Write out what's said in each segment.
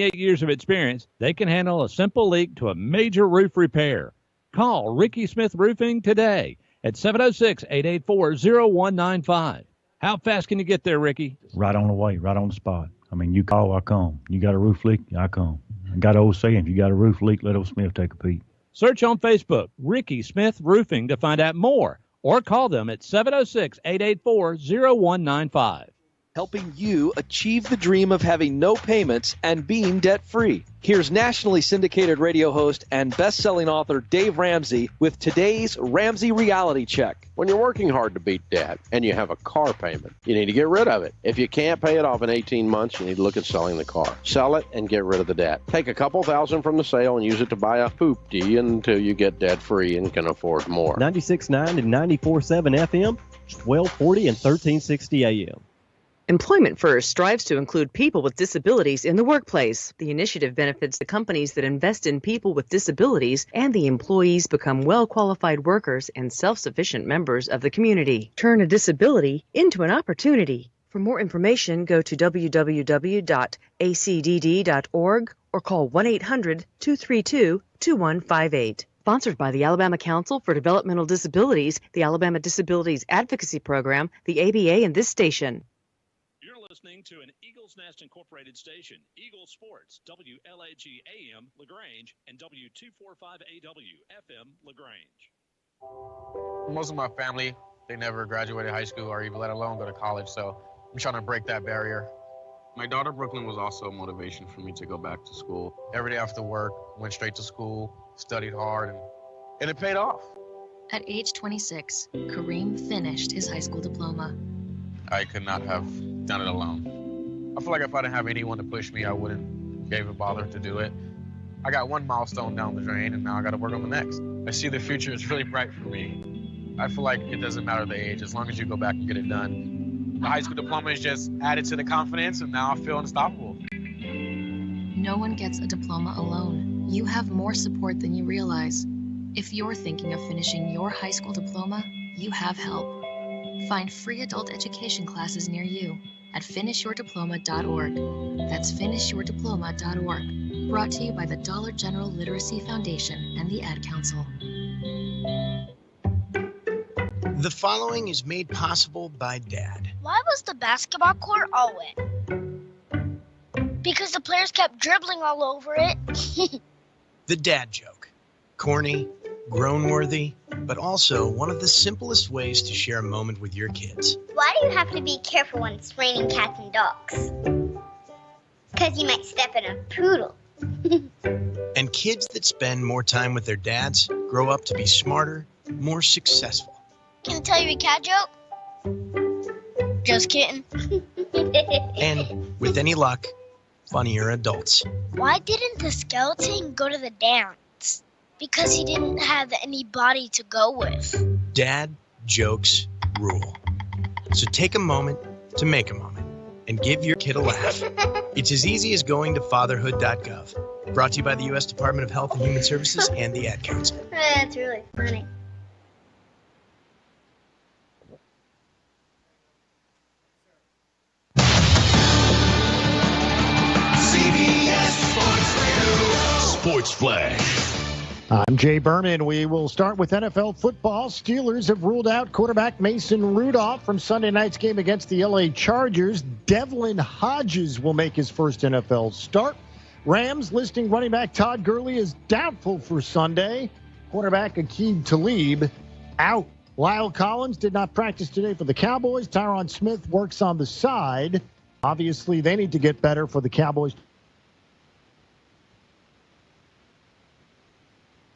8 years of experience, they can handle a simple leak to a major roof repair. Call Ricky Smith Roofing today at 706-884-0195. How fast can you get there, Ricky? Right on the way, right on the spot. I mean, you call, I come. You got a roof leak, I come. I got an old saying, if you got a roof leak, let old Smith take a peek. Search on Facebook, Ricky Smith Roofing, to find out more, or call them at 706-884-0195. Helping you achieve the dream of having no payments and being debt-free. Here's nationally syndicated radio host and best-selling author Dave Ramsey with today's Ramsey Reality Check. When you're working hard to beat debt and you have a car payment, you need to get rid of it. If you can't pay it off in 18 months, you need to look at selling the car. Sell it and get rid of the debt. Take a couple thousand from the sale and use it to buy a hoopty until you get debt-free and can afford more. 96.9 and 94.7 FM, 1240 and 1360 AM. Employment First strives to include people with disabilities in the workplace. The initiative benefits the companies that invest in people with disabilities, and the employees become well-qualified workers and self-sufficient members of the community. Turn a disability into an opportunity. For more information, go to www.acdd.org or call 1-800-232-2158. Sponsored by the Alabama Council for Developmental Disabilities, the Alabama Disabilities Advocacy Program, the ABA, and this station. Listening to an Eagles Nest Incorporated station, Eagle Sports, WLAG AM LaGrange, and W245AW FM LaGrange. Most of my family, they never graduated high school or even let alone go to college, so I'm trying to break that barrier. My daughter Brooklyn was also a motivation for me to go back to school. Every day after work, went straight to school, studied hard, and it paid off. At age 26, Kareem finished his high school diploma. I could not have done it alone. I feel like if I didn't have anyone to push me, I wouldn't even bother to do it. I got one milestone down the drain, and now I got to work on the next. I see the future is really bright for me. I feel like it doesn't matter the age, as long as you go back and get it done. The high school diploma is just added to the confidence, and now I feel unstoppable. No one gets a diploma alone. You have more support than you realize. If you're thinking of finishing your high school diploma, you have help. Find free adult education classes near you at finishyourdiploma.org. That's finishyourdiploma.org. Brought to you by the Dollar General Literacy Foundation and the Ad Council. The following is made possible by Dad. Why was the basketball court all wet? Because the players kept dribbling all over it. The dad joke. Corny, grown-worthy, but also one of the simplest ways to share a moment with your kids. Why do you have to be careful when it's raining cats and dogs? Because you might step in a poodle. And kids that spend more time with their dads grow up to be smarter, more successful. Can I tell you a cat joke? Just kidding. And with any luck, funnier adults. Why didn't the skeleton go to the dance? Because he didn't have anybody to go with. Dad jokes rule. So take a moment to make a moment and give your kid a laugh. It's as easy as going to fatherhood.gov. Brought to you by the U.S. Department of Health and Human Services and the Ad Council. That's really funny. Sports Flash. I'm Jay Berman. We will start with NFL football. Steelers have ruled out quarterback Mason Rudolph from Sunday night's game against the LA Chargers. Devlin Hodges will make his first NFL start. Rams listing running back Todd Gurley as doubtful for Sunday. Quarterback Aqib Talib out. Lyle Collins did not practice today for the Cowboys. Tyron Smith works on the side. Obviously, they need to get better for the Cowboys.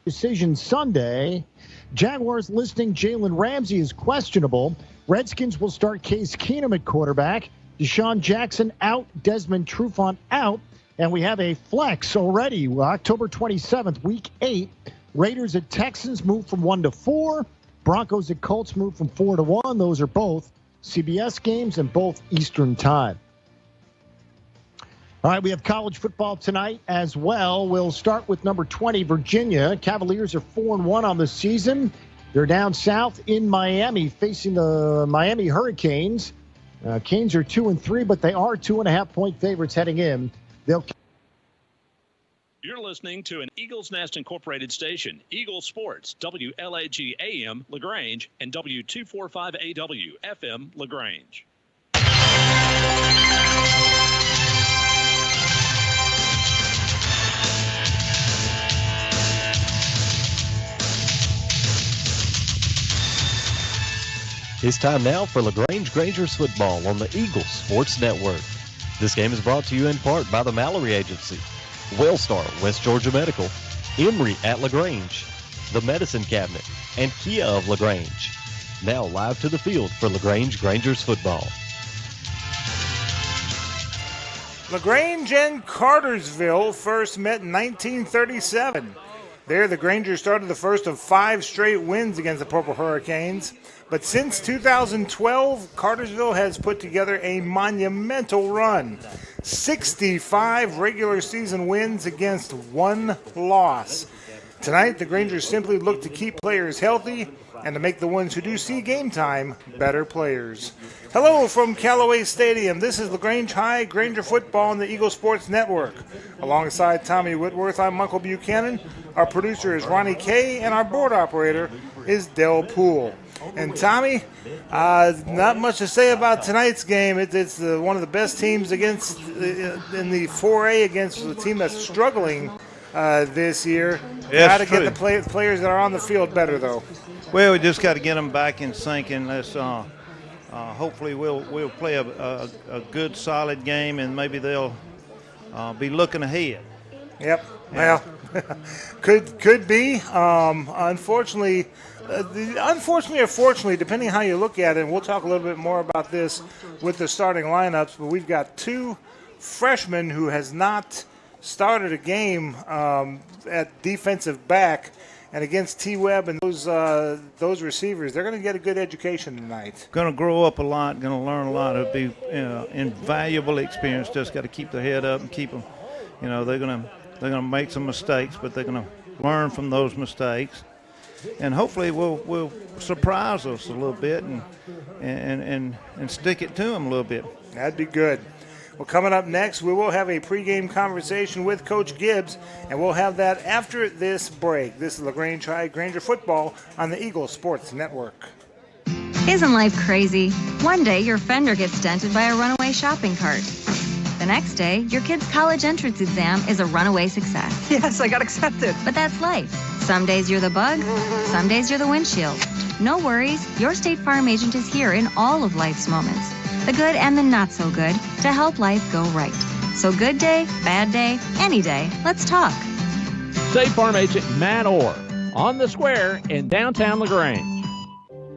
Decision Sunday. Jaguars listing Jalen Ramsey as questionable. Redskins will start Case Keenum at quarterback. Deshaun Jackson out. Desmond Trufant out. And we have a flex already. October 27th, week 8. Raiders at Texans move from 1 to 4. Broncos at Colts move from 4 to 1. Those are both CBS games and both Eastern time. All right, we have college football tonight as well. We'll start with number 20, Virginia. Cavaliers are 4-1 on the season. They're down south in Miami facing the Miami Hurricanes. Canes are 2-3, but they are 2.5-point favorites heading in. They'll listening to an Eagles Nest Incorporated station, Eagle Sports, WLAG AM, LaGrange, and W245AW, FM, LaGrange. It's time now for LaGrange Grangers football on the Eagle Sports Network. This game is brought to you in part by the Mallory Agency, Wellstar, West Georgia Medical, Emory at LaGrange, the Medicine Cabinet, and Kia of LaGrange. Now live to the field for LaGrange Grangers football. LaGrange and Cartersville first met in 1937. There, the Grangers started the first of 5 straight wins against the Purple Hurricanes. But since 2012, Cartersville has put together a monumental run. 65 regular season wins against 1 loss. Tonight, the Grangers simply look to keep players healthy and to make the ones who do see game time better players. Hello from Callaway Stadium. This is LaGrange High Granger football on the Eagle Sports Network. Alongside Tommy Whitworth, I'm Michael Buchanan. Our producer is Ronnie Kay, and our board operator is Del Poole. And Tommy, not much to say about tonight's game. It's one of the best teams against in the 4A against the team that's struggling this year. Got to get the players that are on the field better, though. Well, we just got to get them back in sync, and let's hopefully we'll play a good, solid game, and maybe they'll be looking ahead. Yep. Yeah. Well, could be. Unfortunately or fortunately, depending how you look at it, and we'll talk a little bit more about this with the starting lineups, but we've got 2 freshmen who has not started a game at defensive back, and against T-Webb and those receivers, they're going to get a good education tonight. Going to grow up a lot, going to learn a lot. It'll be invaluable experience. Just got to keep their head up and keep them. They're going to make some mistakes, but they're going to learn from those mistakes. And hopefully we'll surprise us a little bit and stick it to them a little bit. That'd be good. Well, coming up next, we will have a pregame conversation with Coach Gibbs, and we'll have that after this break. This is LaGrange High Granger football on the Eagle Sports Network. Isn't life crazy? One day your fender gets dented by a runaway shopping cart. The next day, your kid's college entrance exam is a runaway success. Yes, I got accepted. But that's life. Some days you're the bug, some days you're the windshield. No worries, your State Farm agent is here in all of life's moments, the good and the not so good, to help life go right. So good day, bad day, any day, let's talk. State Farm agent Matt Orr, on the square in downtown LaGrange.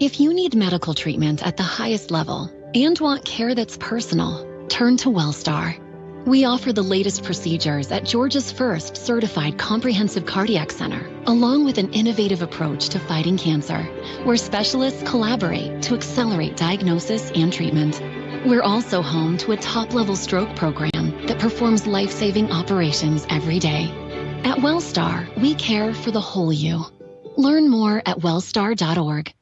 If you need medical treatment at the highest level and want care that's personal, turn to Wellstar. We offer the latest procedures at Georgia's first certified comprehensive cardiac center, along with an innovative approach to fighting cancer, where specialists collaborate to accelerate diagnosis and treatment. We're also home to a top-level stroke program that performs life-saving operations every day. At Wellstar, we care for the whole you. Learn more at wellstar.org.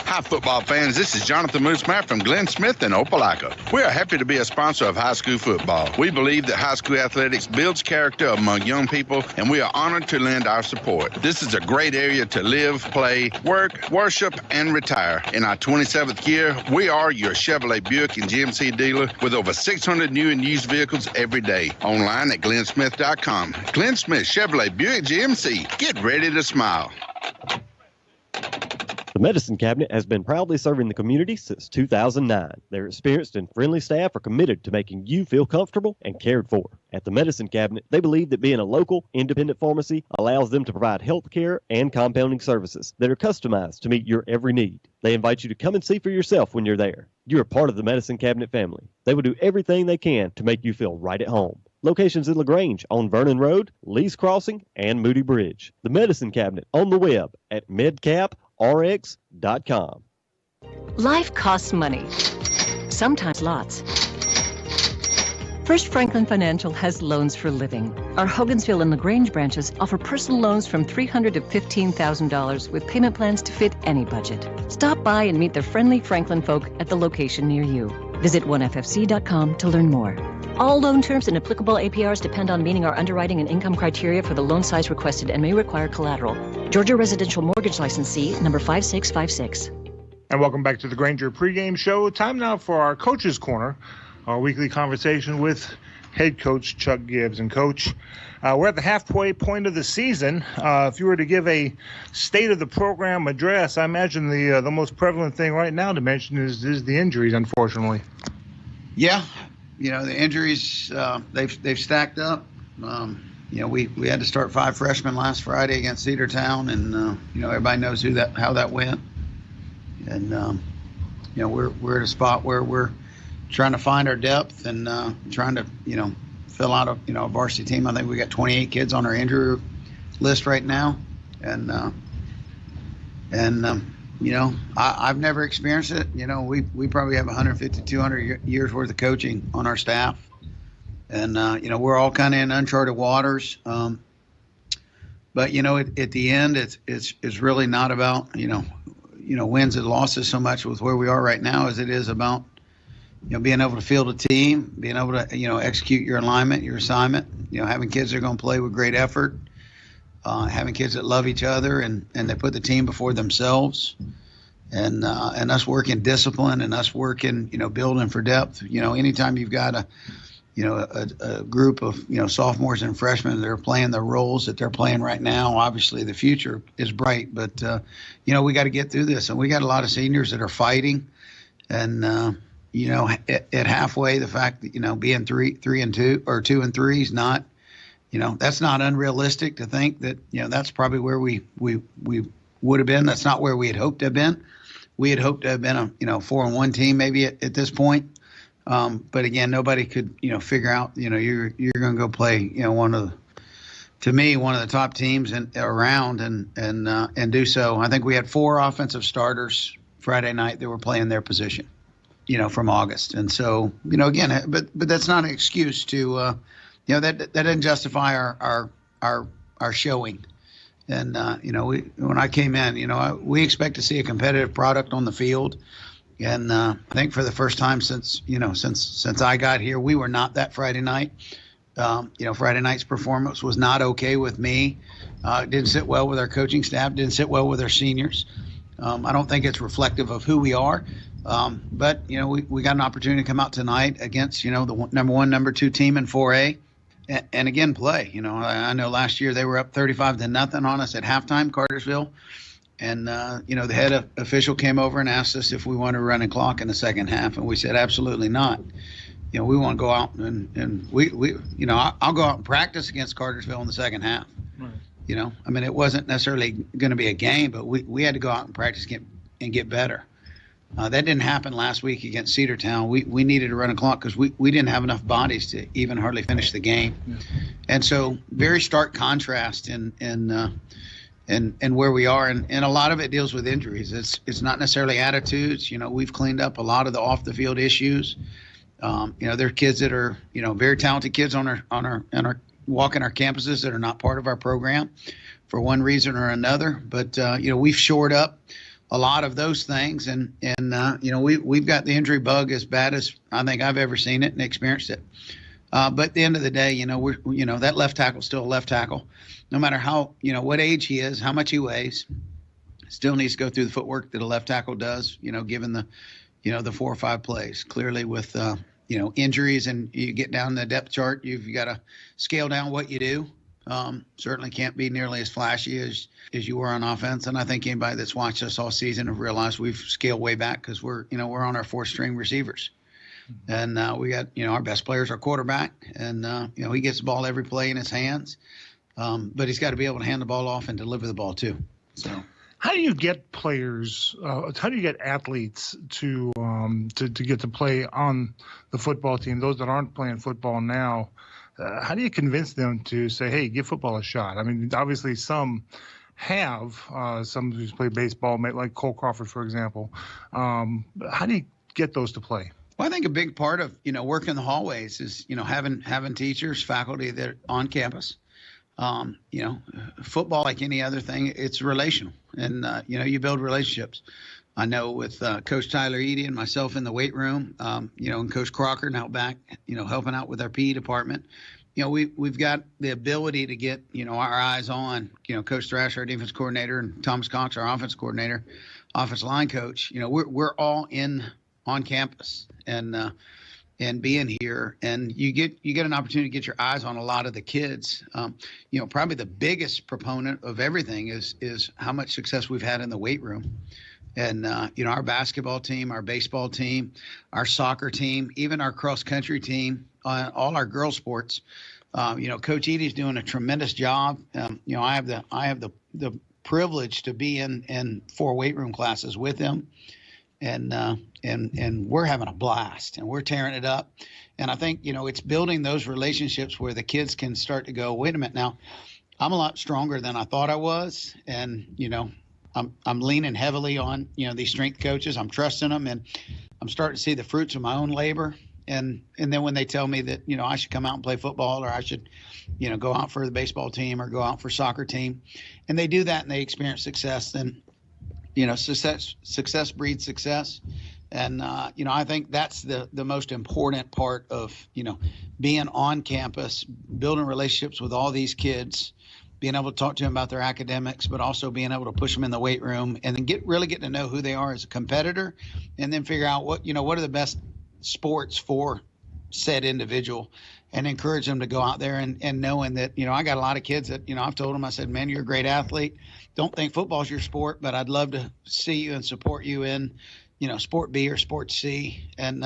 Hi, football fans. This is Jonathan Moosemeyer from Glenn Smith in Opelika. We are happy to be a sponsor of high school football. We believe that high school athletics builds character among young people, and we are honored to lend our support. This is a great area to live, play, work, worship, and retire. In our 27th year, we are your Chevrolet Buick and GMC dealer with over 600 new and used vehicles every day. Online at glennsmith.com. Glenn Smith Chevrolet Buick GMC. Get ready to smile. The Medicine Cabinet has been proudly serving the community since 2009. Their experienced and friendly staff are committed to making you feel comfortable and cared for. At the Medicine Cabinet, they believe that being a local, independent pharmacy allows them to provide health care and compounding services that are customized to meet your every need. They invite you to come and see for yourself when you're there. You're a part of the Medicine Cabinet family. They will do everything they can to make you feel right at home. Locations in LaGrange on Vernon Road, Lee's Crossing, and Moody Bridge. The Medicine Cabinet on the web at medcaprx.com. Life costs money, sometimes lots. First Franklin Financial has loans for living. Our Hogansville and LaGrange branches offer personal loans from $300 to $15,000 with payment plans to fit any budget. Stop by and meet the friendly Franklin folk at the location near you. Visit onefc.com to learn more. All loan terms and applicable APRs depend on meeting our underwriting and income criteria for the loan size requested and may require collateral. Georgia Residential Mortgage Licensee number 5656. And welcome back to the Granger pregame show. Time now for our Coach's Corner, our weekly conversation with head coach Chuck Gibbs. And Coach, we're at the halfway point of the season. If you were to give a state of the program address, I imagine the most prevalent thing right now to mention is the injuries, unfortunately. Yeah, the injuries, they've stacked up. We had to start 5 freshmen last Friday against Cedartown, and everybody knows how that went. And we're at a spot where we're trying to find our depth and trying to fill out a varsity team. I think we got 28 kids on our injury list right now, and I've never experienced it. We probably have 150, 200 years worth of coaching on our staff, and we're all kind of in uncharted waters. But at the end, it's really not about wins and losses so much with where we are right now as it is about being able to field a team, being able to execute your alignment, your assignment. Having kids that are going to play with great effort. Having kids that love each other and they put the team before themselves, and us working discipline and us working, building for depth. Anytime you've got a group of, sophomores and freshmen that are playing the roles that they're playing right now, obviously the future is bright, but, we got to get through this. And we got a lot of seniors that are fighting, and, at halfway, the fact that, being 3-2 or 2-3 is not, that's not unrealistic to think that, that's probably where we would have been. That's not where we had hoped to have been. We had hoped to have been a, 4-1 team maybe at this point. But again, nobody could, figure out, you're going to go play, one of the top teams around and do so. I think we had 4 offensive starters Friday night that were playing their position, from August. And so, again, but that's not an excuse to, that doesn't justify our showing. And, when I came in, we expect to see a competitive product on the field. And I think for the first time since I got here, we were not that Friday night. Friday night's performance was not okay with me. It didn't sit well with our coaching staff, didn't sit well with our seniors. I don't think it's reflective of who we are. But, we got an opportunity to come out tonight against, the number 1, number 2 team in 4A. And again, play. I know last year they were up 35-0 on us at halftime, Cartersville. And, the head official came over and asked us if we wanted to run a clock in the second half. And we said, absolutely not. We want to go out and I'll go out and practice against Cartersville in the second half. Right. It wasn't necessarily going to be a game, but we had to go out and practice and get better. That didn't happen last week against Cedartown. We needed to run a clock because we didn't have enough bodies to even hardly finish the game. Yeah. And so very stark contrast in where we are. And a lot of it deals with injuries. It's not necessarily attitudes. We've cleaned up a lot of the off the field issues. There are kids that are, very talented kids on our walking our campuses that are not part of our program for one reason or another. But, we've shored up a lot of those things. And we've got the injury bug as bad as I think I've ever seen it and experienced it. But at the end of the day, that left tackle is still a left tackle. No matter how, what age he is, how much he weighs, still needs to go through the footwork that a left tackle does, given the, the 4 or 5 plays. Clearly with, injuries and you get down the depth chart, you've got to scale down what you do. Certainly can't be nearly as flashy as you were on offense. And I think anybody that's watched us all season have realized we've scaled way back because we're on our 4th string receivers. And we got, our best player's our quarterback. And, he gets the ball every play in his hands. But he's got to be able to hand the ball off and deliver the ball too. So how do you get players, how do you get athletes to get to play on the football team, those that aren't playing football now? How do you convince them to say, hey, give football a shot? I mean, obviously some have, some who's played baseball, like Cole Crawford, for example. How do you get those to play? Well, I think a big part of, working in the hallways is, having teachers, faculty that are on campus, Football, like any other thing, it's relational, and you build relationships. I know with Coach Tyler Eady and myself in the weight room, and Coach Crocker now back, helping out with our PE department. We've got the ability to get, our eyes on, Coach Thrasher, our defense coordinator, and Thomas Cox, our offense coordinator, offense line coach. We're all on campus and being here, and you get an opportunity to get your eyes on a lot of the kids. Probably the biggest proponent of everything is how much success we've had in the weight room. And, our basketball team, our baseball team, our soccer team, even our cross country team, all our girls sports, Coach Edie's doing a tremendous job. I have the privilege to be in 4 weight room classes with him, and we're having a blast and we're tearing it up. And I think, it's building those relationships where the kids can start to go, wait a minute, now I'm a lot stronger than I thought I was. And, I'm leaning heavily on, these strength coaches. I'm trusting them, and I'm starting to see the fruits of my own labor. And then when they tell me that, I should come out and play football, or I should, go out for the baseball team or go out for soccer team, and they do that and they experience success, then, success breeds success. And, I think that's the most important part of, being on campus, building relationships with all these kids, being able to talk to them about their academics, but also being able to push them in the weight room, and then really get to know who they are as a competitor, and then figure out what are the best sports for said individual, and encourage them to go out there and knowing that, I got a lot of kids that, I've told them, I said, man, you're a great athlete. Don't think football's your sport, but I'd love to see you and support you in, sport B or sport C. And,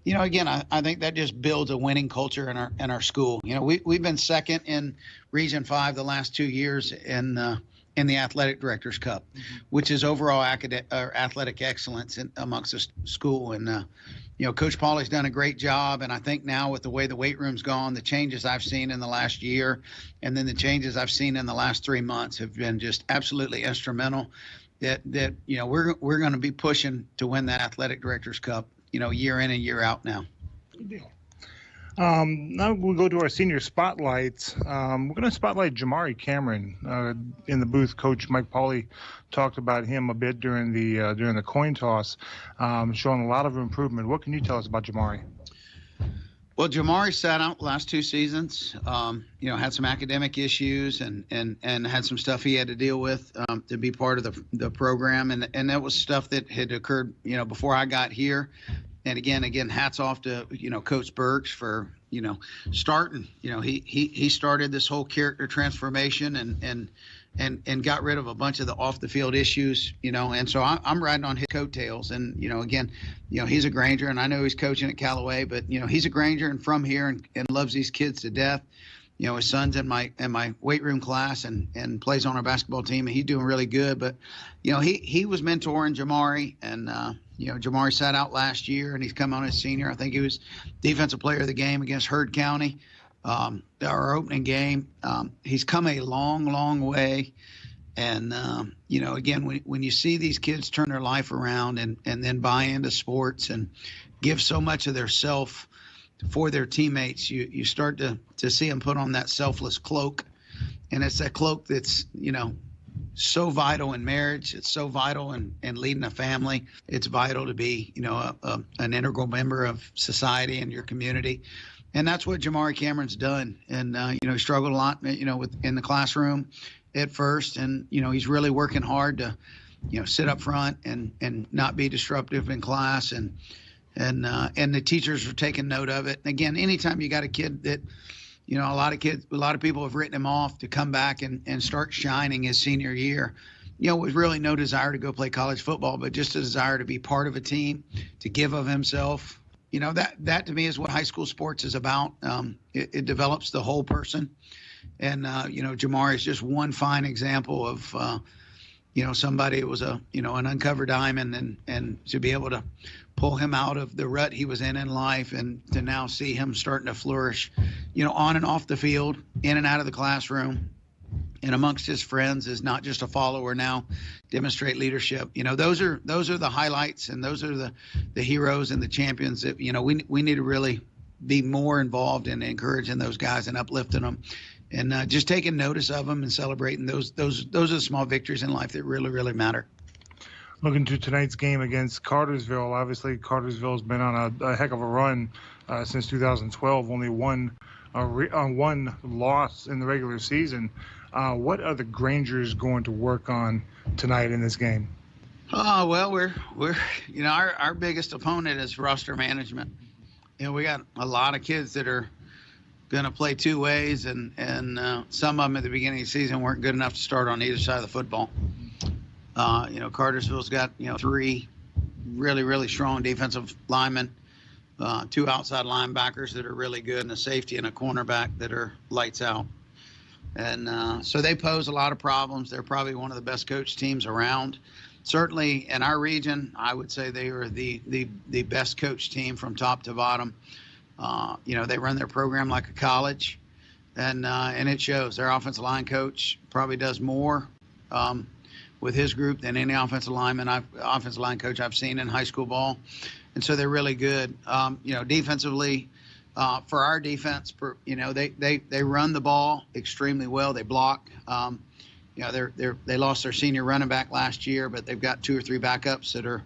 again, I think that just builds a winning culture in our school. We've been second in Region 5 the last 2 years in the Athletic Directors Cup, which is overall athletic excellence amongst the school. And, Coach Pauley's done a great job. And I think now with the way the weight room's gone, the changes I've seen in the last year, and then the changes I've seen in the last 3 months have been just absolutely instrumental. That we're going to be pushing to win that Athletic Directors Cup, year in and year out now. Good deal. Now we'll go to our senior spotlights. We're going to spotlight Jamari Cameron in the booth. Coach Mike Pauley talked about him a bit during the coin toss, showing a lot of improvement. What can you tell us about Jamari? Well, Jamari sat out the last 2 seasons. Had some academic issues and had some stuff he had to deal with to be part of the program, and that was stuff that had occurred before I got here. And again, hats off to Coach Burks for starting. He started this whole character transformation and got rid of a bunch of the off the field issues. And so I'm riding on his coattails. And he's a Granger, and I know he's coaching at Callaway, but he's a Granger and from here and loves these kids to death. His son's in my weight room class and plays on our basketball team, and he's doing really good. But he was mentoring Jamari, and Jamari sat out last year, and he's come on as senior. I think he was defensive player of the game against Heard County, our opening game. He's come a long, long way. And, again, when you see these kids turn their life around and then buy into sports and give so much of their self for their teammates, you start to see them put on that selfless cloak. And it's that cloak that's, so vital in marriage. It's so vital in leading a family. It's vital to be, an integral member of society and your community. And that's what Jamari Cameron's done. And, he struggled a lot, in the classroom at first. And, he's really working hard to, sit up front and not be disruptive in class. And the teachers are taking note of it. And again, anytime you got a kid that, a lot of people have written him off to come back and start shining his senior year, with really no desire to go play college football, but just a desire to be part of a team, to give of himself. That to me is what high school sports is about. It develops the whole person. And, Jamari is just one fine example of, somebody that was an uncovered diamond, and to be able to pull him out of the rut he was in life, and to now see him starting to flourish, on and off the field, in and out of the classroom, and amongst his friends, is not just a follower now, demonstrate leadership. Those are the highlights, and those are the heroes and the champions that, we need to really be more involved in encouraging those guys and uplifting them. and just taking notice of them and celebrating those are the small victories in life that really, really matter. Looking to tonight's game against Cartersville, obviously Cartersville's been on a heck of a run since 2012, only one loss in the regular season. What are the Grangers going to work on tonight in this game? Well, we're our biggest opponent is roster management. We got a lot of kids that are going to play two ways, and some of them at the beginning of the season weren't good enough to start on either side of the football. Cartersville's got, 3 really, really strong defensive linemen, 2 outside linebackers that are really good, and a safety and a cornerback that are lights out. And so they pose a lot of problems. They're probably one of the best coached teams around. Certainly in our region, I would say they are the best coached team from top to bottom. They run their program like a college, and it shows. Their offensive line coach probably does more with his group than any offensive line coach I've seen in high school ball. And so they're really good. Defensively, for our defense, they run the ball extremely well. They block. They lost their senior running back last year, but they've got 2 or 3 backups that are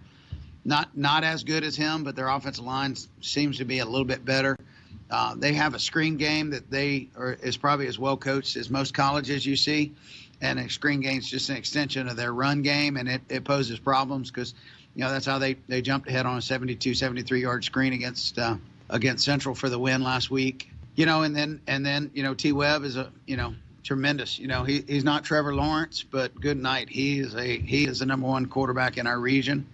not as good as him, but their offensive line seems to be a little bit better. They have a screen game that is probably as well coached as most colleges you see, and a screen game is just an extension of their run game, and it poses problems because that's how they jumped ahead on a 72, 73-yard screen against Central for the win last week. And then T. Webb is tremendous. He's not Trevor Lawrence, but good night. He is the number 1 quarterback in our region,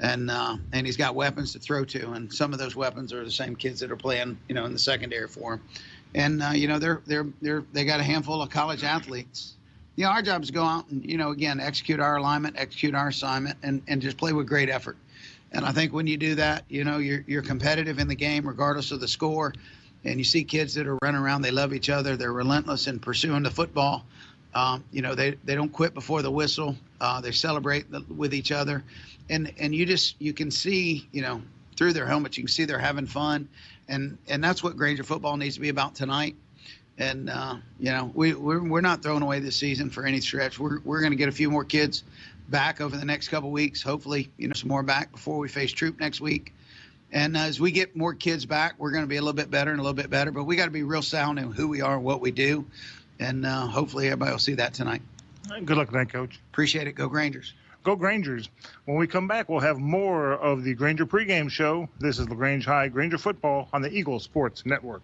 and he's got weapons to throw to, and some of those weapons are the same kids that are playing in the secondary for him. And they got a handful of college athletes. Our job is to go out and again execute our alignment, execute our assignment, and just play with great effort. And I think when you do that, you're competitive in the game regardless of the score. And you see kids that are running around, they love each other, they're relentless in pursuing the football. They don't quit before the whistle. They celebrate with each other. And you can see, through their helmets, you can see they're having fun. And that's what Granger football needs to be about tonight. And, we're not throwing away this season for any stretch. We're going to get a few more kids back over the next couple of weeks. Hopefully, some more back before we face Troop next week. And as we get more kids back, we're going to be a little bit better and a little bit better. But we got to be real sound in who we are and what we do. And hopefully everybody will see that tonight. Good luck tonight, Coach. Appreciate it. Go Grangers. Go Grangers. When we come back, we'll have more of the Granger pregame show. This is LaGrange High Granger football on the Eagle Sports Network.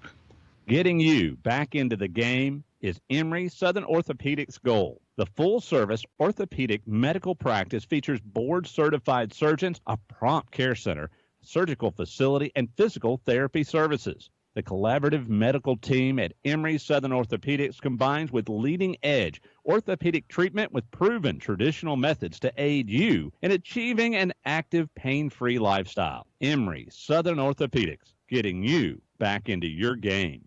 Getting you back into the game is Emory Southern Orthopedics' goal. The full-service orthopedic medical practice features board-certified surgeons, a prompt care center, surgical facility, and physical therapy services. The collaborative medical team at Emory Southern Orthopedics combines with leading-edge orthopedic treatment with proven traditional methods to aid you in achieving an active, pain-free lifestyle. Emory Southern Orthopedics, getting you back into your game.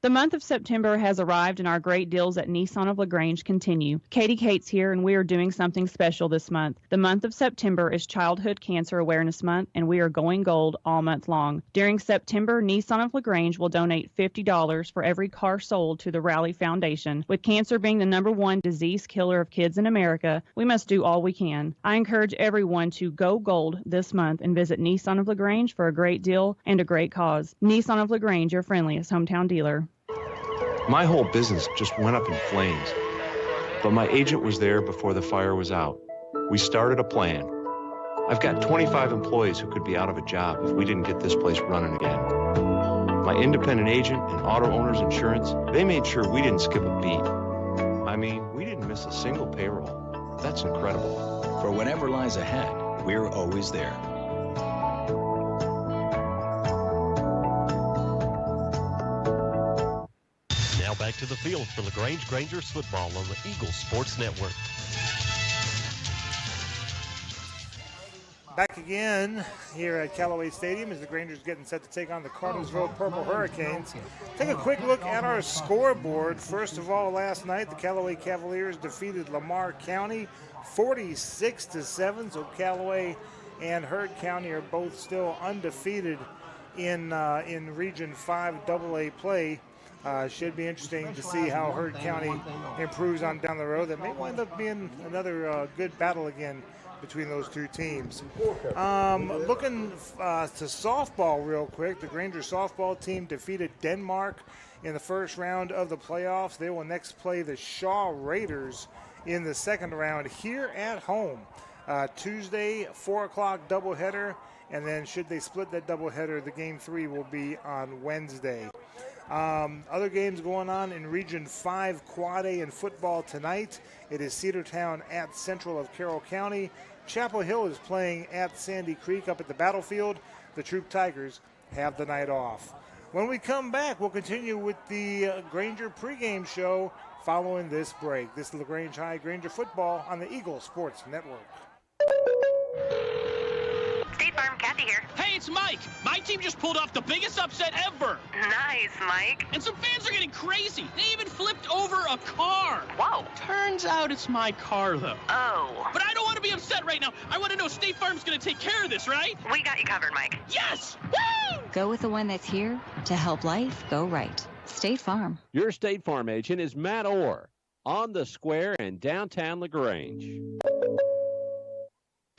The month of September has arrived and our great deals at Nissan of LaGrange continue. Katie Cates here and we are doing something special this month. The month of September is Childhood Cancer Awareness Month and we are going gold all month long. During September, Nissan of LaGrange will donate $50 for every car sold to the Rally Foundation. With cancer being the #1 disease killer of kids in America, we must do all we can. I encourage everyone to go gold this month and visit Nissan of LaGrange for a great deal and a great cause. Nissan of LaGrange, your friendliest hometown dealer. My whole business just went up in flames, but my agent was there before the fire was out. We started a plan. I've got 25 employees who could be out of a job if we didn't get this place running again. My independent agent and auto owners insurance, they made sure we didn't skip a beat. I mean, we didn't miss a single payroll. That's incredible. For whatever lies ahead, we're always there. Back to the field for LaGrange Grangers football on the Eagle Sports Network. Back again here at Callaway Stadium as the Grangers getting set to take on the Cartersville Purple Hurricanes. Take a quick look at our scoreboard. First of all, last night the Callaway Cavaliers defeated Lamar County 46-7. So Callaway and Heard County are both still undefeated in Region 5 AA play. Should be interesting to see how Heard County improves on down the road. That may wind up being another good battle again between those two teams. Looking to softball real quick, the Granger softball team defeated Denmark in the first round of the playoffs. They will next play the Shaw Raiders in the second round here at home. Tuesday, 4 o'clock doubleheader, and then should they split that doubleheader, the game 3 will be on Wednesday. Other games going on in Region 5 Quad A in football tonight. It is Cedartown at Central of Carroll County. Chapel Hill is playing at Sandy Creek up at the battlefield. The Troop Tigers have the night off. When we come back, we'll continue with the Granger pregame show following this break. This is LaGrange High Granger football on the Eagle Sports Network. State Farm, Kathy here. Hey, it's Mike. My team just pulled off the biggest upset ever. Nice, Mike. And some fans are getting crazy. They even flipped over a car. Whoa. Turns out it's my car, though. Oh. But I don't want to be upset right now. I want to know State Farm's going to take care of this, right? We got you covered, Mike. Yes! Woo! Go with the one that's here to help life go right. State Farm. Your State Farm agent is Matt Orr on the square in downtown LaGrange.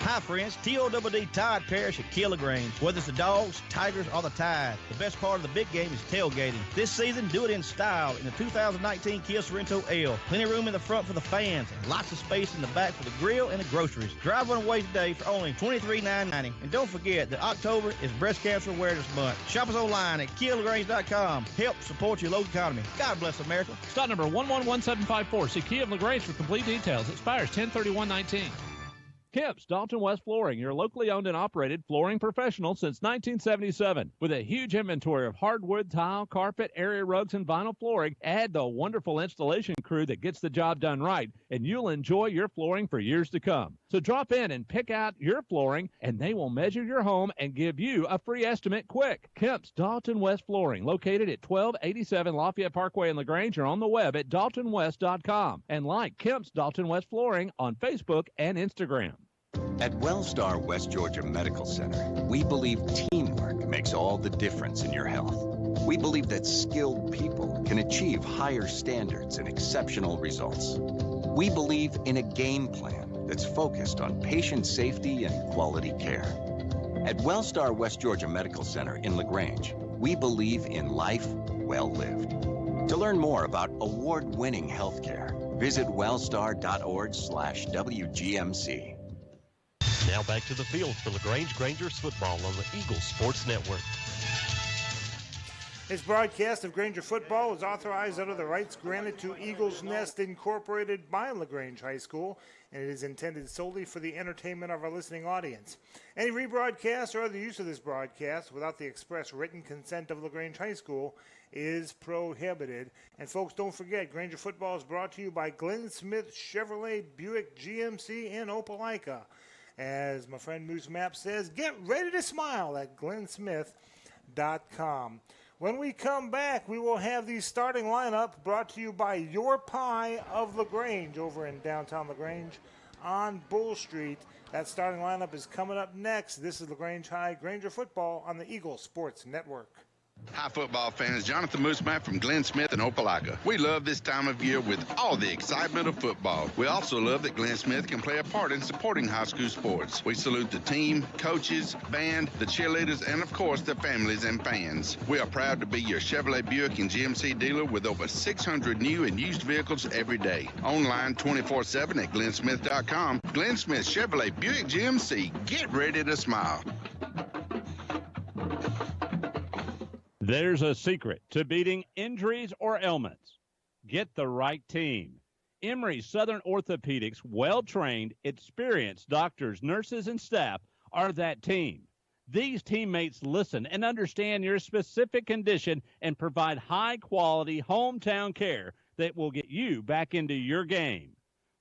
Hi, friends. TODD Tide Parish at Kia LaGrange. Whether it's the Dogs, Tigers, or the Tide, the best part of the big game is tailgating. This season, do it in style in the 2019 Kia Sorrento L. Plenty of room in the front for the fans and lots of space in the back for the grill and the groceries. Drive one away today for only $23,990. And don't forget that October is Breast Cancer Awareness Month. Shop us online at KiaLaGrange.com. Help support your local economy. God bless America. Stock number 111754. See Kia of LaGrange for complete details. Expires 10/31/19. Kemp's Dalton West Flooring, your locally owned and operated flooring professional since 1977. With a huge inventory of hardwood, tile, carpet, area rugs, and vinyl flooring, add the wonderful installation crew that gets the job done right, and you'll enjoy your flooring for years to come. So drop in and pick out your flooring, and they will measure your home and give you a free estimate quick. Kemp's Dalton West Flooring, located at 1287 Lafayette Parkway in LaGrange, or on the web at daltonwest.com. And like Kemp's Dalton West Flooring on Facebook and Instagram. At Wellstar West Georgia Medical Center, we believe teamwork makes all the difference in your health. We believe that skilled people can achieve higher standards and exceptional results. We believe in a game plan that's focused on patient safety and quality care. At Wellstar West Georgia Medical Center in LaGrange, we believe in life well lived. To learn more about award-winning healthcare, visit wellstar.org/WGMC. Now back to the field for LaGrange Granger's football on the Eagle Sports Network. This broadcast of Granger football is authorized under the rights granted to Eagles Nest Incorporated by LaGrange High School, and it is intended solely for the entertainment of our listening audience. Any rebroadcast or other use of this broadcast without the express written consent of LaGrange High School is prohibited. And folks, don't forget, Granger football is brought to you by Glenn Smith Chevrolet Buick GMC in Opelika. As my friend Moose Map says, get ready to smile at glennsmith.com. When we come back, we will have the starting lineup brought to you by Your Pie of LaGrange over in downtown LaGrange on Bull Street. That starting lineup is coming up next. This is LaGrange High Granger football on the Eagle Sports Network. Hi, football fans. Jonathan Moosemat from Glenn Smith in Opelika. We love this time of year with all the excitement of football. We also love that Glenn Smith can play a part in supporting high school sports. We salute the team, coaches, band, the cheerleaders, and, of course, the families and fans. We are proud to be your Chevrolet Buick and GMC dealer with over 600 new and used vehicles every day. Online 24/7 at glennsmith.com. Glenn Smith Chevrolet Buick GMC. Get ready to smile. There's a secret to beating injuries or ailments. Get the right team. Emory Southern Orthopedics' well-trained, experienced doctors, nurses, and staff are that team. These teammates listen and understand your specific condition and provide high-quality hometown care that will get you back into your game.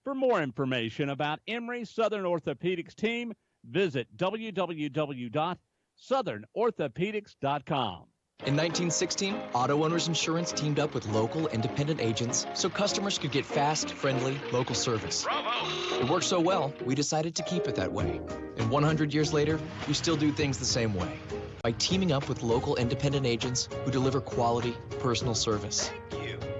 For more information about Emory Southern Orthopedics team, visit www.southernorthopedics.com. In 1916, Auto Owners Insurance teamed up with local independent agents so customers could get fast, friendly, local service. Bravo! It worked so well, we decided to keep it that way. And 100 years later, we still do things the same way. by teaming up with local independent agents who deliver quality, personal service.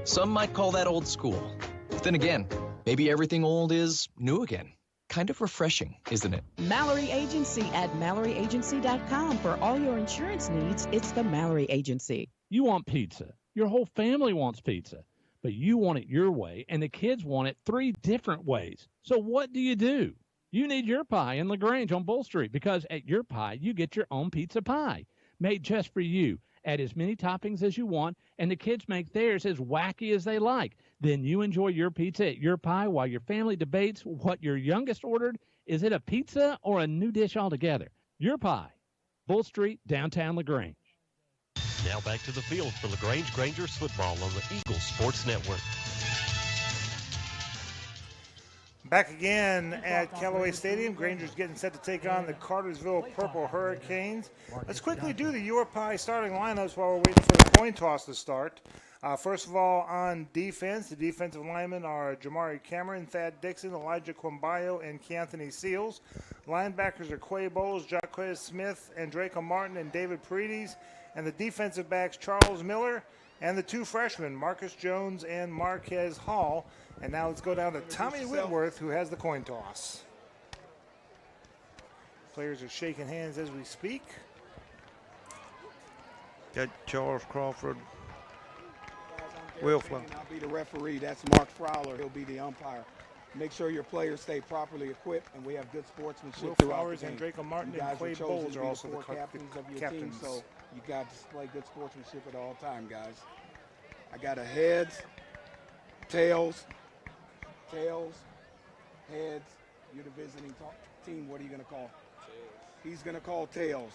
Some might call that old school. But then again, maybe everything old is new again. Kind of refreshing, isn't it? Mallory Agency at MalloryAgency.com. For all your insurance needs, it's the Mallory Agency. You want pizza. Your whole family wants pizza. But you want it your way, and the kids want it 3 different ways. So what do? You need Your Pie in LaGrange on Bull Street, because at Your Pie, you get your own pizza pie, made just for you. Add as many toppings as you want, and the kids make theirs as wacky as they like. Then you enjoy your pizza at Your Pie while your family debates what your youngest ordered. Is it a pizza or a new dish altogether? Your Pie, Bull Street, downtown LaGrange. Now back to the field for LaGrange Grangers football on the Eagle Sports Network. Back again at Callaway Stadium. Granger's getting set to take on the Cartersville Purple Hurricanes. Let's quickly do the Your Pie starting lineups while we're waiting for the coin toss to start. First of all, on defense, the defensive linemen are Jamari Cameron, Thad Dixon, Elijah Quimbayo, and Keanthony Seals. Linebackers are Quay Bowles, Jacquez Smith, and Draco Martin, and David Paredes. And the defensive backs, Charles Miller, and the 2 freshmen, Marcus Jones and Marquez Hall. And now let's go down to Tommy Whitworth, who has the coin toss. Players are shaking hands as we speak. Got Charles Crawford, Will Flow. I'll be the referee. That's Mark Fowler. He'll be the umpire. Make sure your players stay properly equipped, and we have good sportsmanship. Will Flowers and Draco Martin and Quay Bowles are also the captains of your captains. team, so you got to display good sportsmanship at all time, guys. I got a heads, tails, heads. You're the visiting team. What are you going to call? Tails. He's going to call tails.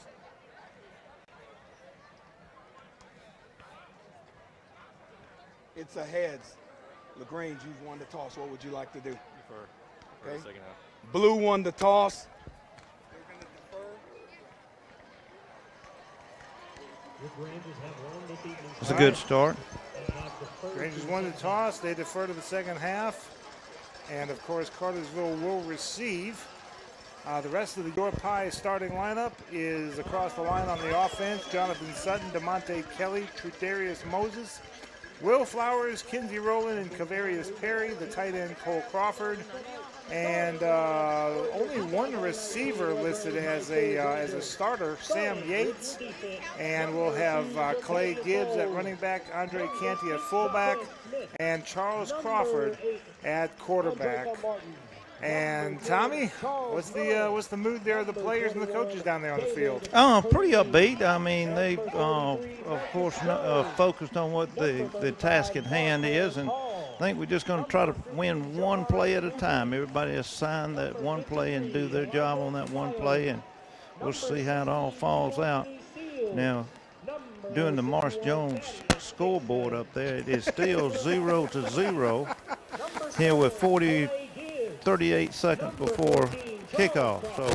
It's a heads. LaGrange, you've won the toss. What would you like to do? Defer for the second half. Blue won the toss. They're going to defer. It's a good start. Rangers won the toss. They defer to the second half. And, of course, Cartersville will receive. The rest of the Your Pie starting lineup is across the line on the offense. Jonathan Sutton, DeMonte Kelly, Trudarius Moses, Will Flowers, Kinsey Rowland, and Kavarius Perry. The tight end, Cole Crawford. And only one receiver listed as a starter, Sam Yates. And we'll have Clay Gibbs at running back, Andre Canty at fullback, and Charles Crawford at quarterback. And Tommy, what's the mood there of the players and the coaches down there on the field? Pretty upbeat. I mean, they of course focused on what the task at hand is, and I think we're just going to try to win one play at a time. Everybody assign that one play and do their job on that one play, and we'll see how it all falls out. Now, doing the Morris Jones scoreboard up there, it is still 0-0 here with 38 seconds before kickoff. So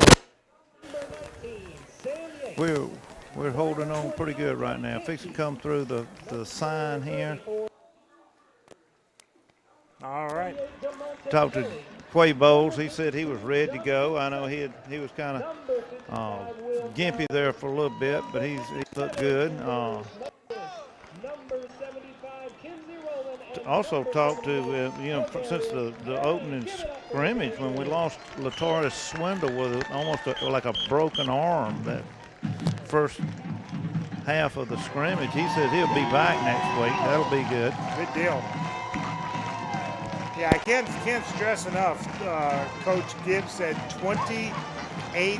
we're holding on pretty good right now. Fixing to come through the sign here. All right. Talked to Quay Bowles. He said he was ready to go. I know he was kind of gimpy there for a little bit, but he looked good. Also talked to, since the opening scrimmage, when we lost Lataris Swindle with almost like a broken arm that first half of the scrimmage, he said he'll be back next week. That'll be good. Good deal. Yeah, I can't stress enough. Coach Gibbs said 28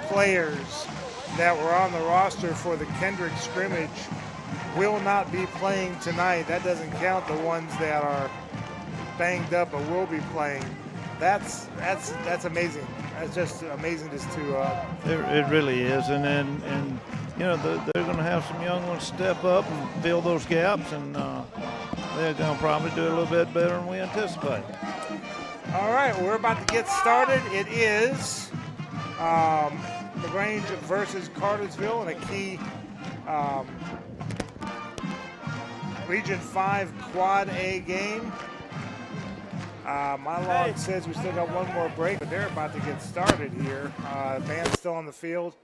players that were on the roster for the Kendrick scrimmage will not be playing tonight. That doesn't count the ones that are banged up but will be playing. That's amazing. That's just amazing just to. It really is, and they're going to have some young ones step up and fill those gaps, and they're going to probably do a little bit better than we anticipate. All right, we're about to get started. It is LaGrange versus Cartersville in a key Region 5 Quad A game. My log says we still got one more break, but they're about to get started here. Band's still on the field.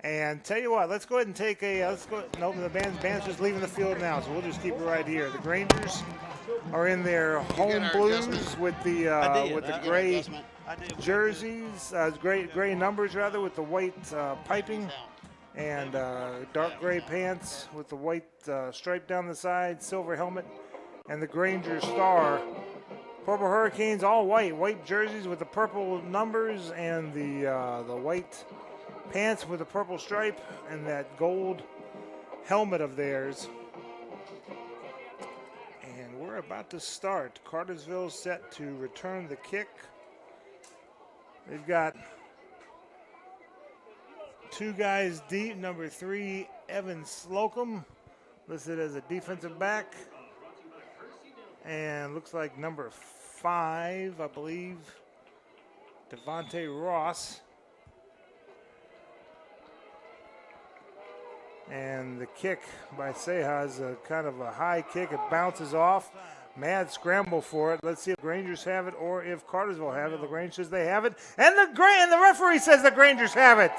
And tell you what, let's go ahead and take a, no, the band's just leaving the field now, so we'll just keep it right here. The Grangers are in their home blues with the gray jerseys, gray numbers rather, with the white piping, and dark gray pants with the white stripe down the side, silver helmet, and the Granger star. Purple Hurricanes all white jerseys with the purple numbers and the white pants with a purple stripe and that gold helmet of theirs. And we're about to start. Cartersville set to return the kick. They've got two guys deep. Number 3, Evan Slocum, listed as a defensive back. And looks like number 5, I believe, Devontae Ross. And the kick by Seha is a kind of a high kick. It bounces off. Mad scramble for it. Let's see if Grangers have it or if Cartersville have it. LaGrange says they have it. And the referee says the Grangers have it.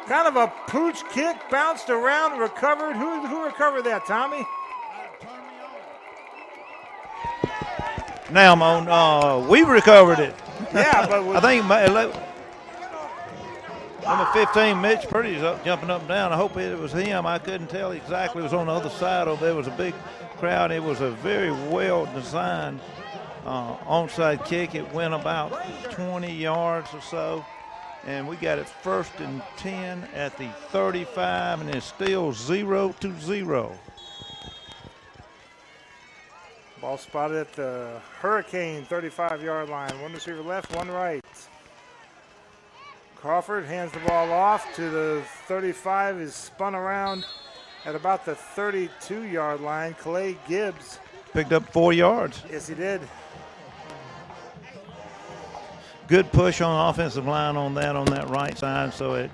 Kind of a pooch kick, bounced around, recovered. Who recovered that, Tommy? Now, Moan, we recovered it. Yeah, but I think number 15, Mitch Purdy's up, jumping up and down. I hope it was him. I couldn't tell exactly. It was on the other side of there was a big crowd. It was a very well-designed onside kick. It went about 20 yards or so, and we got it 1st and 10 at the 35, and it's still 0-0. Ball spotted at the Hurricane 35-yard line. One receiver left, one right. Crawford hands the ball off to the 35, is spun around at about the 32-yard line. Clay Gibbs picked up 4 yards. Yes, he did. Good push on the offensive line on that right side, so it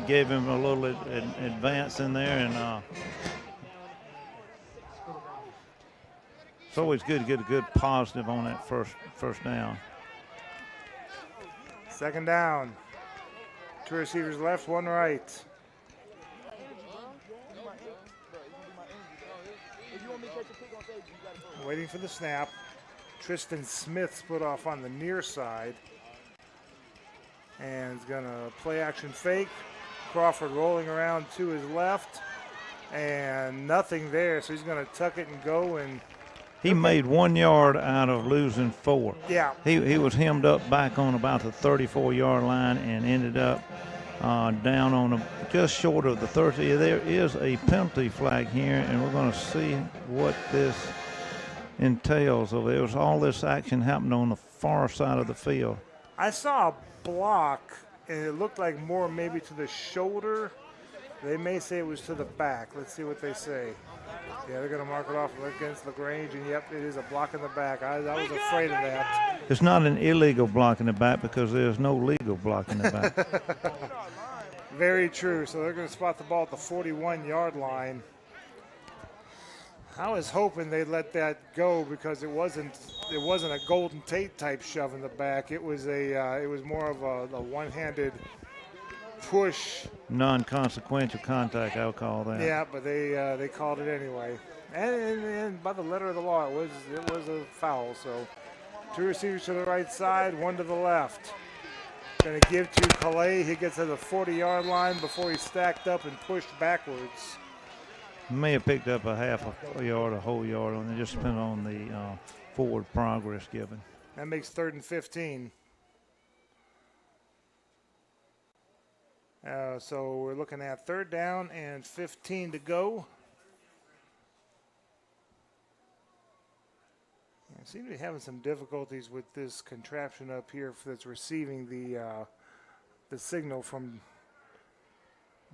gave him a little advance in there, and it's always good to get a good positive on that first down. 2nd down. 2 receivers left, 1 right. Waiting for the snap. Tristan Smith split off on the near side. And is going to play action fake. Crawford rolling around to his left. And nothing there, so he's going to tuck it and go. And he made 1 yard out of losing 4. Yeah. He was hemmed up back on about the 34-yard line and ended up down on just short of the 30. There is a penalty flag here, and we're going to see what this entails. So there was all this action happened on the far side of the field. I saw a block, and it looked like more maybe to the shoulder. They may say it was to the back. Let's see what they say. Yeah, they're going to mark it off against LaGrange, and yep, it is a block in the back. I was afraid of that. It's not an illegal block in the back because there's no legal block in the back. Very true. So they're going to spot the ball at the 41-yard line. I was hoping they'd let that go because it wasn't a Golden Tate type shove in the back. It was more of a one-handed push. Non-consequential contact, I'll call that. Yeah, but they called it anyway. And by the letter of the law, it was a foul. So 2 receivers to the right side, 1 to the left. Going to give to Calais. He gets to the 40-yard line before he stacked up and pushed backwards. May have picked up a half a yard, a whole yard on it, just depending on the forward progress given. That makes 3rd and 15. So we're looking at 3rd down and 15 to go. I seem to be having some difficulties with this contraption up here that's receiving the signal from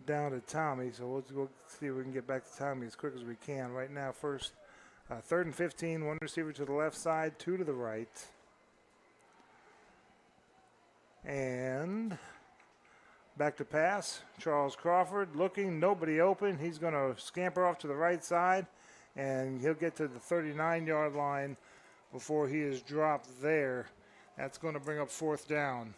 down to Tommy. So we'll see if we can get back to Tommy as quick as we can. Right now, first 3rd and 15, 1 receiver to the left side, 2 to the right. And back to pass. Charles Crawford looking, nobody open. He's going to scamper off to the right side, and he'll get to the 39-yard line before he is dropped there. That's going to bring up 4th down.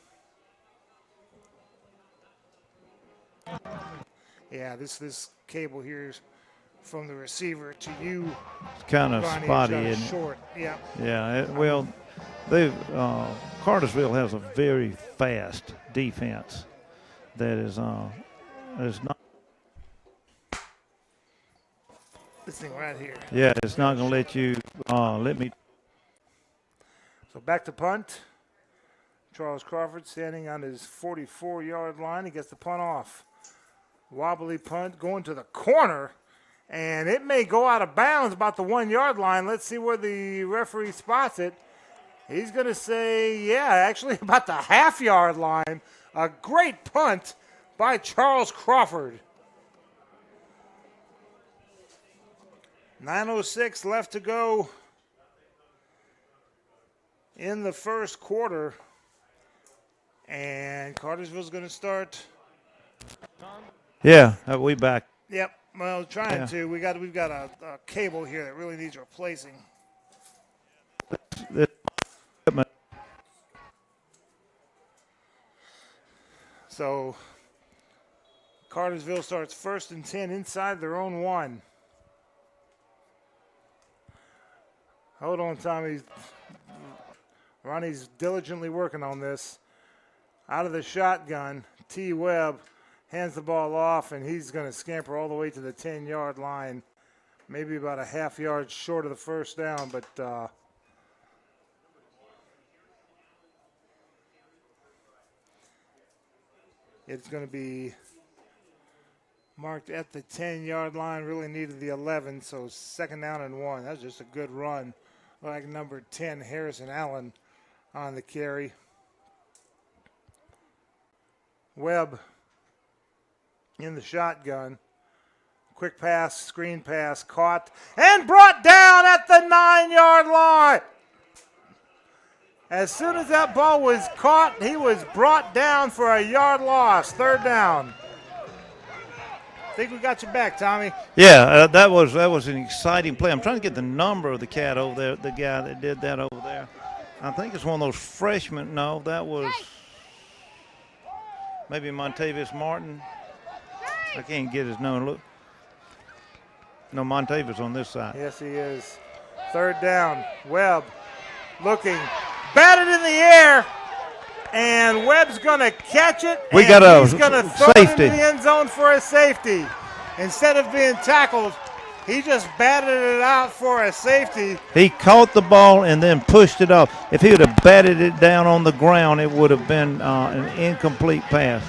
Yeah, this cable here is from the receiver to you. It's kind of Ronnie, spotty, it's isn't it? short. Yeah. Yeah, Cartersville has a very fast defense that is not. This thing right here. Yeah, it's not going to let you let me. So back to punt. Charles Crawford standing on his 44-yard line. He gets the punt off. Wobbly punt going to the corner, and it may go out of bounds about the 1-yard line. Let's see where the referee spots it. He's going to say, yeah, actually about the half-yard line. A great punt by Charles Crawford. 9:06 left to go in the first quarter. And Cartersville's going to start. Yeah, we back. Yep, well, trying to. We've got a cable here that really needs replacing. So Cartersville starts 1st and 10 inside their own 1. Hold on, Tommy. Ronnie's diligently working on this. Out of the shotgun, T. Webb hands the ball off, and he's going to scamper all the way to the 10-yard line, maybe about a half yard short of the first down, but it's going to be marked at the 10-yard line. Really needed the 11, so 2nd down and 1. That's just a good run. Like number 10, Harrison Allen on the carry. Webb in the shotgun. Quick pass, screen pass, caught, and brought down at the 9-yard line. As soon as that ball was caught, he was brought down for a yard loss. 3rd down. I think we got you back, Tommy. Yeah, that was an exciting play. I'm trying to get the number of the cat over there, the guy that did that over there. I think it's one of those freshmen. No, that was maybe Montavious Martin. I can't get his name. Look. No, Montavious on this side. Yes, he is. 3rd down. Webb looking. Batted in the air. And Webb's going to catch it. We got a he's going to throw safety. it into the end zone for a safety. Instead of being tackled, he just batted it out for a safety. He caught the ball and then pushed it off. If he would have batted it down on the ground, it would have been an incomplete pass.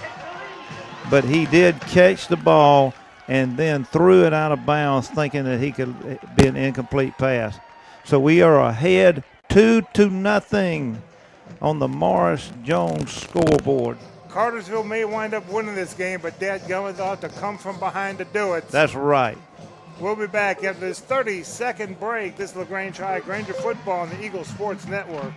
But he did catch the ball and then threw it out of bounds, thinking that he could be an incomplete pass. So we are ahead 2-0 on the Morris Jones scoreboard. Cartersville may wind up winning this game, but dadgummit, they'll have to come from behind to do it. That's right. We'll be back after this 30-second break. This is LaGrange High Granger football on the Eagle Sports Network.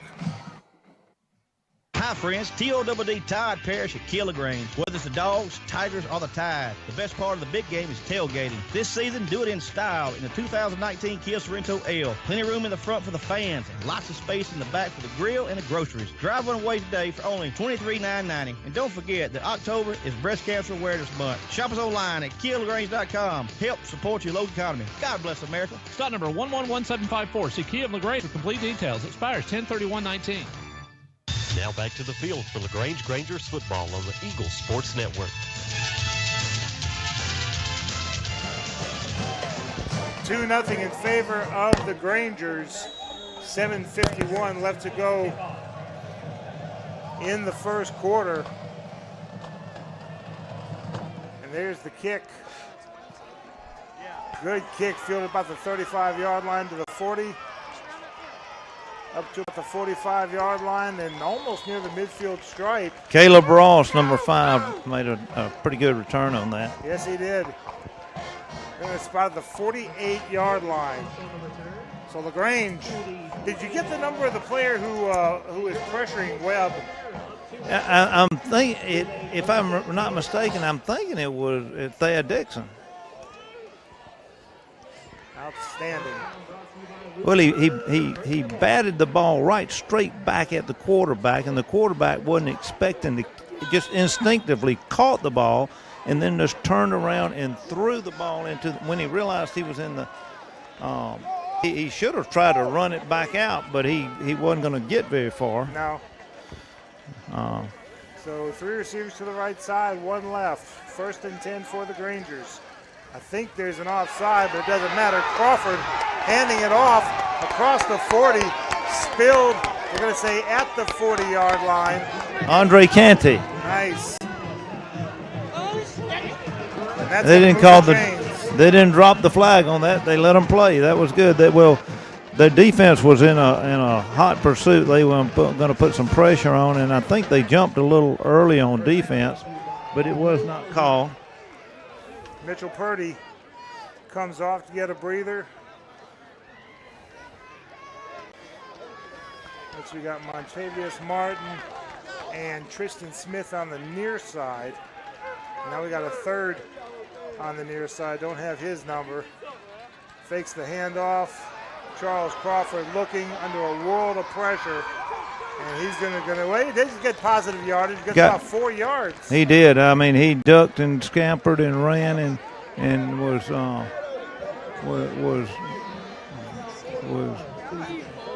Hi, friends. T-O-double-D Tide Parish at LaGrange. Whether it's the Dogs, Tigers, or the Tide, the best part of the big game is tailgating. This season, do it in style in the 2019 Kia Sorrento L. Plenty of room in the front for the fans and lots of space in the back for the grill and the groceries. Drive one away today for only $23,990. And don't forget that October is Breast Cancer Awareness Month. Shop us online at KiaLaGrange.com. Help support your local economy. God bless America. Stock number 111754. See Kia of LaGrange for complete details. Expires 10/31/19. Now back to the field for LaGrange Grangers football on the Eagle Sports Network. 2-0 in favor of the Grangers. 7:51 left to go in the first quarter. And there's the kick. Good kick, fielded about the 35-yard line to the 40. Up to the 45-yard line and almost near the midfield stripe. Caleb Ross, number 5, made a pretty good return on that. Yes, he did. Going to spot at the 48-yard line. So LaGrange, did you get the number of the player who is pressuring Webb? I'm thinking, if I'm not mistaken, I'm thinking it was Thad Dixon. Outstanding. Well, he batted the ball right straight back at the quarterback, and the quarterback wasn't expecting to, just instinctively caught the ball and then just turned around and threw the ball into when he realized he was in the he should have tried to run it back out, but he wasn't going to get very far. No. So 3 receivers to the right side, 1 left. 1st and 10 for the Grangers. I think there's an offside, but it doesn't matter. Crawford handing it off across the 40, spilled, we're going to say at the 40-yard line. Andre Canty. Nice. They didn't drop the flag on that. They let them play. That was good. Their defense was in a hot pursuit. They were going to put some pressure on, and I think they jumped a little early on defense, but it was not called. Mitchell Purdy comes off to get a breather. We got Montavious Martin and Tristan Smith on the near side. Now we got a third on the near side. Don't have his number. Fakes the handoff. Charles Crawford looking under a world of pressure. And he's going to wait. He did get positive yardage. Gets about 4 yards. He did. I mean, he ducked and scampered and ran and was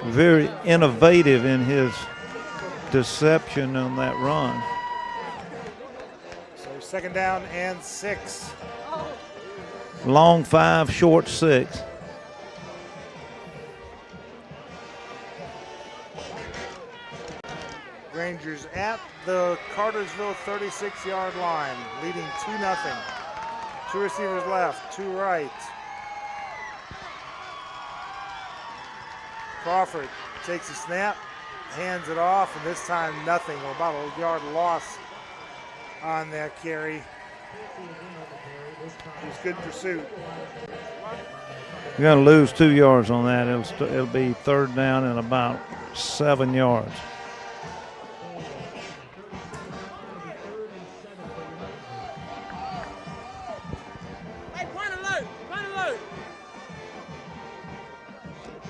very innovative in his deception on that run. So 2nd down and 6. Long 5, short 6. Rangers at the Cartersville 36-yard line, leading 2-0. 2 receivers left, 2 right. Crawford takes a snap, hands it off, and this time nothing. About a yard loss on that carry. It was good pursuit. You're going to lose 2 yards on that. It'll be 3rd down and about 7 yards.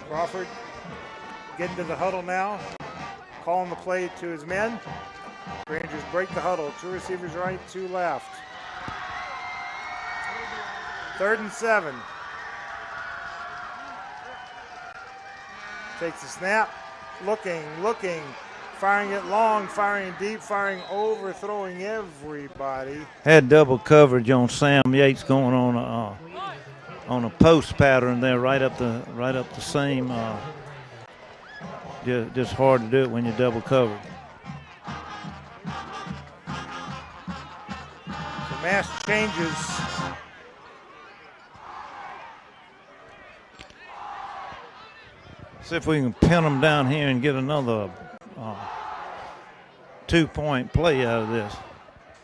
Crawford getting to the huddle now, calling the play to his men. Rangers break the huddle. 2 receivers right, 2 left. 3rd and 7. Takes a snap, looking, firing it long, firing deep, firing overthrowing everybody. Had double coverage on Sam Yates going on a post pattern there, right up the seam. Just hard to do it when you're double covered. So mass changes. See if we can pin them down here and get another 2-point play out of this.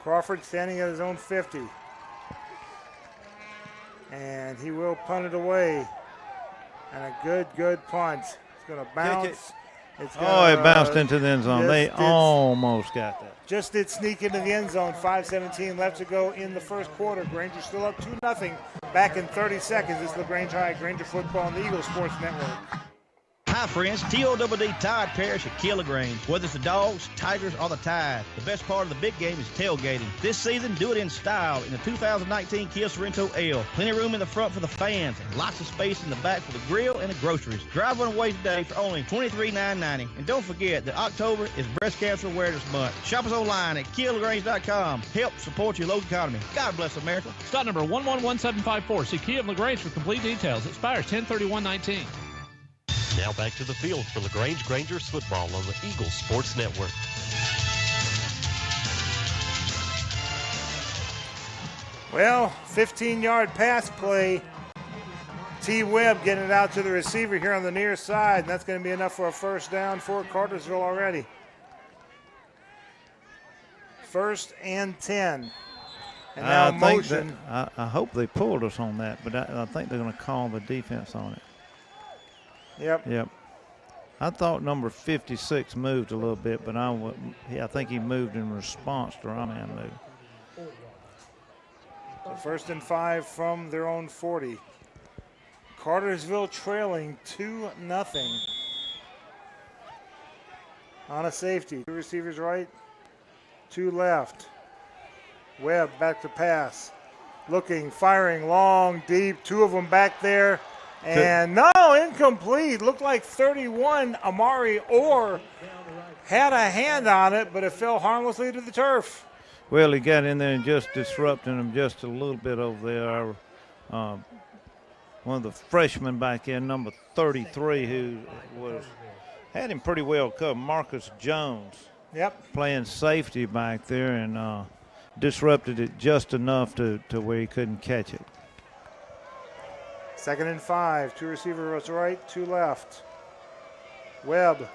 Crawford standing at his own 50. And he will punt it away. And a good punt. It's going to bounce. It bounced into the end zone. They almost got that. Just did sneak into the end zone. 5:17 left to go in the 1st quarter. Granger still up 2-0. Back in 30 seconds. This is LaGrange High, Granger Football, and the Eagle Sports Network. Hi, friends. T-O-D-D Tide Parish at LaGrange. Whether it's the Dogs, Tigers, or the Tide, the best part of the big game is tailgating. This season, do it in style in the 2019 Kia Sorrento L. Plenty of room in the front for the fans and lots of space in the back for the grill and the groceries. Drive one away today for only $23,990. And don't forget that October is Breast Cancer Awareness Month. Shop us online at KiaLaGrange.com. Help support your local economy. God bless America. Stock number 111754. See Kia of LaGrange for complete details. Expires 10/31/19. Now back to the field for LaGrange Grangers football on the Eagle Sports Network. Well, 15-yard pass play. T. Webb getting it out to the receiver here on the near side, and that's going to be enough for a 1st down for Cartersville already. 1st and 10. And now motion. I hope they pulled us on that, but I think they're going to call the defense on it. Yep. I thought number 56 moved a little bit, but I think he moved in response to our man move. So 1st and 5 from their own 40. Cartersville trailing 2-0. On a safety. 2 receivers right, 2 left. Webb back to pass. Looking, firing long, deep. Two of them back there. And no, incomplete. Looked like 31, Amari Orr had a hand on it, but it fell harmlessly to the turf. Well, he got in there and just disrupting him just a little bit over there. One of the freshmen back there, number 33, who had him pretty well covered, Marcus Jones. Yep. Playing safety back there and disrupted it just enough to where he couldn't catch it. 2nd and 5. Two receivers right, two left. Webb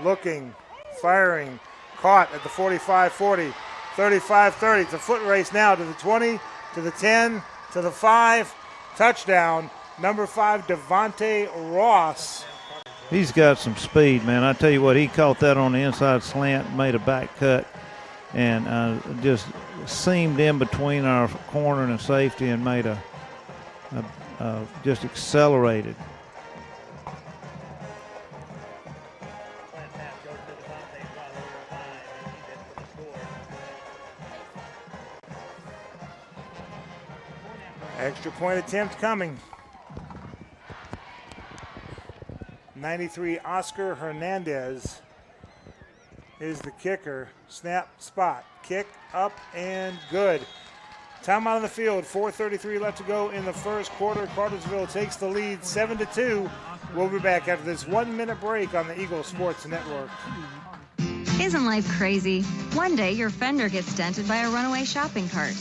looking, firing, caught at the 45-40, 35-30. It's a foot race now to the 20, to the 10, to the 5. Touchdown, number 5, Devontae Ross. He's got some speed, man. I tell you what, he caught that on the inside slant, made a back cut, and just seamed in between our corner and safety and made just accelerated. Extra point attempt coming. 93 Oscar Hernandez is the kicker. Snap, spot, kick, up, and good. Timeout on the field, 4:33 left to go in the first quarter. Cartersville takes the lead 7-2. We'll be back after this 1-minute break on the Eagle Sports Network. Isn't life crazy? One day your fender gets dented by a runaway shopping cart.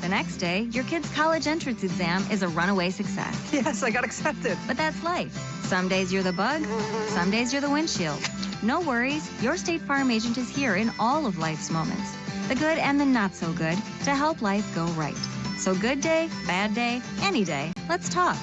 The next day, your kid's college entrance exam is a runaway success. Yes, I got accepted. But that's life. Some days you're the bug, some days you're the windshield. No worries, your State Farm agent is here in all of life's moments. The good and the not so good, to help life go right. So good day, bad day, any day, let's talk.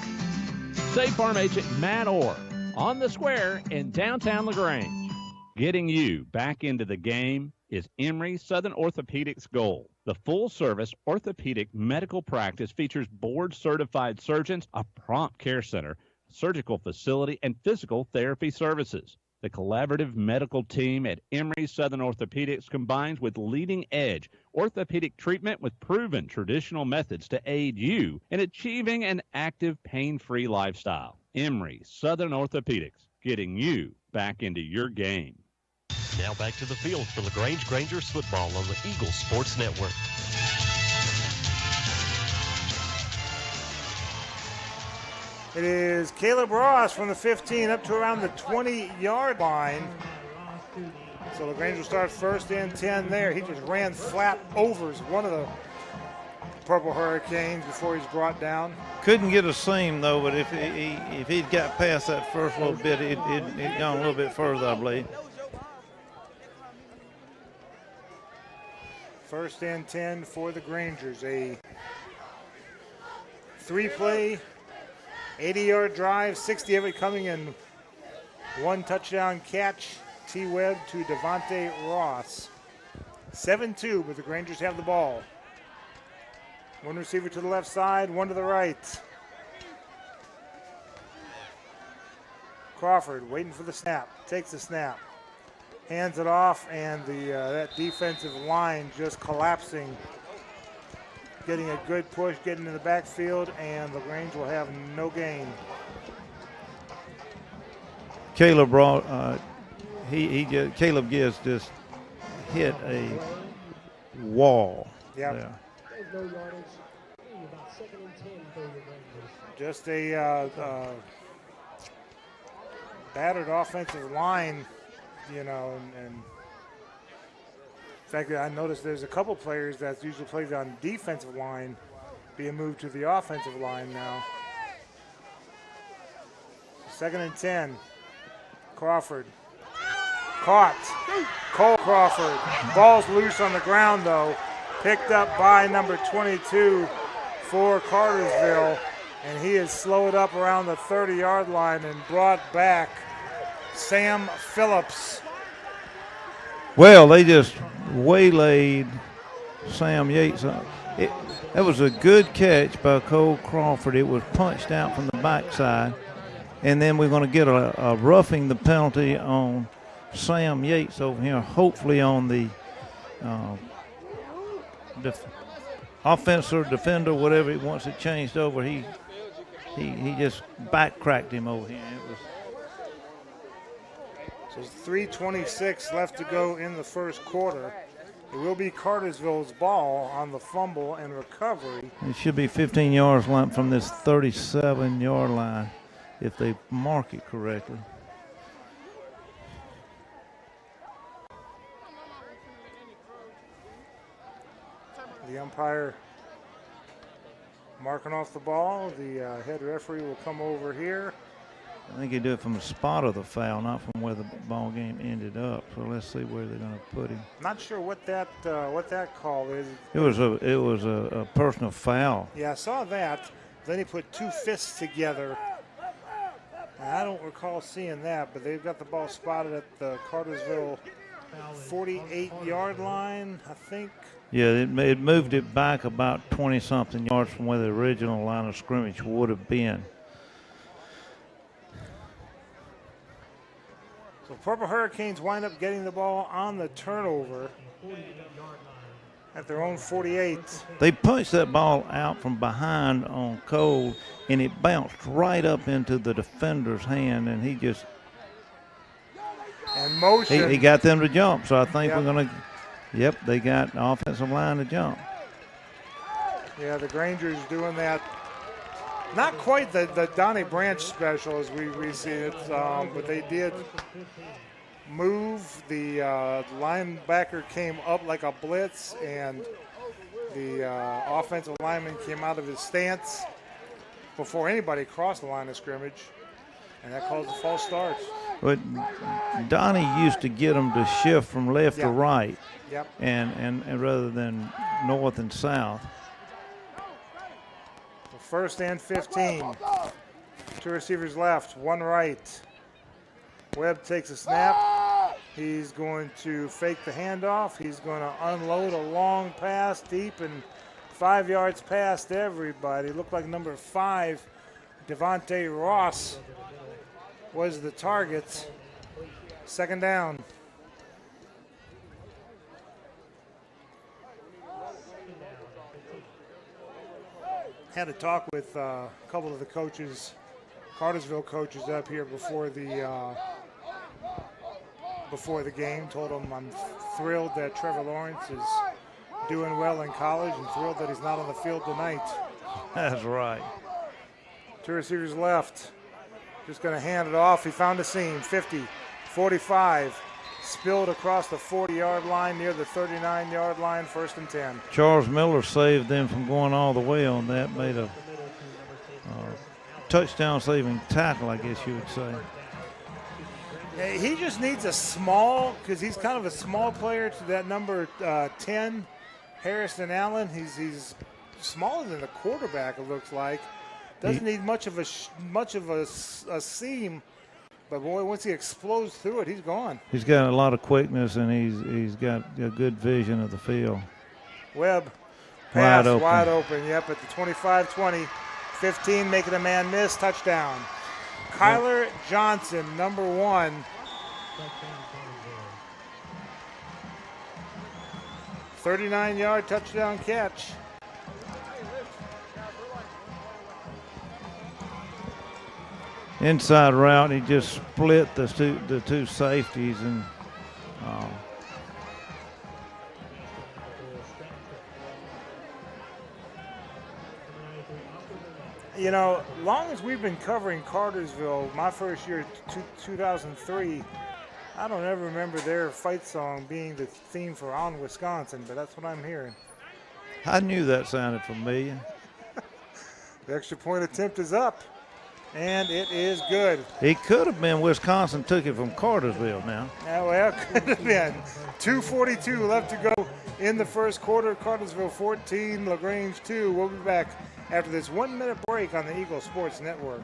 State Farm agent Matt Orr on the square in downtown LaGrange. Getting you back into the game is Emory Southern Orthopedics' goal. The full-service orthopedic medical practice features board-certified surgeons, a prompt care center, surgical facility, and physical therapy services. The collaborative medical team at Emory Southern Orthopedics combines with leading-edge orthopedic treatment with proven traditional methods to aid you in achieving an active, pain-free lifestyle. Emory Southern Orthopedics, getting you back into your game. Now back to the field for LaGrange Grangers football on the Eagle Sports Network. It is Caleb Ross from the 15 up to around the 20-yard line. So LaGrange will start 1st and 10 there. He just ran flat over one of the Purple Hurricanes before he's brought down. Couldn't get a seam, though, but if he'd got past that first little bit, it'd gone a little bit further, I believe. 1st and 10 for the Grangers. A 3-play, 80-yard drive, 60 of it coming in one touchdown catch. T-Webb to Devontae Ross. 7-2, but the Grangers have the ball. One receiver to the left side, one to the right. Crawford waiting for the snap, takes the snap. Hands it off, and that defensive line just collapsing. Getting a good push, getting in the backfield, and LaGrange will have no gain. Caleb Caleb Gibbs just hit a wall. Yep. Just a battered offensive line. You know, and in fact, I noticed there's a couple players that usually plays on defensive line being moved to the offensive line now. 2nd and 10. Crawford. Caught. Cole Crawford. Ball's loose on the ground, though. Picked up by number 22 for Cartersville, and he is slowed up around the 30-yard line and brought back Sam Phillips. Well, they just waylaid Sam Yates. That was a good catch by Cole Crawford. It was punched out from the backside. And then we're going to get a roughing the penalty on Sam Yates over here, hopefully on the offense or defender, whatever, once it changed over, he just back-cracked him over here. So 3:26 left to go in the first quarter. It will be Cartersville's ball on the fumble and recovery. It should be 15 yards line from this 37-yard line if they mark it correctly. The umpire marking off the ball. The head referee will come over here. I think they do it from the spot of the foul, not from where the ball game ended up. So let's see where they're going to put him. Not sure what that call is. It was a personal foul. Yeah, I saw that. Then he put two fists together. And I don't recall seeing that, but they've got the ball spotted at the Cartersville 48-yard line, I think. Yeah, it moved it back about 20-something yards from where the original line of scrimmage would have been. So Purple Hurricanes wind up getting the ball on the turnover at their own 48. They punched that ball out from behind on Cole, and it bounced right up into the defender's hand, and he just and motion. He got them to jump, so I think we're going to. Yep, they got the offensive line to jump. Yeah, the Grangers doing that. Not quite the Donnie Branch special as we see it, but they did move. The linebacker came up like a blitz, and the offensive lineman came out of his stance before anybody crossed the line of scrimmage, and that caused a false start. But Donnie used to get them to shift from left to right, and rather than north and south. First and 15. Two receivers left, one right. Webb takes a snap. He's going to fake the handoff. He's going to unload a long pass deep and 5 yards past everybody. Looked like number 5, Devontae Ross, was the target. Second down. Had a talk with a couple of the coaches, Cartersville coaches up here before the game. Told them I'm thrilled that Trevor Lawrence is doing well in college and thrilled that he's not on the field tonight. That's right. Two receivers left. Just going to hand it off. He found a seam. 50, 45. Spilled across the 40-yard line near the 39-yard line, 1st and 10. Charles Miller saved them from going all the way on that, made a touchdown-saving tackle, I guess you would say. Yeah, he just needs a small, because he's kind of a small player to that number 10, Harrison Allen. He's smaller than the quarterback, it looks like. Doesn't need much of a seam. But boy, once he explodes through it, he's gone. He's got a lot of quickness, and he's got a good vision of the field. Webb, pass wide open. Yep, at the 25-20, 15, making a man miss, touchdown. Kyler Johnson, number 1. $39-yard touchdown catch. Inside route, he just split the two safeties, and you know, long as we've been covering Cartersville, my first year, 2003, I don't ever remember their fight song being the theme for On Wisconsin, but that's what I'm hearing. I knew that sounded familiar. The extra point attempt is up. And it is good. It could have been Wisconsin took it from Cartersville now. Yeah, well, could have been. 2:42 left to go in the first quarter. Cartersville 14, LaGrange 2. We'll be back after this 1-minute break on the Eagle Sports Network.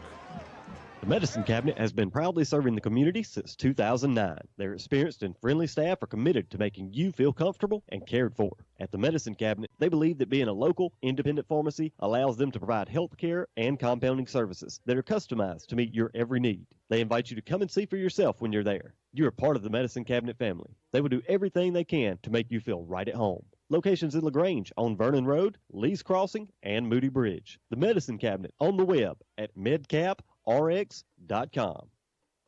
The Medicine Cabinet has been proudly serving the community since 2009. Their experienced and friendly staff are committed to making you feel comfortable and cared for. At the Medicine Cabinet, they believe that being a local, independent pharmacy allows them to provide health care and compounding services that are customized to meet your every need. They invite you to come and see for yourself when you're there. You are part of the Medicine Cabinet family. They will do everything they can to make you feel right at home. Locations in LaGrange on Vernon Road, Lee's Crossing, and Moody Bridge. The Medicine Cabinet on the web at medcaprx.com.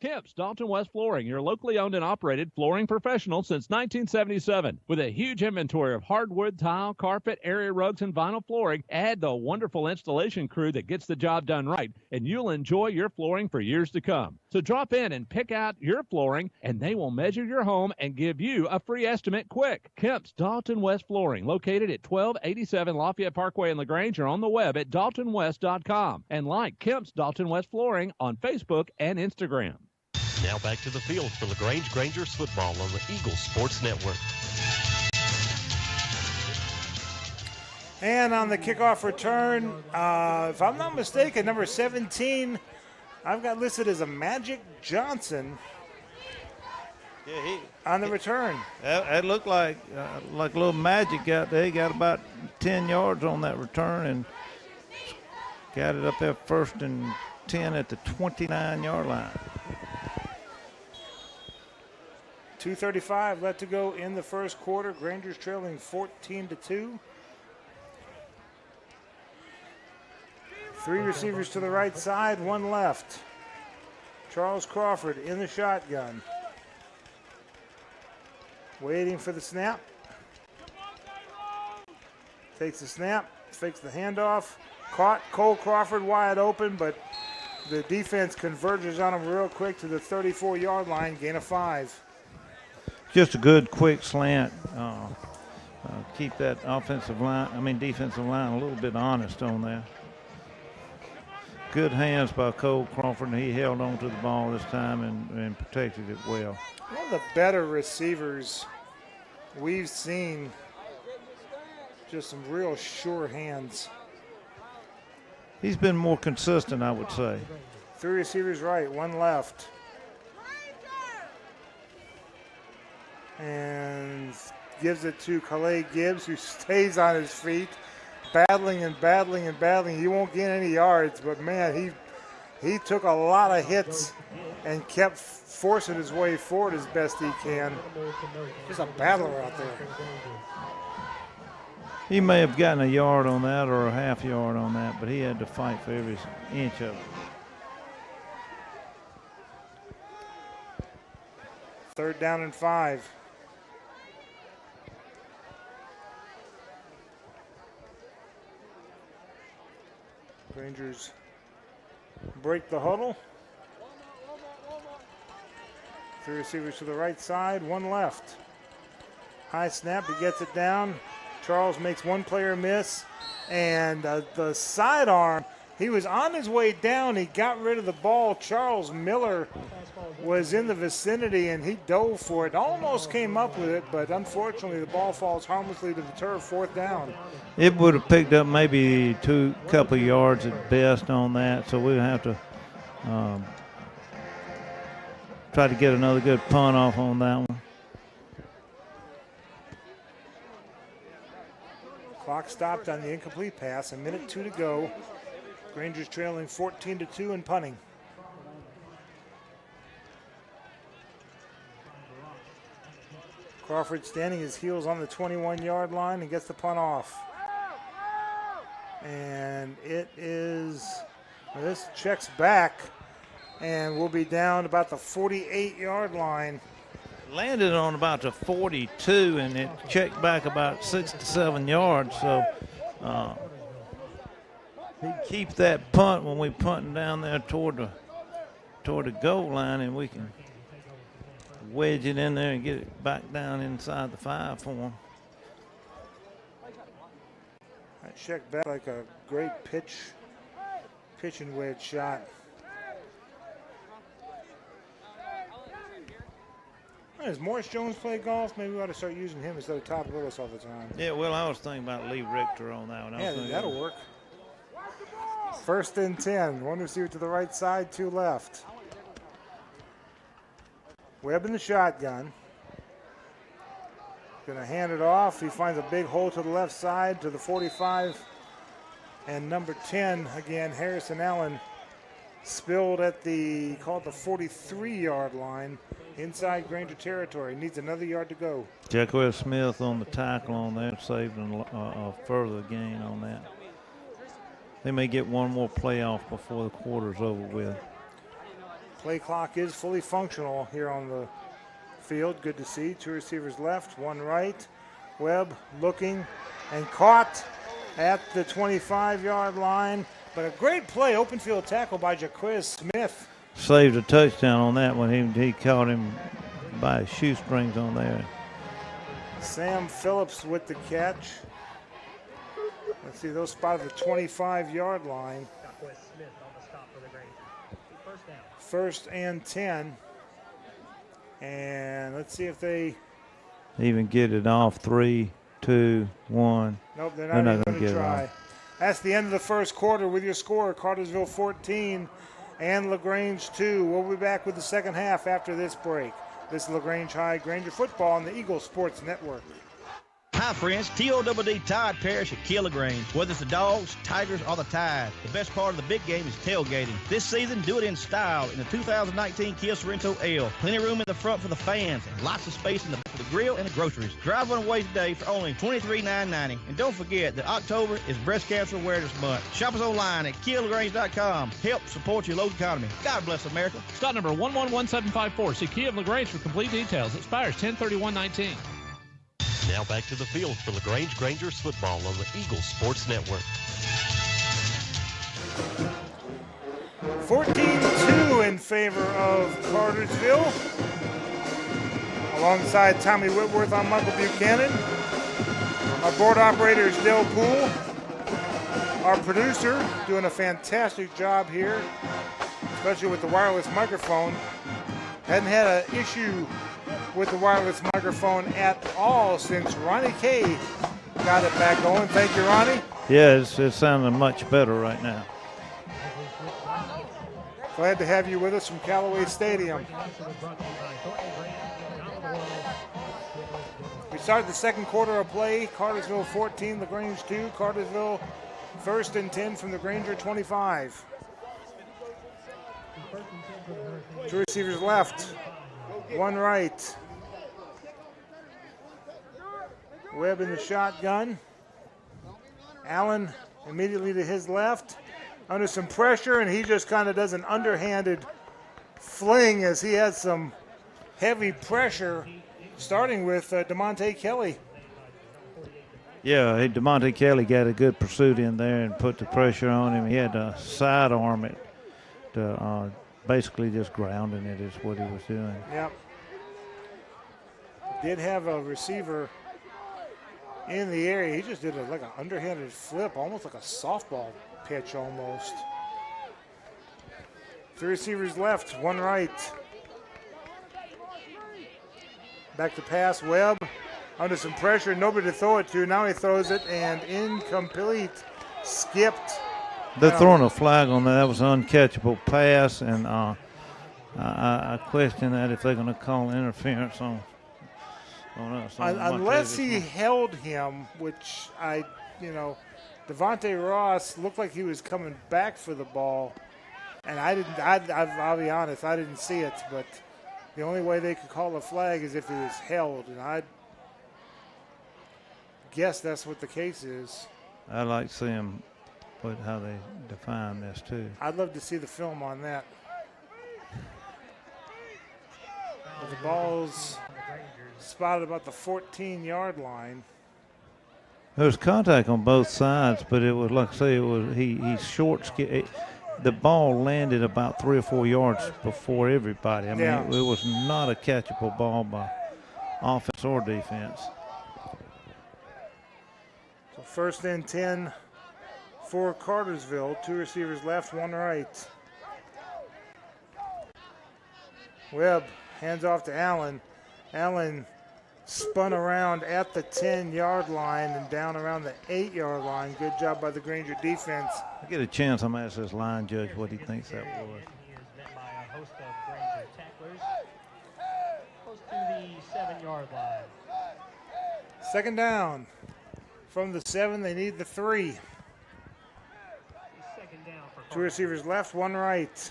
Kemp's Dalton West Flooring, your locally owned and operated flooring professional since 1977. With a huge inventory of hardwood, tile, carpet, area rugs, and vinyl flooring, add the wonderful installation crew that gets the job done right, and you'll enjoy your flooring for years to come. So drop in and pick out your flooring, and they will measure your home and give you a free estimate quick. Kemp's Dalton West Flooring, located at 1287 Lafayette Parkway in LaGrange, or on the web at daltonwest.com. And like Kemp's Dalton West Flooring on Facebook and Instagram. Now back to the field for LaGrange Grangers football on the Eagle Sports Network. And on the kickoff return, if I'm not mistaken, number 17, I've got listed as a Magic Johnson. Yeah, on the return. It looked like a little magic out there. He got about 10 yards on that return and got it up there 1st and 10 at the 29-yard line. 2:35 left to go in the first quarter. Grangers trailing 14-2. 3 receivers to the right side, 1 left. Charles Crawford in the shotgun. Waiting for the snap. Takes the snap, fakes the handoff. Caught Cole Crawford wide open, but the defense converges on him real quick to the 34-yard line, gain of 5. Just a good, quick slant. Keep that defensive line a little bit honest on that. Good hands by Cole Crawford, and he held on to the ball this time and protected it well. One of the better receivers we've seen. Just some real sure hands. He's been more consistent, I would say. 3 receivers right, 1 left. And gives it to Calais Gibbs, who stays on his feet, battling and battling and battling. He won't gain any yards, but man, he took a lot of hits and kept forcing his way forward as best he can. Just a battler out there. He may have gotten a yard on that or a half yard on that, but he had to fight for every inch of it. 3rd down and 5. Rangers break the huddle. 3 receivers to the right side, 1 left. High snap, he gets it down. Charles makes 1 player miss, and the sidearm, he was on his way down. He got rid of the ball. Charles Miller was in the vicinity, and he dove for it. Almost came up with it, but unfortunately the ball falls harmlessly to the turf, 4th down. It would have picked up maybe couple yards at best on that, so we'll have to try to get another good punt off on that one. Clock stopped on the incomplete pass, 1:02 to go. Rangers trailing 14-2 and punting. Crawford standing his heels on the 21-yard line and gets the punt off. And this checks back and will be down about the 48-yard line. Landed on about the 42, and it checked back about 6 to 7 yards. So he keeps that punt when we punting down there toward the goal line, and we can wedge it in there and get it back down inside the 5 for him. That checked back like a great pitch and wedge shot. Does Morris Jones play golf? Maybe we ought to start using him instead of Todd Willis all the time. Yeah, well, I was thinking about Lee Richter on that one. Yeah, that'll work. 1st and 10. 1 receiver to the right side, 2 left. Webb in the shotgun. Going to hand it off. He finds a big hole to the left side to the 45. And number 10, again, Harrison Allen spilled at the 43-yard line inside Granger territory. Needs another yard to go. Jacquez Smith on the tackle on that, saved a further gain on that. They may get one more play off before the quarter's over with. Play clock is fully functional here on the field. Good to see. 2 receivers left, 1 right. Webb looking and caught at the 25-yard line. But a great play, open field tackle by Jaquez Smith. Saved a touchdown on that one. He caught him by his shoestrings on there. Sam Phillips with the catch. Let's see, those spotted the 25-yard line. First and 10. And let's see if they even get it off. 3, 2, 1. Nope, they're not going to try. That's the end of the first quarter with your score, Cartersville 14 and LaGrange 2. We'll be back with the second half after this break. This is LaGrange High Granger football on the Eagle Sports Network. Hi, friends. TODD Tide Parish at Kill LaGrange. Whether it's the Dogs, Tigers, or the Tide, the best part of the big game is tailgating. This season, do it in style in the 2019 Kia Sorrento L. Plenty of room in the front for the fans and lots of space in the back for the grill and the groceries. Drive one away today for only $23,990. And don't forget that October is Breast Cancer Awareness Month. Shop us online at KiaLaGrange.com. Help support your local economy. God bless America. Stock number 111754. See Kia of LaGrange for complete details. Expires 10/31/19. Now back to the field for LaGrange Granger's football on the Eagle Sports Network. 14-2 in favor of Cartersville. Alongside Tommy Whitworth, I'm Michael Buchanan. Our board operator is Dale Poole. Our producer doing a fantastic job here, especially with the wireless microphone. Hadn't had an issue with the wireless microphone at all since Ronnie Kay got it back going. Thank you, Ronnie. Yeah, it's sounding much better right now. Glad to have you with us from Callaway Stadium. We started the second quarter of play. Cartersville 14, LaGrange 2. Cartersville first and 10 from the Granger 25. 2 receivers left, 1 right. Webb in the shotgun. Allen immediately to his left. Under some pressure, and he just kind of does an underhanded fling as he has some heavy pressure, starting with DeMonte Kelly. Yeah, DeMonte Kelly got a good pursuit in there and put the pressure on him. He had to sidearm it to basically just grounding it is what he was doing. Yep. Did have a receiver in the area. He just did like an underhanded flip, almost like a softball pitch almost. 3 receivers left, 1 right. Back to pass, Webb under some pressure, nobody to throw it to. Now he throws it and incomplete, skipped. They're throwing a flag on that. That was an uncatchable pass, and I question that if they're going to call interference on us. Unless he held him, which Devontae Ross looked like he was coming back for the ball, and I'll be honest, I didn't see it, but the only way they could call a flag is if he was held, and I guess that's what the case is. I'd like to see him put how they define this too. I'd love to see the film on that. But the ball's spotted about the 14-yard line. There was contact on both sides, but it was like I say, it was he short. The ball landed about 3 or 4 yards before everybody. I mean, yeah. it was not a catchable ball by offense or defense. So first and 10 for Cartersville. 2 receivers left, 1 right. Webb hands off to Allen. Allen spun around at the 10-yard line and down around the 8-yard line. Good job by the Granger defense. I get a chance, I'm going to ask this line judge what he thinks that was. Close to the 7-yard line. Second down. From the 7, they need the 3. Second down for Two receivers left, one right.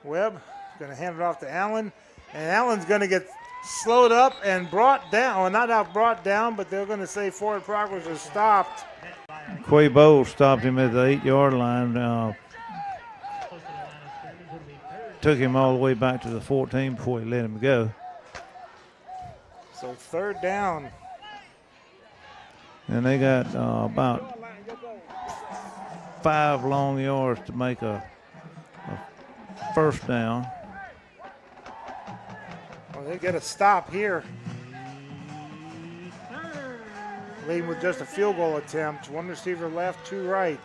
Webb going to hand it off to Allen, and Allen's going to get slowed up and brought down. Well, not brought down, but they're going to say forward progress is stopped. Quay Bowles stopped him at the 8-yard line. Took him all the way back to the 14 before he let him go. So third down. And they got about 5 long yards to make a first down. Well, they get a stop here. Leading with just a field goal attempt. One receiver left, two right.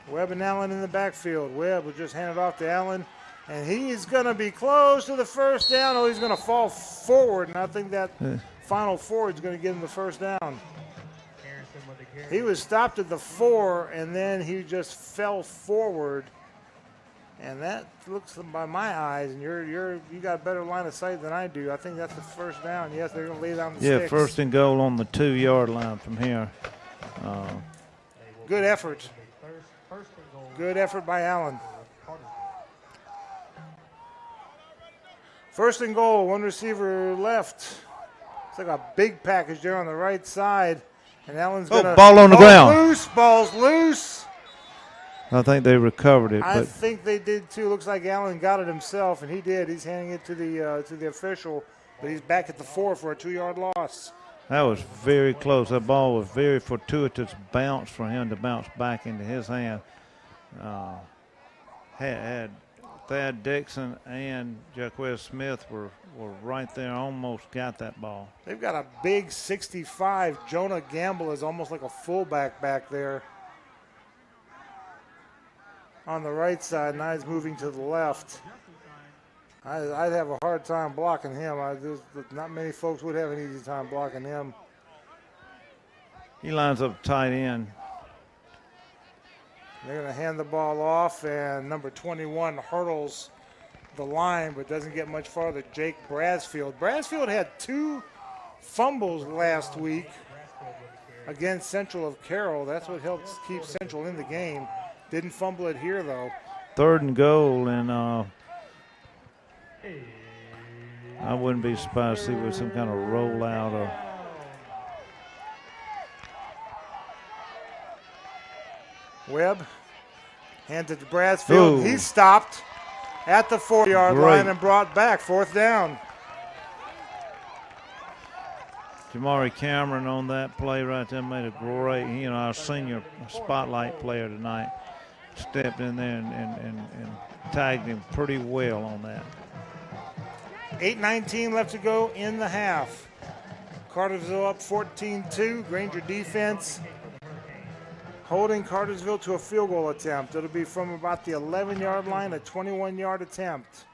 Webb and Allen in the backfield. Webb will just hand it off to Allen, and he's going to be close to the first down. Oh, he's going to fall forward, and I think that final forward is going to get him the first down. He was stopped at the 4, and then he just fell forward, and that looks, by my eyes, and you got a better line of sight than I do. I think that's the first down. Yes, they're going to lay down the sticks. First and goal on the 2-yard line from here. Good effort. Good effort by Allen. First and goal, one receiver left. It's like a big package there on the right side. And Allen's going to... ball on the ground. Ball's loose. I think they recovered it. I think they did too. Looks like Allen got it himself, and he did. He's handing it to the official, but he's back at the 4 for a 2-yard loss. That was very close. That ball was very fortuitous bounce for him to bounce back into his hand. Had Thad Dixon and Jaquez Smith were right there, almost got that ball. They've got a big 65. Jonah Gamble is almost like a fullback back there on the right side. Now he's moving to the left. I'd have a hard time blocking him. Not many folks would have an easy time blocking him. He lines up tight end. They're going to hand the ball off, and number 21 hurdles the line but doesn't get much farther. Jake Brasfield. Brasfield had 2 fumbles last week against Central of Carroll. That's what helps keep Central in the game. Didn't fumble it here, though. Third and goal, and I wouldn't be surprised to see with some kind of rollout or... Webb hands it to Brasfield. He's stopped at the 4-yard line and brought back. Fourth down. Jamari Cameron on that play right there made a great, our senior spotlight player tonight, stepped in there and tagged him pretty well on that. 8:19 left to go in the half. Cartersville up 14-2. Granger defense holding Cartersville to a field goal attempt. It'll be from about the 11-yard line, a 21-yard attempt.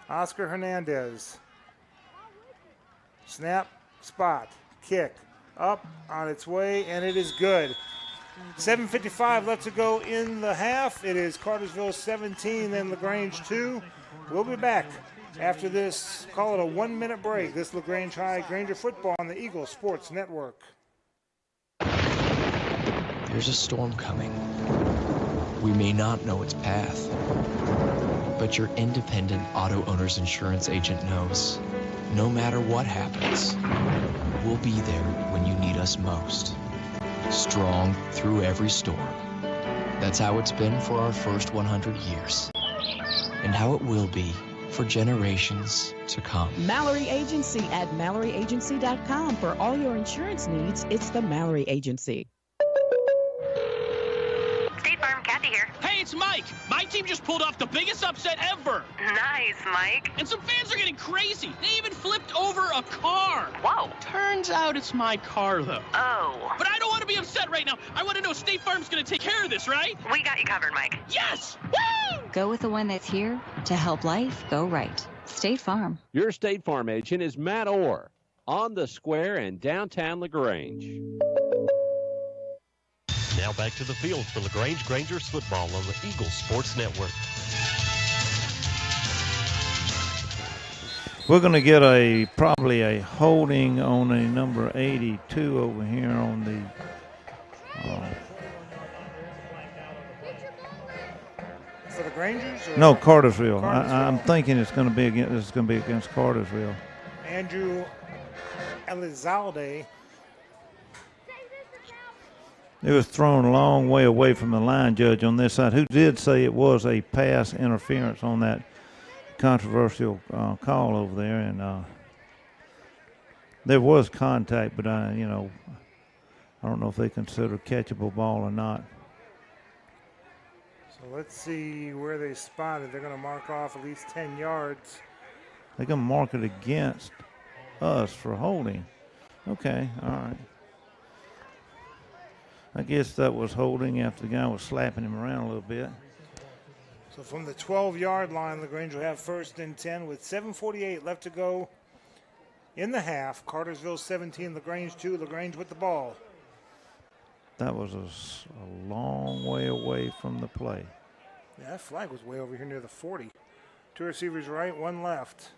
Oscar Hernandez. Snap, spot, kick, up on its way, and it is good. 7:55 left to go in the half. It is Cartersville 17, then LaGrange 2. We'll be back after this, call it a 1-minute break. This LaGrange High Granger football on the Eagle Sports Network. There's a storm coming. We may not know its path, but your independent auto owner's insurance agent knows no matter what happens, we'll be there when you need us most. Strong through every storm. That's how it's been for our first 100 years, and how it will be for generations to come. Mallory Agency at MalloryAgency.com. For all your insurance needs, it's the Mallory Agency. State Farm, Kathy here. Hey, it's Mike. My team just pulled off the biggest upset ever. Nice, Mike. And some fans are getting crazy. They even flipped over a car. Whoa. Turns out it's my car, though. Oh. But I don't want to be upset right now. I want to know State Farm's going to take care of this, right? We got you covered, Mike. Yes! Woo! Go with the one that's here to help life go right. State Farm. Your State Farm agent is Matt Orr on the square in downtown LaGrange. Now back to the field for LaGrange Grangers football on the Eagle Sports Network. We're going to get probably a holding on a number 82 over here on the for the Grangers? No, Cartersville. I'm thinking it's going to be against Cartersville. Andrew Elizalde. It was thrown a long way away from the line judge on this side, who did say it was a pass interference on that controversial call over there, and there was contact, but I don't know if they consider catchable ball or not. So let's see where they spotted. They're going to mark off at least 10 yards. They're going to mark it against us for holding. Okay, all right. I guess that was holding after the guy was slapping him around a little bit. So from the 12-yard line, LaGrange will have 1st and 10 with 7:48 left to go in the half. Cartersville 17, LaGrange 2. LaGrange with the ball. That was a long way away from the play. Yeah, that flag was way over here near the 40. 2 receivers right, 1 left.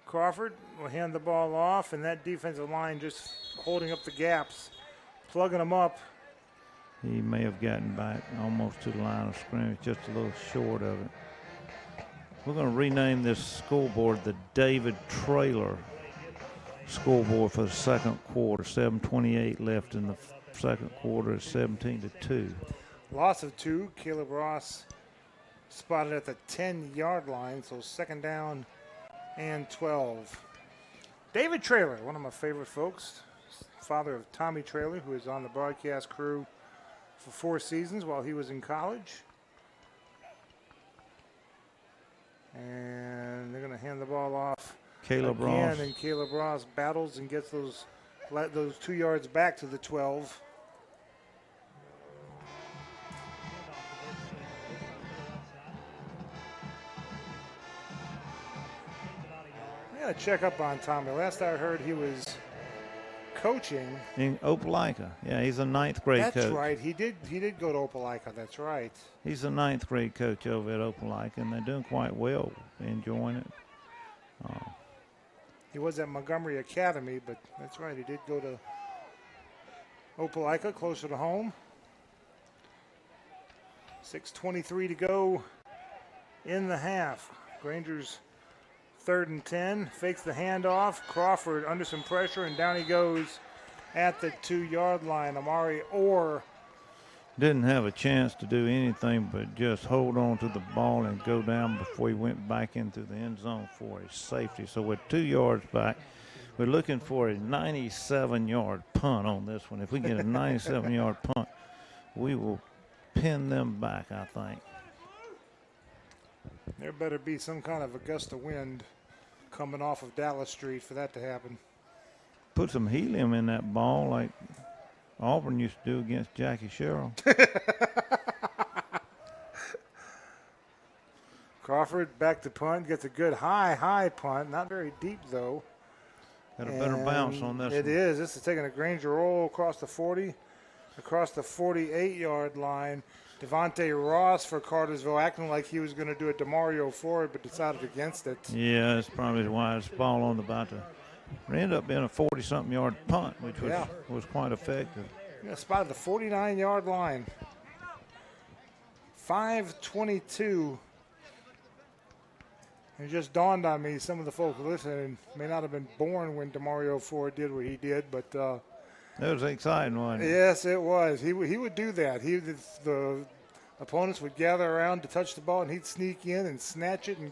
Crawford will hand the ball off, and that defensive line just holding up the gaps, plugging them up. He may have gotten back almost to the line of scrimmage, just a little short of it. We're going to rename this scoreboard the David Traylor scoreboard for the second quarter. 7:28 left in the second quarter, 17-2. Loss of 2. Caleb Ross spotted at the 10-yard line, so 2nd down and 12. David Traylor, one of my favorite folks, father of Tommy Traylor, who is on the broadcast crew for 4 seasons while he was in college. And they're going to hand the ball off Caleb again, Ross. and Caleb Ross battles and gets those 2 yards back to the 12. I got to check up on Tommy. Last I heard, he was coaching In Opelika. Yeah, he's a 9th grade coach. That's right. He did go to Opelika. That's right. He's a 9th grade coach over at Opelika, and they're doing quite well, enjoying it. He was at Montgomery Academy, but that's right. He did go to Opelika, closer to home. 6:23 to go in the half. Granger's 3rd and 10. Fakes the handoff. Crawford under some pressure, and down he goes at the 2-yard line. Amari Orr Didn't have a chance to do anything but just hold on to the ball and go down before he went back into the end zone for a safety. So we're 2 yards back. We're looking for a 97-yard punt on this one. If we get a 97-yard punt, we will pin them back, I think. There better be some kind of a gust of wind coming off of Dallas Street for that to happen. Put some helium in that ball like Auburn used to do against Jackie Sherrill. Crawford back to punt, gets a good high punt. Not very deep, though. Got a better bounce on this It one. is. This is taking a Granger roll across the 40, across the 48-yard line. Devontae Ross for Cartersville, acting like he was going to do it to Mario Ford, but decided against it. Yeah, that's probably why it's ball on the about to. It ended up being a 40-something yard punt, which was quite effective. Yeah, spotted the 49-yard line. 5:22. It just dawned on me, some of the folks listening may not have been born when DeMario Ford did what he did, but it was exciting, wasn't it? Yes, it was. He would do that. The opponents would gather around to touch the ball, and he'd sneak in and snatch it and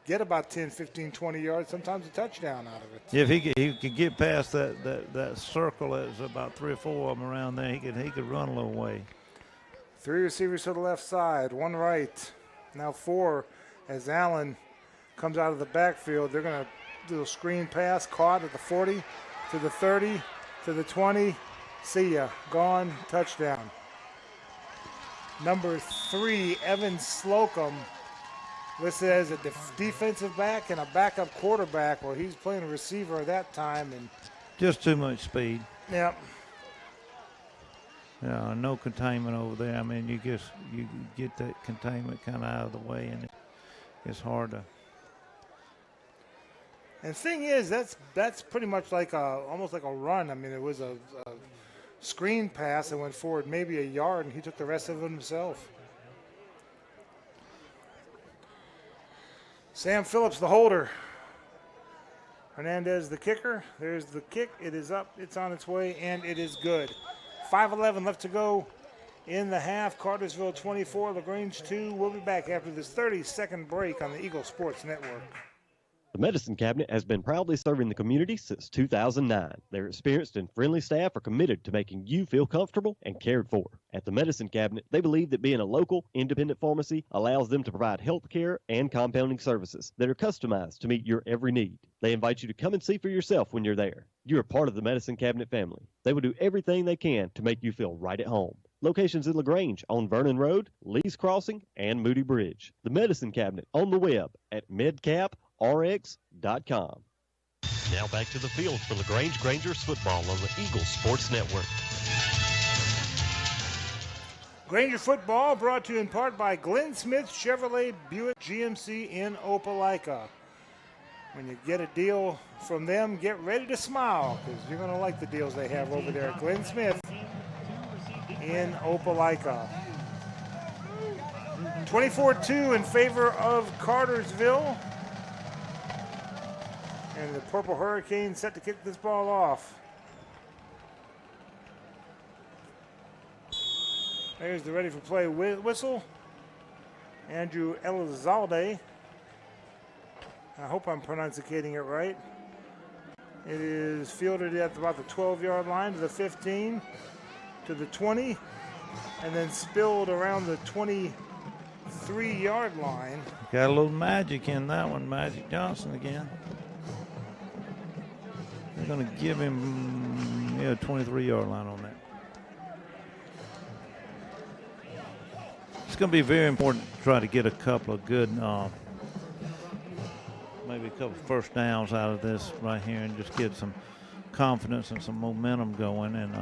get about 10, 15, 20 yards, sometimes a touchdown out of it. If he could get past that circle, there's about 3 or 4 of them around there, he could run a little way. 3 receivers to the left side, 1 right. Now 4 as Allen comes out of the backfield. They're going to do a screen pass, caught at the 40, to the 30, to the 20. See ya. Gone. Touchdown. Number 3, Evan Slocum, listed as a defensive back and a backup quarterback. Well, he's playing a receiver at that time. And just too much speed. Yep. Yeah, no containment over there. I mean, you get that containment kind of out of the way, and it's hard to And the thing is, that's pretty much like almost like a run. I mean, it was a screen pass that went forward maybe a yard, and he took the rest of it himself. Sam Phillips, the holder. Hernandez, the kicker. There's the kick. It is up. It's on its way, and it is good. 5:11 left to go in the half. Cartersville 24, LaGrange 2. We'll be back after this 30-second break on the Eagle Sports Network. The Medicine Cabinet has been proudly serving the community since 2009. Their experienced and friendly staff are committed to making you feel comfortable and cared for. At the Medicine Cabinet, they believe that being a local, independent pharmacy allows them to provide health care and compounding services that are customized to meet your every need. They invite you to come and see for yourself when you're there. You are part of the Medicine Cabinet family. They will do everything they can to make you feel right at home. Locations in LaGrange on Vernon Road, Lee's Crossing, and Moody Bridge. The Medicine Cabinet on the web at medcaprx.com. Now back to the field for LaGrange Grangers football on the Eagle Sports Network. Granger football brought to you in part by Glenn Smith Chevrolet Buick GMC in Opelika. When you get a deal from them, get ready to smile because you're going to like the deals they have over there at Glenn Smith in Opelika. 24-2 in favor of Cartersville. And the Purple Hurricanes set to kick this ball off. There's the ready for play whistle. Andrew Elizalde. I hope I'm pronouncing it right. It is fielded at about the 12-yard line to the 15, to the 20, and then spilled around the 23-yard line. Got a little magic in that one, Magic Johnson again. They're going to give him, 23-yard line on that. It's going to be very important to try to get a couple of good, maybe a couple first downs out of this right here and just get some confidence and some momentum going. And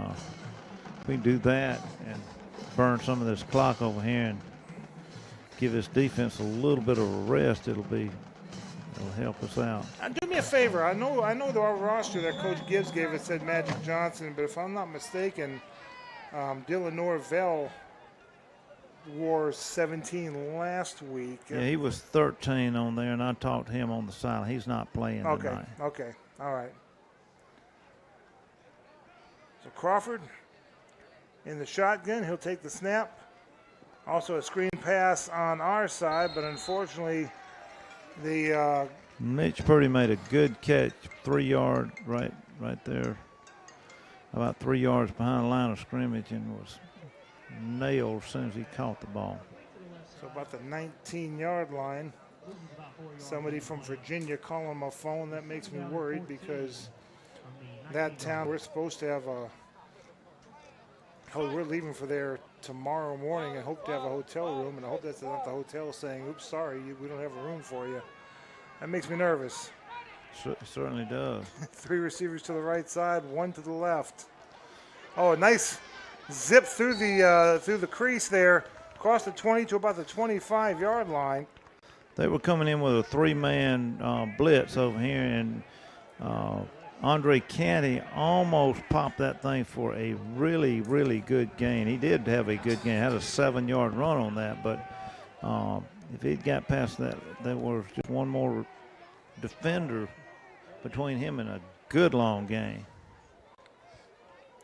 if we do that and burn some of this clock over here and give this defense a little bit of a rest, it'll help us out. Do me a favor. I know our roster that Coach Gibbs gave us said Magic Johnson, but if I'm not mistaken, Dylan Norvell wore 17 last week. Yeah, he was 13 on there, and I talked to him on the side. He's not playing tonight. Okay, all right. So Crawford in the shotgun. He'll take the snap. Also a screen pass on our side, but unfortunately the Mitch Purdy made a good catch, 3 yard right there, about 3 yards behind the line of scrimmage, and was nailed as soon as he caught the ball. So about the 19-yard line. Somebody from Virginia calling my phone. That makes me worried because that town, we're supposed to have we're leaving for there tomorrow morning and hope to have a hotel room, and I hope that's not the hotel saying, oops, sorry, we don't have a room for you. That makes me nervous. It certainly does. 3 receivers to the right side, 1 to the left. Oh, a nice zip through the crease there, across the 20 to about the 25-yard line. They were coming in with a 3-man blitz over here, and Andre Canty almost popped that thing for a really, really good gain. He did have a good gain, had a 7-yard run on that, but if he'd got past that, there was just one more defender between him and a good long gain.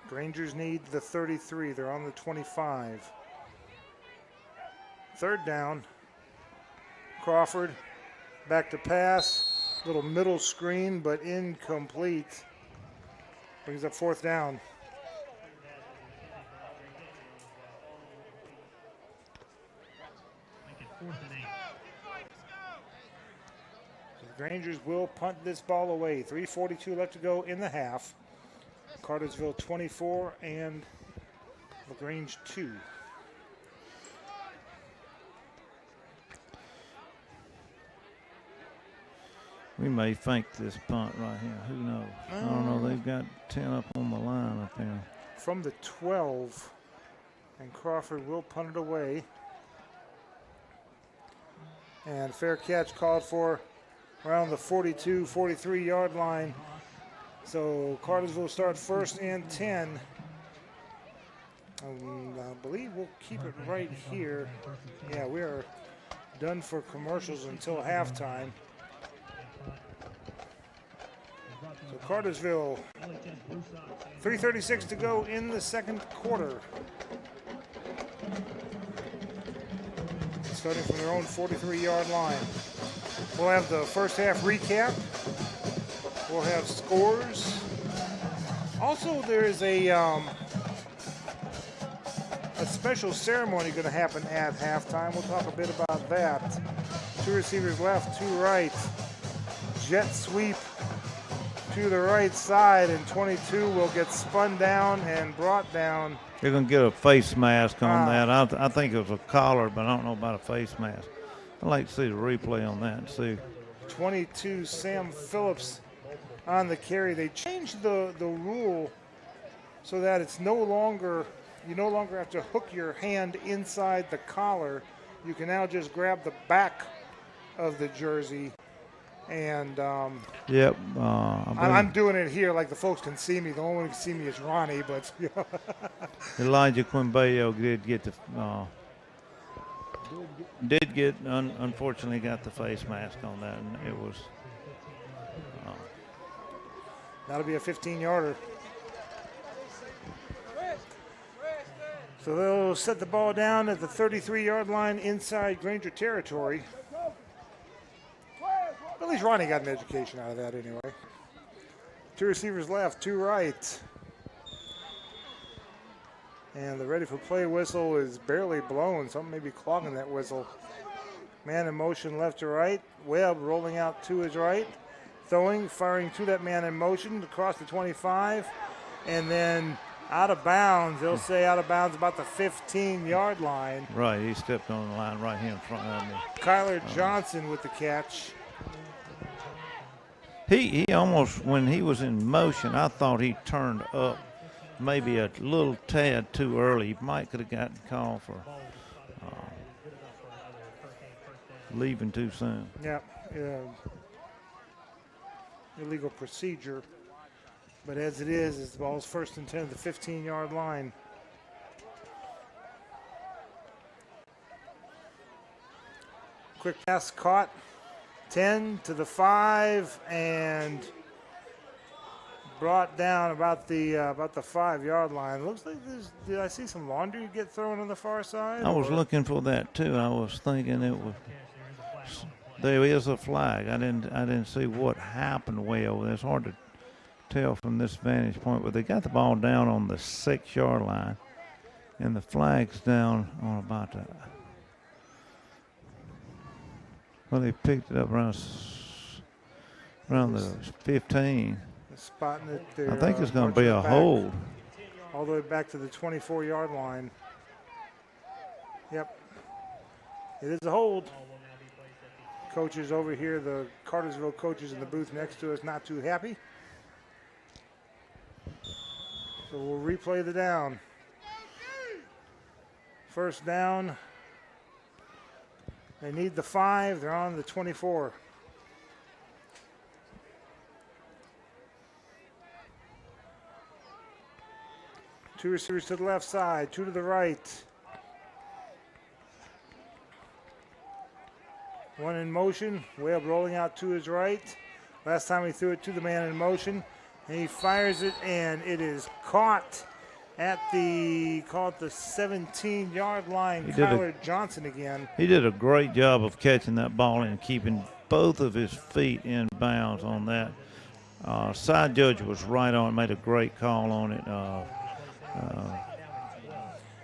Grangers need the 33. They're on the 25. 3rd down. Crawford back to pass. Little middle screen, but incomplete. Brings up 4th down. The Grangers will punt this ball away. 3:42 left to go in the half. Cartersville 24 and LaGrange 2. We may fake this punt right here. Who knows? I don't know. They've got 10 up on the line up there. From the 12, and Crawford will punt it away. And fair catch called for around the 42, 43-yard line. So Cartersville will start 1st and 10. I believe we'll keep it right here. Yeah, we are done for commercials until halftime. So Cartersville, 3:36 to go in the second quarter. Starting from their own 43-yard line. We'll have the first half recap. We'll have scores. Also, there is a special ceremony going to happen at halftime. We'll talk a bit about that. 2 receivers left, 2 right. Jet sweep to the right side, and 22 will get spun down and brought down. They're going to get a face mask on that. I think it was a collar, but I don't know about a face mask. I'd like to see the replay on that and see. 22, Sam Phillips on the carry. They changed the rule so that it's no longer, you no longer have to hook your hand inside the collar. You can now just grab the back of the jersey. And yep, I'm doing it here like the folks can see me. The only one who can see me is Ronnie, but you know. Elijah Quimbayo unfortunately got the face mask on that, and it was. That'll be a 15-yarder. So they'll set the ball down at the 33-yard line inside Granger territory. At least Ronnie got an education out of that anyway. 2 receivers left, 2 right. And the ready for play whistle is barely blown. Something may be clogging that whistle. Man in motion left to right. Webb rolling out to his right. Throwing, firing to that man in motion across the 25. And then out of bounds. They'll say out of bounds about the 15-yard line. Right, he stepped on the line right here in front of me. Kyler Johnson with the catch. He almost, when he was in motion, I thought he turned up maybe a little tad too early. He might could have gotten called for leaving too soon. Yeah, illegal procedure. But as it is, the ball's 1st and 10 at the 15-yard line. Quick pass caught. 10 to the 5 and brought down about the 5-yard line. Looks like did I see some laundry get thrown on the far side? I was looking for that too. I was thinking it was. There is a flag. I didn't see what happened way over there. It's hard to tell from this vantage point, but they got the ball down on the 6-yard line, and the flag's down on about the. Well, they picked it up around the 15. Spotting it there. I think it's going to be a hold. All the way back to the 24-yard line. Yep. It is a hold. Coaches over here, the Cartersville coaches in the booth next to us, not too happy. So we'll replay the down. First down. They need the 5. They're on the 24. Two receivers to the left side, 2 to the right. 1 in motion. Webb rolling out to his right. Last time he threw it to the man in motion. And he fires it, and it is caught at the 17-yard line. Kyler Johnson again. He did a great job of catching that ball and keeping both of his feet in bounds on that. Side judge was right on, made a great call on it.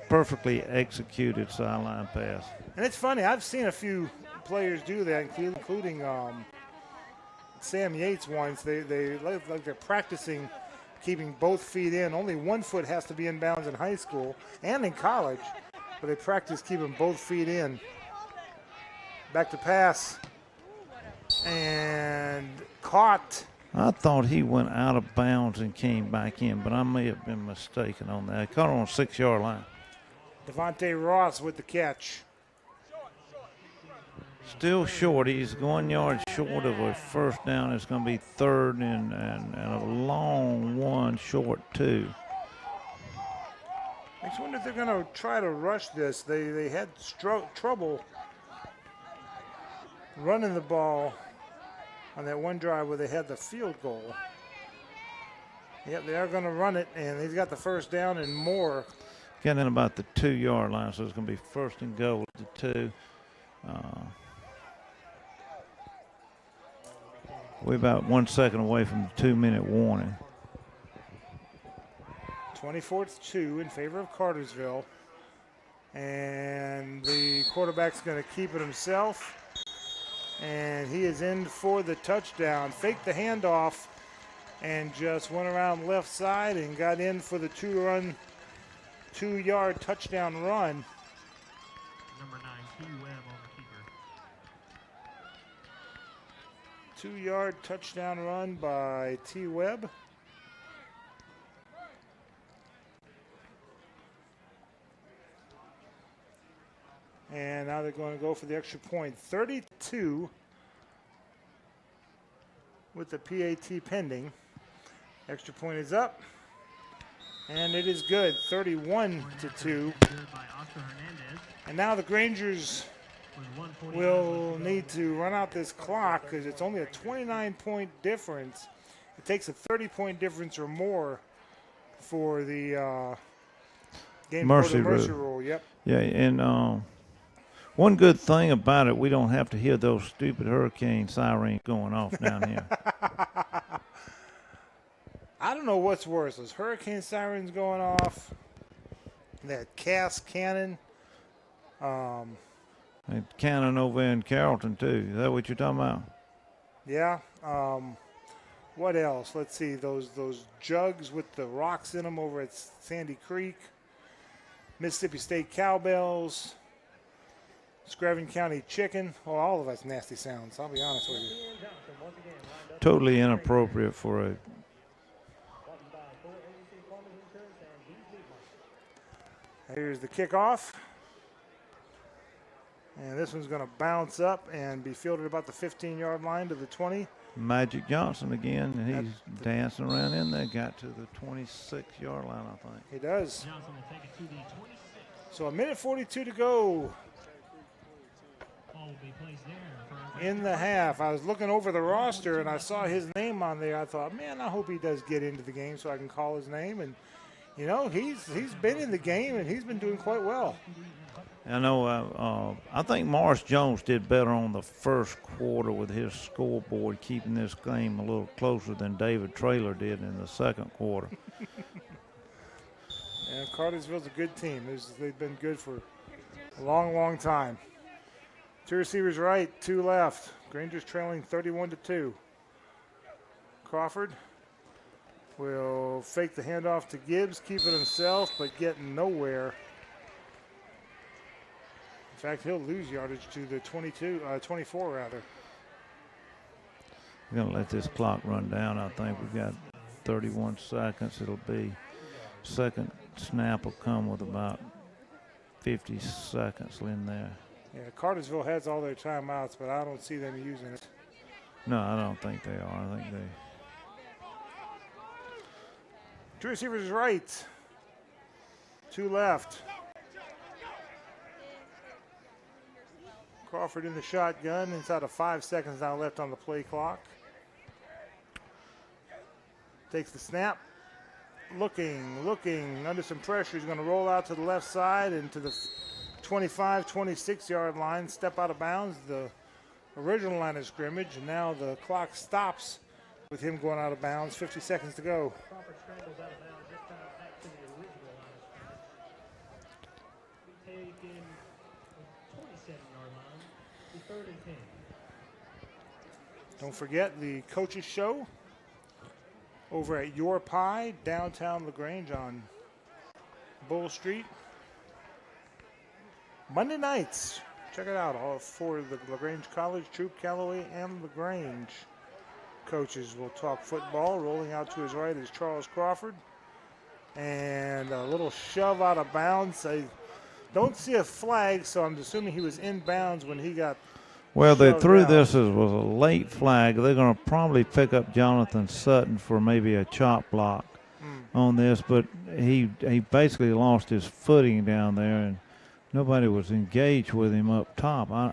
Perfectly executed sideline pass. And it's funny, I've seen a few players do that, including Sam Yates once. They like they're practicing keeping both feet in. Only 1 foot has to be in bounds in high school and in college, but they practice keeping both feet in. Back to pass. And caught. I thought he went out of bounds and came back in, but I may have been mistaken on that. I caught him on 6-yard line. Devontae Ross with the catch. Still short. He's 1 yard short of a first down. It's going to be third and a long one short, too. I just wonder if they're going to try to rush this. They had trouble running the ball on that one drive where they had the field goal. Yep, they are going to run it, and he's got the first down and more. Getting in about the 2 yard line, so it's going to be first and goal at the 2. We're about 1 second away from the 2-minute warning. 24-2 in favor of Cartersville. And the quarterback's going to keep it himself. And he is in for the touchdown. Faked the handoff and just went around left side and got in for the 2-yard touchdown run. Number 9, T. Webb on the keeper. 2-yard touchdown run by T. Webb. And now they're going to go for the extra point. 32 with the PAT pending. Extra point is up. And it is good. 31-2. And now the Grangers will need to run out this clock because it's only a 29-point difference. It takes a 30-point difference or more for the game Mercy rule. Yep. Yeah, and one good thing about it, we don't have to hear those stupid hurricane sirens going off down here. I don't know what's worse, those hurricane sirens going off, that cast cannon. And cannon over in Carrollton, too. Is that what you're talking about? Yeah. What else? Let's see, those jugs with the rocks in them over at Sandy Creek. Mississippi State cowbells. Screven County chicken. Oh, all of that's nasty sounds, I'll be honest with you. Totally inappropriate for a... Here's the kickoff. And this one's going to bounce up and be fielded about the 15-yard line to the 20. Magic Johnson again, and he's dancing around in there. Got to the 26-yard line, I think. He does. So 1:42 to go in the half. I was looking over the roster, and I saw his name on there. I thought, man, I hope he does get into the game so I can call his name. And, you know, he's been in the game, and he's been doing quite well. I know. I think Morris Jones did better on the first quarter with his scoreboard, keeping this game a little closer than David Traylor did in the second quarter. And Cartersville's a good team. They've been good for a long, long time. 2 receivers right, 2 left. Grangers trailing 31-2. Crawford will fake the handoff to Gibbs, keep it himself, but getting nowhere. In fact, he'll lose yardage to the 24 rather. We're going to let this clock run down. I think we've got 31 seconds. It'll be second snap will come with about 50 seconds in there. Yeah, Cartersville has all their timeouts, but I don't see them using it. No, I don't think they are. I think they... 2 receivers right, 2 left. Crawford in the shotgun, inside of 5 seconds now left on the play clock. Takes the snap, looking, under some pressure. He's going to roll out to the left side and to the 25, 26-yard line, step out of bounds, the original line of scrimmage, and now the clock stops with him going out of bounds, 50 seconds to go. Crawford scrambles out of bounds, this time back to the original line of scrimmage. We take in the 27-yard line, the 3rd and 10. Don't forget the coaches show over at Your Pie, downtown LaGrange on Bull Street. Monday nights. Check it out. All for the LaGrange College, Troop, Callaway, and LaGrange coaches will talk football. Rolling out to his right is Charles Crawford. And a little shove out of bounds. I don't see a flag, so I'm assuming he was in bounds when he got Well, they threw this as was a late flag. They're going to probably pick up Jonathan Sutton for maybe a chop block on this, but he basically lost his footing down there, and nobody was engaged with him up top. I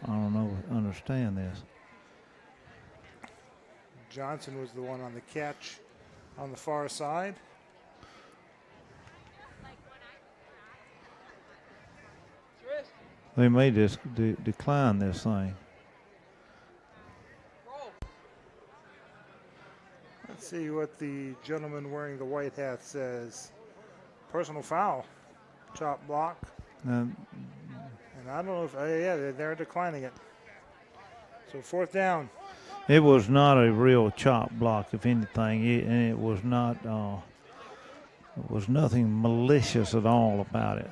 don't understand this. Johnson was the one on the catch on the far side. They may just decline this thing. Let's see what the gentleman wearing the white hat says. Personal foul. Chop block. And I don't know if, yeah, they're declining it. So fourth down. It was not a real chop block, if anything. It was not, it was nothing malicious at all about it.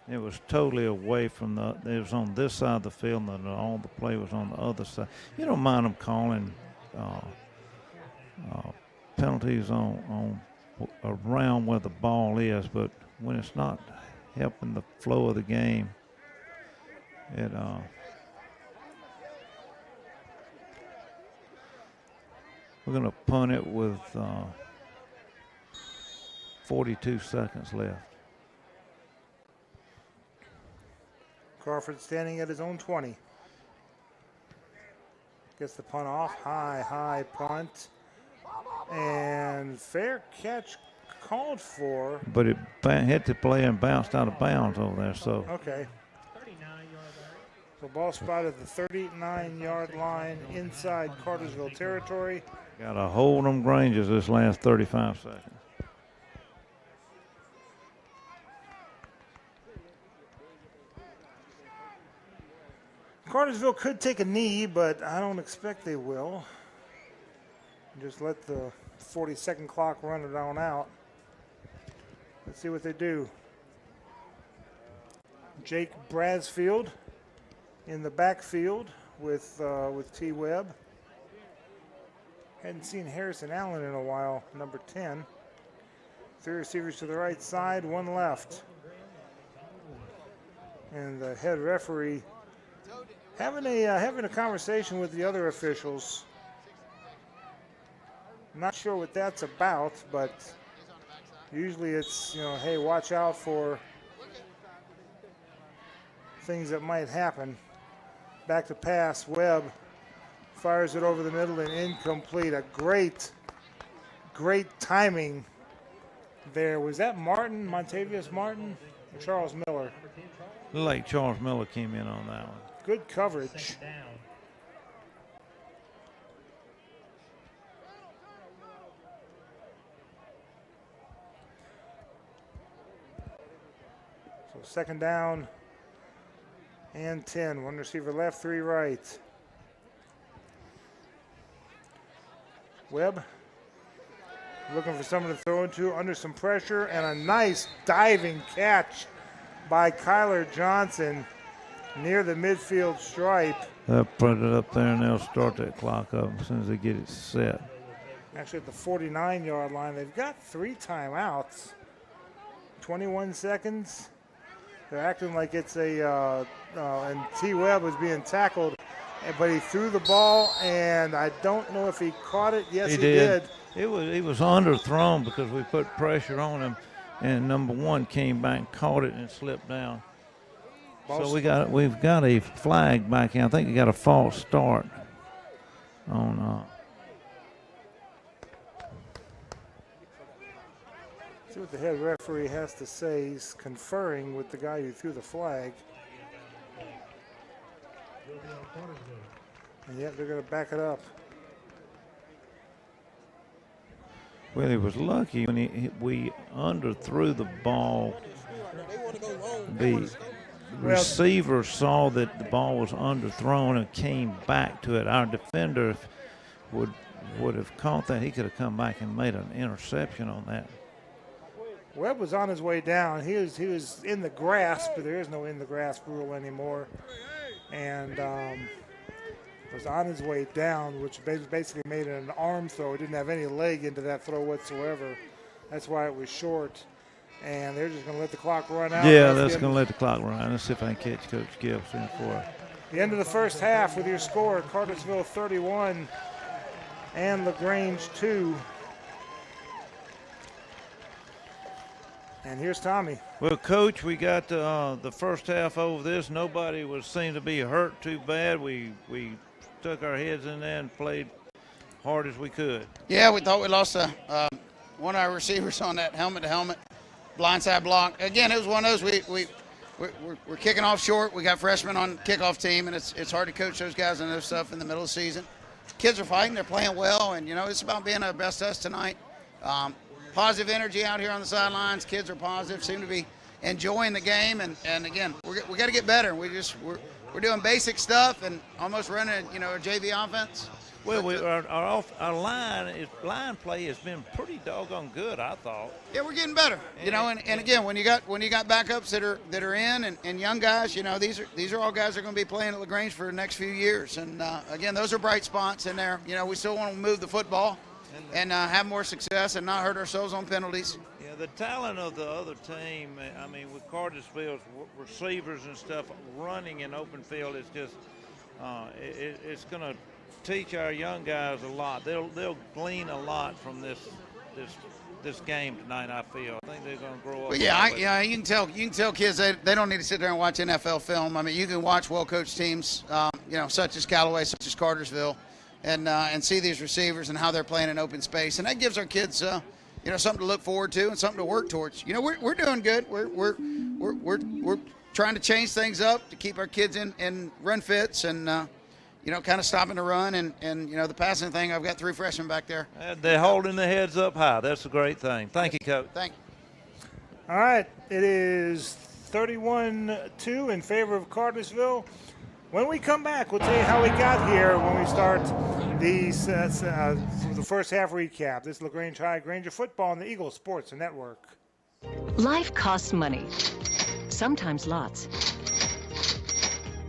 It was totally away from it was on this side of the field, and all the play was on the other side. You don't mind them calling penalties on around where the ball is, but when it's not helping the flow of the game, we're going to punt it with 42 seconds left. Crawford standing at his own 20. Gets the punt off. High punt. And fair catch called for. But it hit the play and bounced out of bounds over there. So okay. So ball spotted at the 39-yard line inside Cartersville territory. Got to hold them Granges this last 35 seconds. Cartersville could take a knee, but I don't expect they will. Just let the 40-second clock run it on out. Let's see what they do. Jake Brasfield in the backfield with T. Webb. Hadn't seen Harrison Allen in a while, number 10. 3 receivers to the right side, 1 left. And the head referee having a conversation with the other officials. I'm not sure what that's about, but usually it's, hey, watch out for things that might happen. Back to pass, Webb fires it over the middle and incomplete. A great timing there. Was that Martin, Montavious Martin, or Charles Miller? Looked like Charles Miller came in on that one. Good coverage. So second down and 10. 1 receiver left, 3 right. Webb looking for someone to throw into under some pressure, and a nice diving catch by Kyler Johnson near the midfield stripe. They'll put it up there and they'll start that clock up as soon as they get it set. Actually at the 49-yard line. They've got 3 timeouts. 21 seconds. They're acting like it's and T. Webb was being tackled, but he threw the ball, and I don't know if he caught it. Yes, he did. He was underthrown because we put pressure on him, and number 1 came back and caught it and slipped down. So we've got a flag back in. I think we got a false start on. See what the head referee has to say. He's conferring with the guy who threw the flag. And yet they're going to back it up. Well, he was lucky when we underthrew the ball. The receiver saw that the ball was underthrown and came back to it. Our defender would have caught that. He could have come back and made an interception on that. Webb was on his way down. He was in the grasp, but there is no in the grasp rule anymore. And was on his way down, which basically made it an arm throw. It didn't have any leg into that throw whatsoever. That's why it was short. And they're just going to let the clock run out. Yeah, that's going to let the clock run out. Let's see if I can catch Coach Gibson for The end of the first half with your score, Cartersville 31 and LaGrange 2. And here's Tommy. Well, Coach, we got the first half over this. Nobody seemed to be hurt too bad. We stuck our heads in there and played hard as we could. Yeah, we thought we lost one of our receivers on that helmet-to-helmet blindside block. Again, it was one of those we're kicking off short. We got freshmen on kickoff team, and it's hard to coach those guys on those stuff in the middle of the season. Kids are fighting. They're playing well, and, it's about being our best us tonight. Positive energy out here on the sidelines. Kids are positive, seem to be enjoying the game, and again, we got to get better. We're doing basic stuff and almost running, a JV offense. Well, our line play has been pretty doggone good, I thought. Yeah, we're getting better. And again, when you got backups that are in and young guys, these are all guys that are going to be playing at LaGrange for the next few years. And again, those are bright spots in there. We still want to move the football and have more success and not hurt ourselves on penalties. Yeah, the talent of the other team, I mean, with Cartersville's receivers and stuff running in open field, it's just it's going to teach our young guys a lot. They'll glean a lot from this game tonight, I feel. I think they're going to grow up. Well, yeah, you can tell kids they don't need to sit there and watch NFL film. I mean, you can watch well-coached teams, such as Callaway, such as Cartersville, and see these receivers and how they're playing in open space, and that gives our kids, something to look forward to and something to work towards. We're doing good. We're trying to change things up to keep our kids in run fits and kind of stopping the run and the passing thing. I've got 3 freshmen back there. They're holding their heads up high. That's a great thing. Thank you, Coach. Thank you. All right, it is 31-2 in favor of Cartersville. When we come back, we'll tell you how we got here when we start the first half recap. This is LaGrange High Granger football on the Eagle Sports Network. Life costs money, sometimes lots.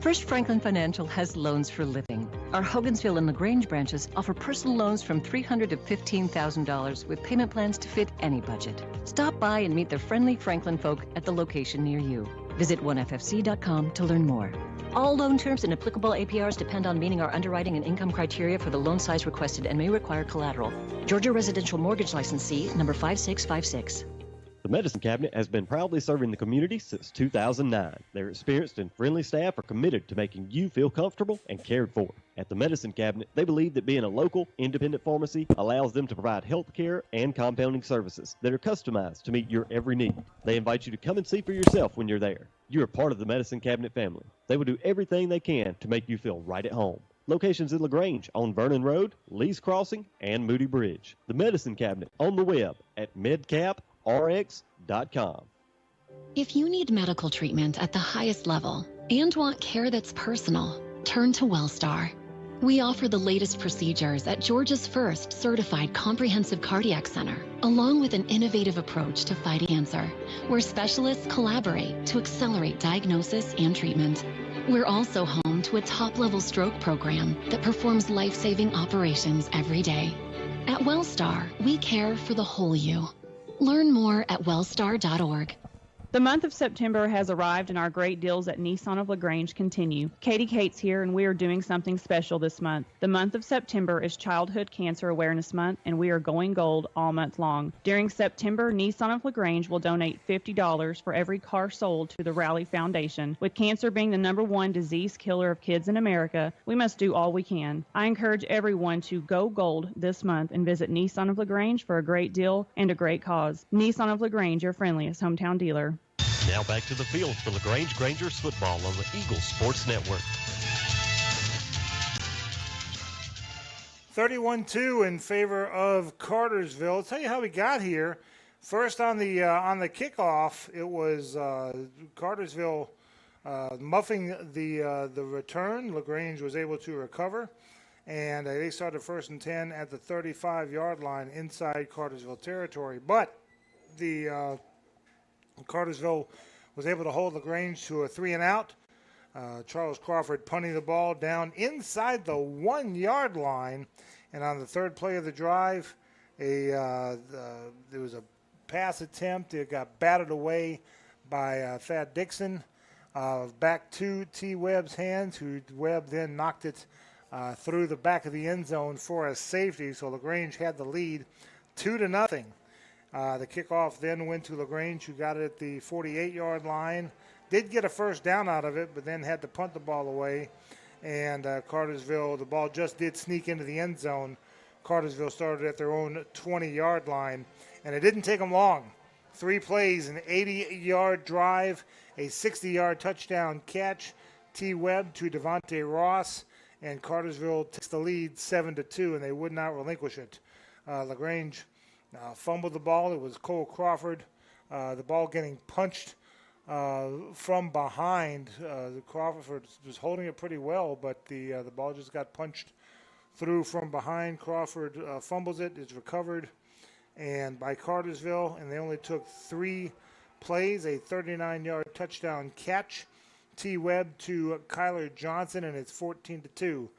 First Franklin Financial has loans for living. Our Hogansville and LaGrange branches offer personal loans from $300 to $15,000 with payment plans to fit any budget. Stop by and meet the friendly Franklin folk at the location near you. Visit onefc.com to learn more. All loan terms and applicable APRs depend on meeting our underwriting and income criteria for the loan size requested and may require collateral. Georgia Residential Mortgage Licensee number 5656. The Medicine Cabinet has been proudly serving the community since 2009. Their experienced and friendly staff are committed to making you feel comfortable and cared for. At the Medicine Cabinet, they believe that being a local, independent pharmacy allows them to provide health care and compounding services that are customized to meet your every need. They invite you to come and see for yourself when you're there. You're a part of the Medicine Cabinet family. They will do everything they can to make you feel right at home. Locations in LaGrange on Vernon Road, Lee's Crossing, and Moody Bridge. The Medicine Cabinet on the web at medcaprx.com. If you need medical treatment at the highest level and want care that's personal, turn to WellStar. We offer the latest procedures at Georgia's first certified comprehensive cardiac center, along with an innovative approach to fighting cancer, where specialists collaborate to accelerate diagnosis and treatment. We're also home to a top-level stroke program that performs life-saving operations every day. At WellStar, we care for the whole you. Learn more at wellstar.org. The month of September has arrived and our great deals at Nissan of LaGrange continue. Katie Cates here and we are doing something special this month. The month of September is Childhood Cancer Awareness Month and we are going gold all month long. During September, Nissan of LaGrange will donate $50 for every car sold to the Rally Foundation. With cancer being the #1 disease killer of kids in America, we must do all we can. I encourage everyone to go gold this month and visit Nissan of LaGrange for a great deal and a great cause. Nissan of LaGrange, your friendliest hometown dealer. Now back to the field for LaGrange Grangers football on the Eagle Sports Network. 31-2 in favor of Cartersville. I'll tell you how we got here. First on the kickoff, it was Cartersville muffing the return. LaGrange was able to recover, and they started 1st and 10 at the 35-yard line inside Cartersville territory. But the Cartersville was able to hold LaGrange to a 3-and-out. Charles Crawford punting the ball down inside the 1-yard line. And on the third play of the drive, there was a pass attempt. It got batted away by Thad Dixon. Back to T. Webb's hands, who Webb then knocked it through the back of the end zone for a safety. So LaGrange had the lead 2-0. The kickoff then went to LaGrange, who got it at the 48-yard line. Did get a first down out of it, but then had to punt the ball away. And Cartersville, the ball just did sneak into the end zone. Cartersville started at their own 20-yard line, and it didn't take them long. 3 plays, an 80-yard drive, a 60-yard touchdown catch. T. Webb to Devontae Ross, and Cartersville takes the lead 7-2, and they would not relinquish it. LaGrange fumbled the ball. It was Cole Crawford. The ball getting punched from behind. Crawford was holding it pretty well, but the ball just got punched through from behind. Crawford fumbles it. It's recovered and by Cartersville, and they only took 3 plays, a 39-yard touchdown catch. T. Webb to Kyler Johnson, and it's 14-2.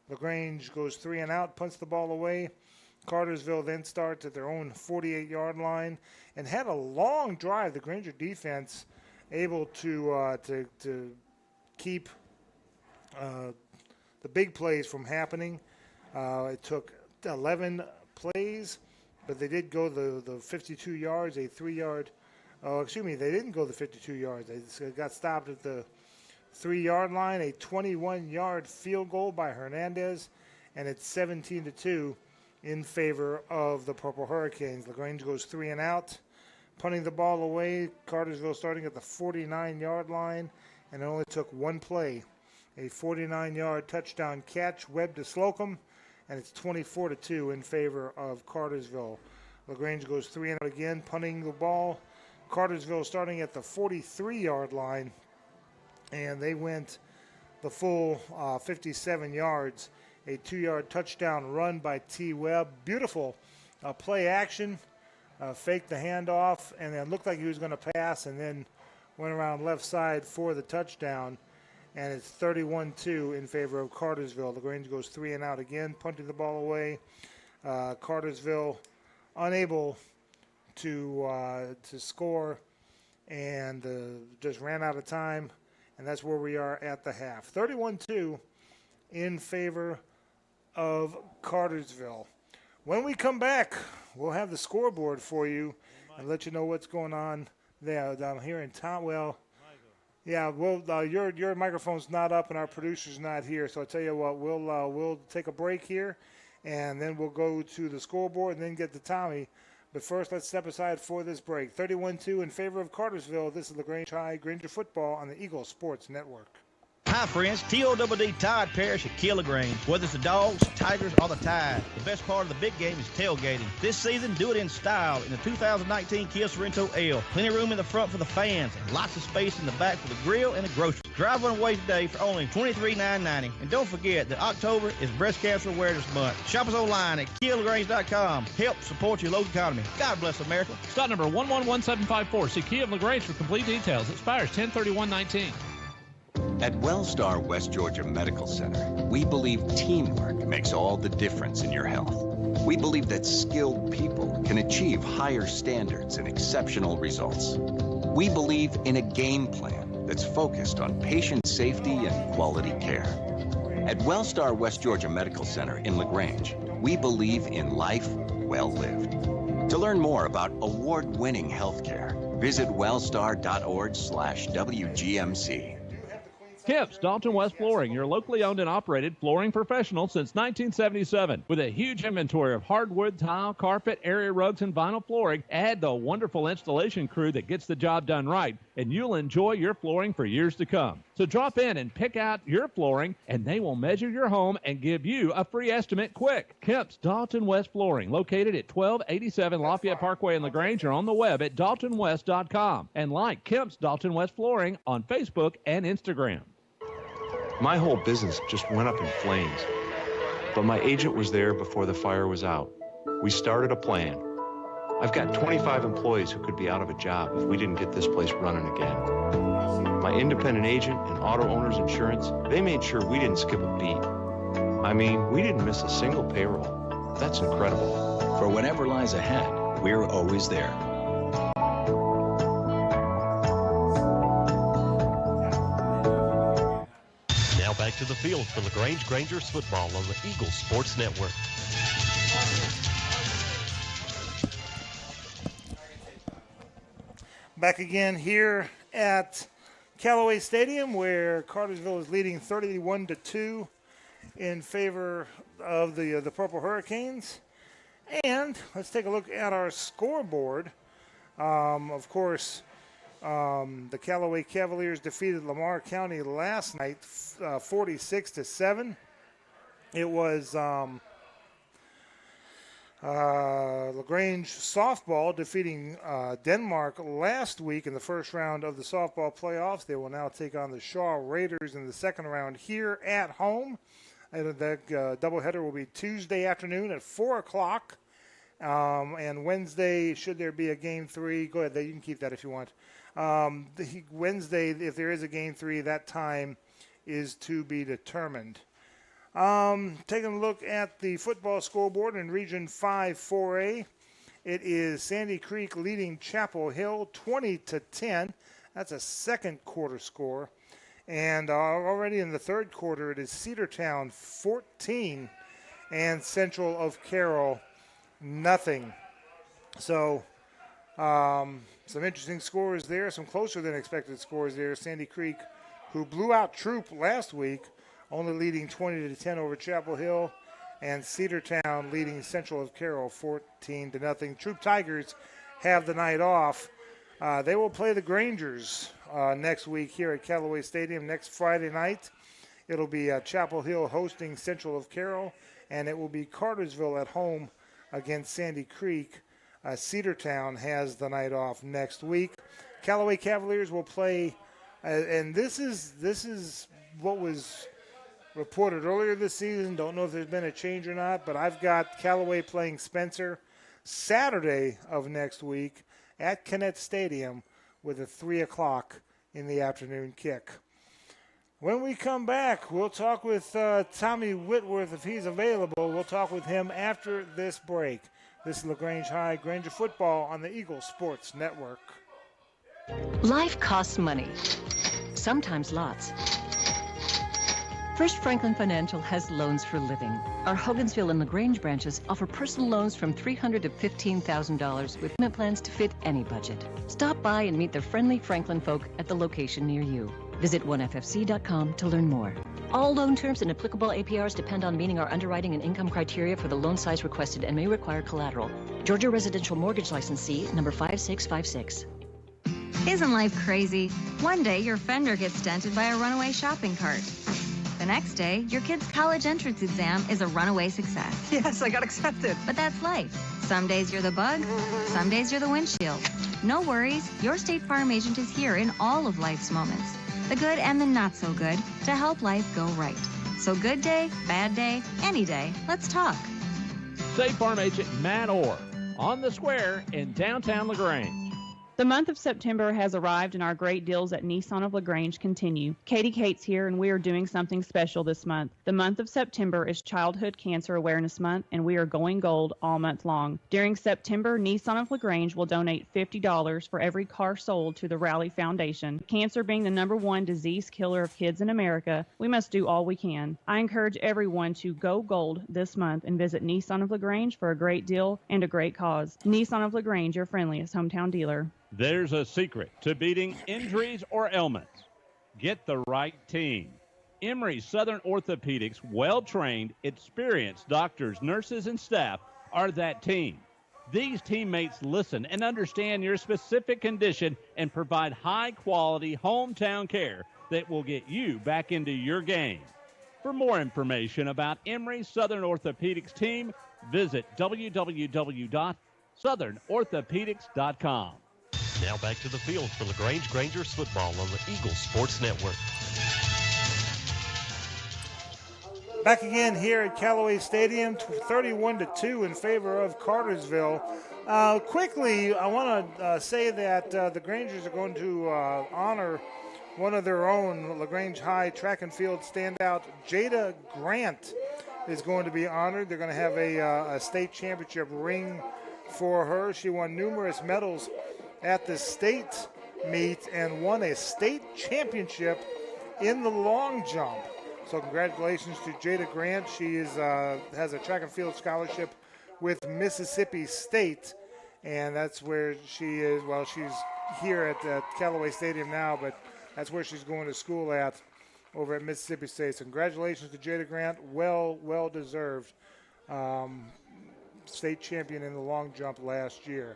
LaGrange goes 3 and out, punts the ball away. Cartersville then starts at their own 48-yard line and had a long drive. The Granger defense able to keep the big plays from happening. It took 11 plays, but they did go the 52 yards, a 3-yard. They didn't go the 52 yards. They got stopped at the 3-yard line, a 21-yard field goal by Hernandez, and it's 17-2 in favor of the Purple Hurricanes. LaGrange goes 3 and out, punting the ball away. Cartersville starting at the 49-yard line, and it only took 1 play. A 49-yard touchdown catch, Webb to Slocum, and it's 24-2 in favor of Cartersville. LaGrange goes 3 and out again, punting the ball. Cartersville starting at the 43-yard line, and they went the full 57 yards. A 2-yard touchdown run by T. Webb. Beautiful play action. Faked the handoff, and then looked like he was going to pass, and then went around left side for the touchdown. And it's 31-2 in favor of Cartersville. LaGrange goes 3 and out again, punting the ball away. Cartersville unable to score, and just ran out of time. And that's where we are at the half. 31-2 in favor of Cartersville. When we come back, we'll have the scoreboard for you and let you know what's going on there down here in town. Well, yeah, your microphone's not up and our producer's not here. So I'll tell you what, we'll take a break here, and then we'll go to the scoreboard and then get to Tommy. But first, let's step aside for this break. 31-2 in favor of Cartersville. This is LaGrange High Granger football on the Eagle Sports Network. Hi, friends. TODD Tide Parish at LaGrange. Whether it's the Dogs, Tigers, or the Tide, the best part of the big game is tailgating. This season, do it in style in the 2019 Kia Sorrento L. Plenty of room in the front for the fans, and lots of space in the back for the grill and the groceries. Drive one away today for only $23,990. And don't forget that October is Breast Cancer Awareness Month. Shop us online at KiaLaGrange.com. Help support your local economy. God bless America. Stock number 111754. See Kia of LaGrange for complete details. Expires 10/31/19. At Wellstar West Georgia Medical Center, we believe teamwork makes all the difference in your health. We believe that skilled people can achieve higher standards and exceptional results. We believe in a game plan that's focused on patient safety and quality care. At Wellstar West Georgia Medical Center in LaGrange, we believe in life well lived. To learn more about award-winning healthcare, visit wellstar.org/WGMC. Kipps Dalton West Flooring, your locally owned and operated flooring professional since 1977. With a huge inventory of hardwood, tile, carpet, area rugs, and vinyl flooring, add the wonderful installation crew that gets the job done right, and you'll enjoy your flooring for years to come. So drop in and pick out your flooring, and they will measure your home and give you a free estimate quick. Kipps Dalton West Flooring, located at 1287 Lafayette Parkway in LaGrange, or on the web at daltonwest.com. And like Kipps Dalton West Flooring on Facebook and Instagram. My whole business just went up in flames, but my agent was there before the fire was out. We started a plan. I've got 25 employees who could be out of a job if we didn't get this place running again. My independent agent and auto owners insurance, they made sure we didn't skip a beat. I mean, we didn't miss a single payroll. That's incredible. For whatever lies ahead, we're always there. Now back to the field for LaGrange Grangers football on the Eagle Sports Network. Back again here at Callaway Stadium, where Cartersville is leading 31-2 in favor of the Purple Hurricanes. And let's take a look at our scoreboard. Of course, the Callaway Cavaliers defeated Lamar County last night, 46-7. It was LaGrange softball defeating Denmark last week in the first round of the softball playoffs. They will now take on the Shaw Raiders in the second round here at home. And the doubleheader will be Tuesday afternoon at 4 o'clock. And Wednesday, should there be a Game 3, go ahead, you can keep that if you want. Wednesday, if there is a Game 3, that time is to be determined. Taking a look at the football scoreboard in Region 5 4A, it is Sandy Creek leading Chapel Hill 20-10. That's a second quarter score. And already in the third quarter, it is Cedartown 14 and Central of Carroll nothing. So some interesting scores there, some closer than expected scores there. Sandy Creek, who blew out Troop last week, only leading 20-10 over Chapel Hill, and Cedartown leading Central of Carroll 14-0. Troop Tigers have the night off. They will play the Grangers next week here at Callaway Stadium next Friday night. It'll be Chapel Hill hosting Central of Carroll, and it will be Cartersville at home against Sandy Creek. Cedartown has the night off next week. Callaway Cavaliers will play, and this is what was reported earlier this season. Don't know if there's been a change or not, but I've got Callaway playing Spencer Saturday of next week at Kennett Stadium with a 3 o'clock in the afternoon kick. When we come back, we'll talk with Tommy Whitworth if he's available. We'll talk with him after this break. This is LaGrange High Granger football on the Eagle Sports Network. Life costs money, sometimes lots. First Franklin Financial has loans for living. Our Hogansville and LaGrange branches offer personal loans from $300 to $15,000 with payment plans to fit any budget. Stop by and meet the friendly Franklin folk at the location near you. Visit onefc.com to learn more. All loan terms and applicable APRs depend on meeting our underwriting and income criteria for the loan size requested and may require collateral. Georgia Residential Mortgage Licensee number 5656. Isn't life crazy? One day your fender gets dented by a runaway shopping cart. The next day, your kid's college entrance exam is a runaway success. Yes, I got accepted. But that's life. Some days you're the bug, some days you're the windshield. No worries, your State Farm agent is here in all of life's moments. The good and the not so good, to help life go right. So good day, bad day, any day, let's talk. State Farm agent Matt Orr on the square in downtown LaGrange. The month of September has arrived and our great deals at Nissan of LaGrange continue. Katie Cates here and we are doing something special this month. The month of September is Childhood Cancer Awareness Month and we are going gold all month long. During September, Nissan of LaGrange will donate $50 for every car sold to the Rally Foundation. Cancer being the #1 disease killer of kids in America, we must do all we can. I encourage everyone to go gold this month and visit Nissan of LaGrange for a great deal and a great cause. Nissan of LaGrange, your friendliest hometown dealer. There's a secret to beating injuries or ailments. Get the right team. Emory Southern Orthopedics' well-trained, experienced doctors, nurses, and staff are that team. These teammates listen and understand your specific condition and provide high-quality hometown care that will get you back into your game. For more information about Emory Southern Orthopedics team, visit www.southernorthopedics.com. Now back to the field for LaGrange Grangers football on the Eagle Sports Network. Back again here at Callaway Stadium, 31-2 in favor of Cartersville. Quickly, I want to say that the Grangers are going to honor one of their own, LaGrange High track and field standout, Jada Grant is going to be honored. They're going to have a state championship ring for her. She won numerous medals at the state meet and won a state championship in the long jump. So congratulations to Jada Grant. She has a track and field scholarship with Mississippi State, and that's where she is. Well, she's here at Callaway Stadium now, but that's where she's going to school at over at Mississippi State. So congratulations to Jada Grant. Well deserved. State champion in the long jump last year.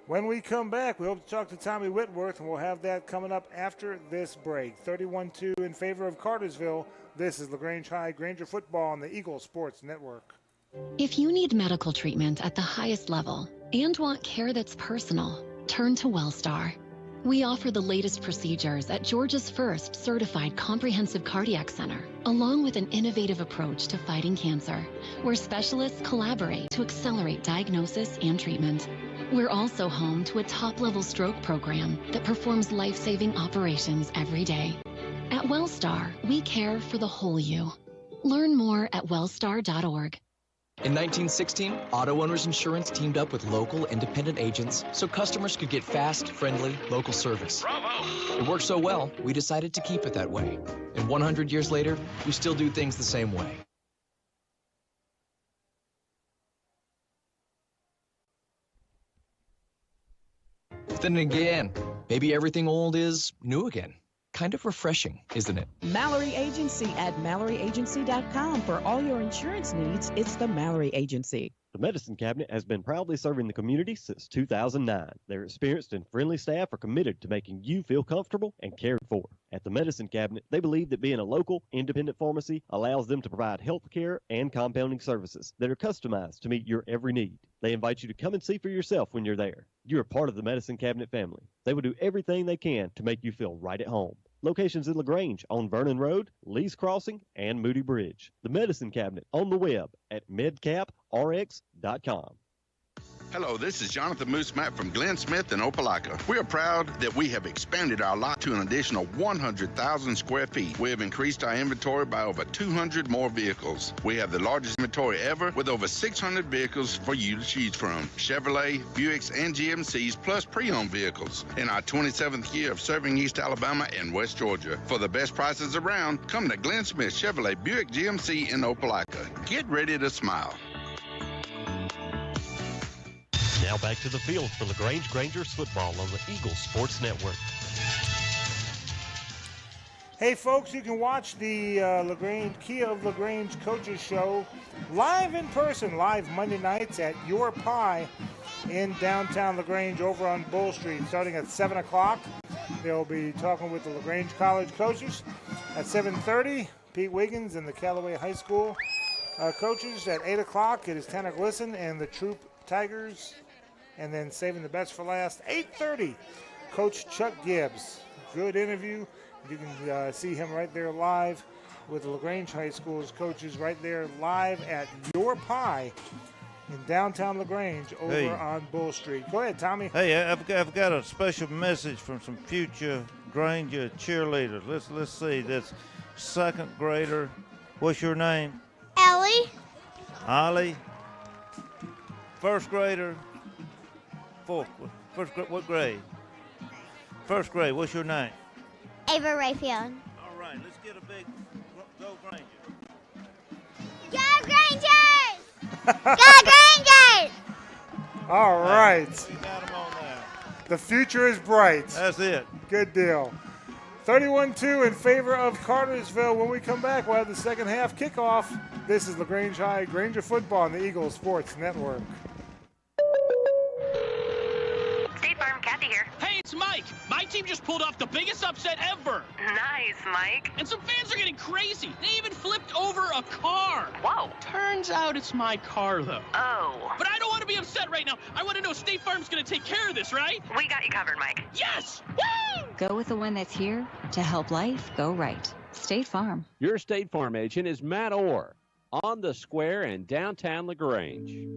When we come back, we hope to talk to Tommy Whitworth, and we'll have that coming up after this break. 31-2 in favor of Cartersville. This is LaGrange High Granger football on the Eagle Sports Network. If you need medical treatment at the highest level and want care that's personal, turn to WellStar. We offer the latest procedures at Georgia's first certified comprehensive cardiac center, along with an innovative approach to fighting cancer, where specialists collaborate to accelerate diagnosis and treatment. We're also home to a top-level stroke program that performs life-saving operations every day. At WellStar, we care for the whole you. Learn more at wellstar.org. In 1916, Auto Owners Insurance teamed up with local independent agents so customers could get fast, friendly, local service. Bravo! It worked so well, we decided to keep it that way. And 100 years later, we still do things the same way. Then again, maybe everything old is new again. Kind of refreshing, isn't it? Mallory Agency at MalloryAgency.com. For all your insurance needs, it's the Mallory Agency. The Medicine Cabinet has been proudly serving the community since 2009. Their experienced and friendly staff are committed to making you feel comfortable and cared for. At the Medicine Cabinet, they believe that being a local, independent pharmacy allows them to provide health care and compounding services that are customized to meet your every need. They invite you to come and see for yourself when you're there. You're a part of the Medicine Cabinet family. They will do everything they can to make you feel right at home. Locations in LaGrange on Vernon Road, Lee's Crossing, and Moody Bridge. The Medicine Cabinet on the web at medcaprx.com. Hello, this is Jonathan Moose Matt from Glenn Smith in Opelika. We are proud that we have expanded our lot to an additional 100,000 square feet. We have increased our inventory by over 200 more vehicles. We have the largest inventory ever with over 600 vehicles for you to choose from. Chevrolet, Buicks, and GMCs, plus pre-owned vehicles. In our 27th year of serving East Alabama and West Georgia. For the best prices around, come to Glenn Smith Chevrolet Buick GMC in Opelika. Get ready to smile. Now back to the field for LaGrange Grangers football on the Eagle Sports Network. Hey, folks, you can watch the Kia of LaGrange Coaches Show live in person, live Monday nights at Your Pie in downtown LaGrange over on Bull Street, starting at 7 o'clock. They'll be talking with the LaGrange College coaches. At 7:30, Pete Wiggins and the Callaway High School coaches. At 8 o'clock, it is Tanner Glisson and the Troop Tigers. And then saving the best for last, 8:30, Coach Chuck Gibbs. Good interview. You can see him right there live with the LaGrange High School's coaches right there live at Your Pie in downtown LaGrange over on Bull Street. Go ahead, Tommy. Hey, I've got a special message from some future Granger cheerleaders. Let's see. This second grader. What's your name? Ellie. Ollie. First grader. What grade? First grade. What's your name? Ava Rayfield. All right, let's get a big go Granger. Go Grangers! Go Grangers! All right. We got them on there. The future is bright. That's it. Good deal. 31-2 in favor of Cartersville. When we come back, we'll have the second half kickoff. This is LaGrange High Granger football on the Eagle Sports Network. State Farm, Kathy here. Hey, it's Mike. My team just pulled off the biggest upset ever. Nice, Mike. And some fans are getting crazy. They even flipped over a car. Whoa. Turns out it's my car, though. Oh. But I don't want to be upset right now. I want to know State Farm's going to take care of this, right? We got you covered, Mike. Yes! Woo! Go with the one that's here to help life go right. State Farm. Your State Farm agent is Matt Orr on the square in downtown LaGrange.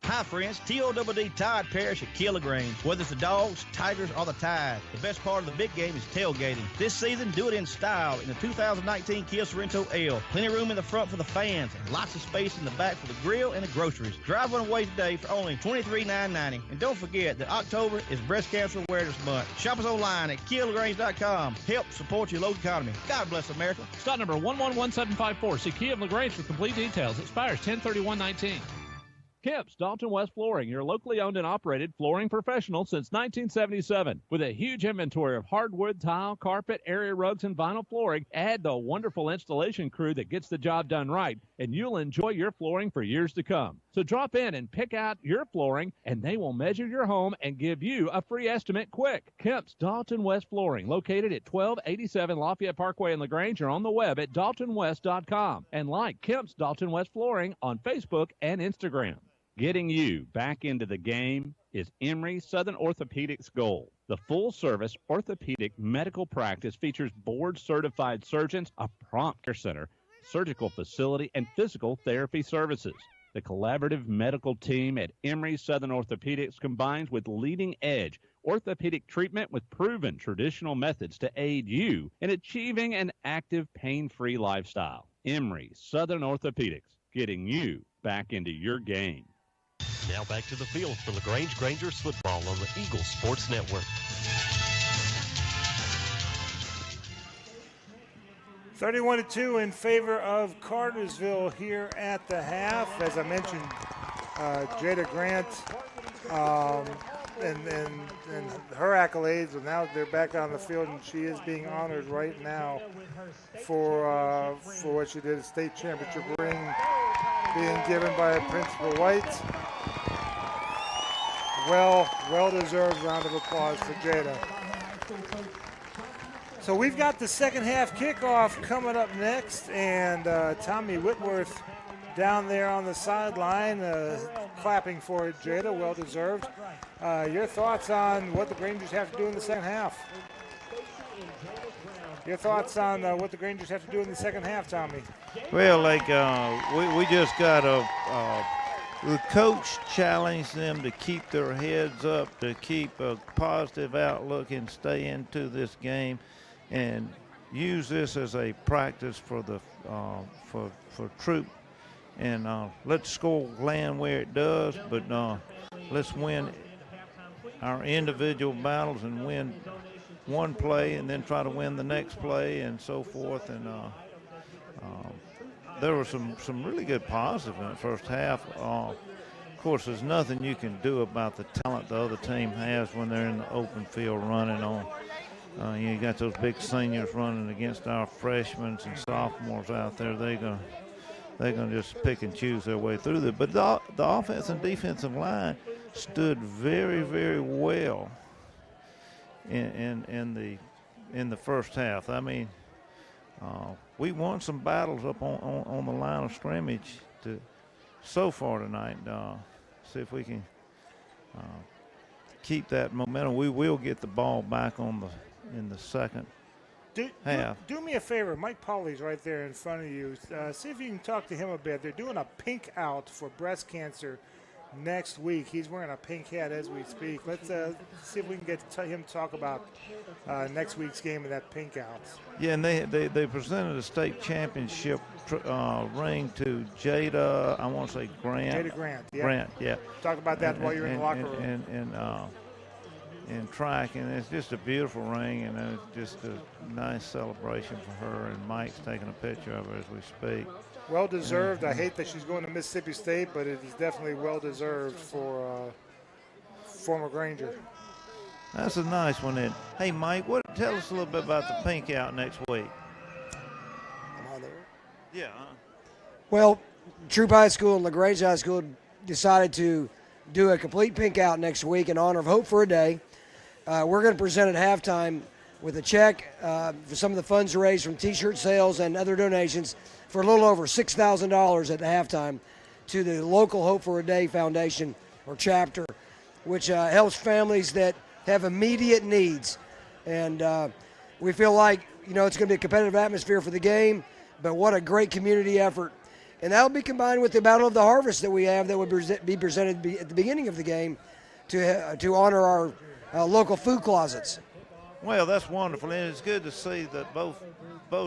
Hi, friends. TODD Tide Parish at Kew LaGrange. Whether it's the Dogs, Tigers, or the Tide, the best part of the big game is tailgating. This season, do it in style in the 2019 Kia Sorrento L. Plenty of room in the front for the fans and lots of space in the back for the grill and the groceries. Drive one away today for only $23,990. And don't forget that October is Breast Cancer Awareness Month. Shop us online at KiaLaGrange.com. Help support your local economy. God bless America. Stock number 111754. See Kia of LaGrange for complete details. Expires 10/31/19. Kemp's Dalton West Flooring, your locally owned and operated flooring professional since 1977. With a huge inventory of hardwood, tile, carpet, area rugs, and vinyl flooring, add the wonderful installation crew that gets the job done right, and you'll enjoy your flooring for years to come. So drop in and pick out your flooring, and they will measure your home and give you a free estimate quick. Kemp's Dalton West Flooring, located at 1287 Lafayette Parkway in LaGrange, or on the web at daltonwest.com. And like Kemp's Dalton West Flooring on Facebook and Instagram. Getting you back into the game is Emory Southern Orthopedics' goal. The full-service orthopedic medical practice features board-certified surgeons, a prompt care center, surgical facility, and physical therapy services. The collaborative medical team at Emory Southern Orthopedics combines with leading-edge orthopedic treatment with proven traditional methods to aid you in achieving an active, pain-free lifestyle. Emory Southern Orthopedics, getting you back into your game. Now back to the field for LaGrange Grangers football on the Eagle Sports Network. 31-2 in favor of Cartersville here at the half. As I mentioned, Jada Grant and her accolades, and now they're back on the field, and she is being honored right now for what she did, a state championship ring being given by Principal White. Well-deserved round of applause for Jada. So we've got the second half kickoff coming up next, and Tommy Whitworth down there on the sideline clapping for it, Jada, well-deserved. Your thoughts on what the Grangers have to do in the second half? Your thoughts on what the Grangers have to do in the second half, Tommy? Well, we just got the coach challenged them to keep their heads up, to keep a positive outlook and stay into this game, and use this as a practice for the for troop. And let the score land where it does, but let's win our individual battles and win one play and then try to win the next play and so forth. And there were some really good positives in the first half. Of course, there's nothing you can do about the talent the other team has when they're in the open field running on. You got those big seniors running against our freshmen and sophomores out there. They're gonna just pick and choose their way through there. But the offense and defensive line stood very, very well in the first half. I mean, we won some battles up on the line of scrimmage so far tonight. See if we can keep that momentum. We will get the ball back in the second half. Do me a favor. Mike Pauly's right there in front of you. See if you can talk to him a bit. They're doing a pink out for breast cancer next week. He's wearing a pink hat as we speak. Let's see if we can get him to talk about next week's game and that pink out. Yeah, and they presented a state championship ring to Jada, I want to say Grant. Jada Grant, yeah. Grant, yeah. Talk about that while you're in the locker room. And track, and it's just a beautiful ring, and it's just a nice celebration for her, and Mike's taking a picture of her as we speak. Well-deserved. I hate that she's going to Mississippi State, but it is definitely well-deserved for former Granger. That's a nice one. Then, hey, Mike, tell us a little bit about the pink out next week. Am I there? Yeah. Well, Troop High School and LaGrange High School decided to do a complete pink out next week in honor of Hope for a Day. We're going to present at halftime with a check for some of the funds raised from T-shirt sales and other donations for a little over $6,000 at the halftime to the local Hope for a Day Foundation or chapter, which helps families that have immediate needs. And we feel like, it's going to be a competitive atmosphere for the game, but what a great community effort. And that'll be combined with the Battle of the Harvest that we have that would be presented at the beginning of the game to honor our local food closets. Well, that's wonderful, and it's good to see that both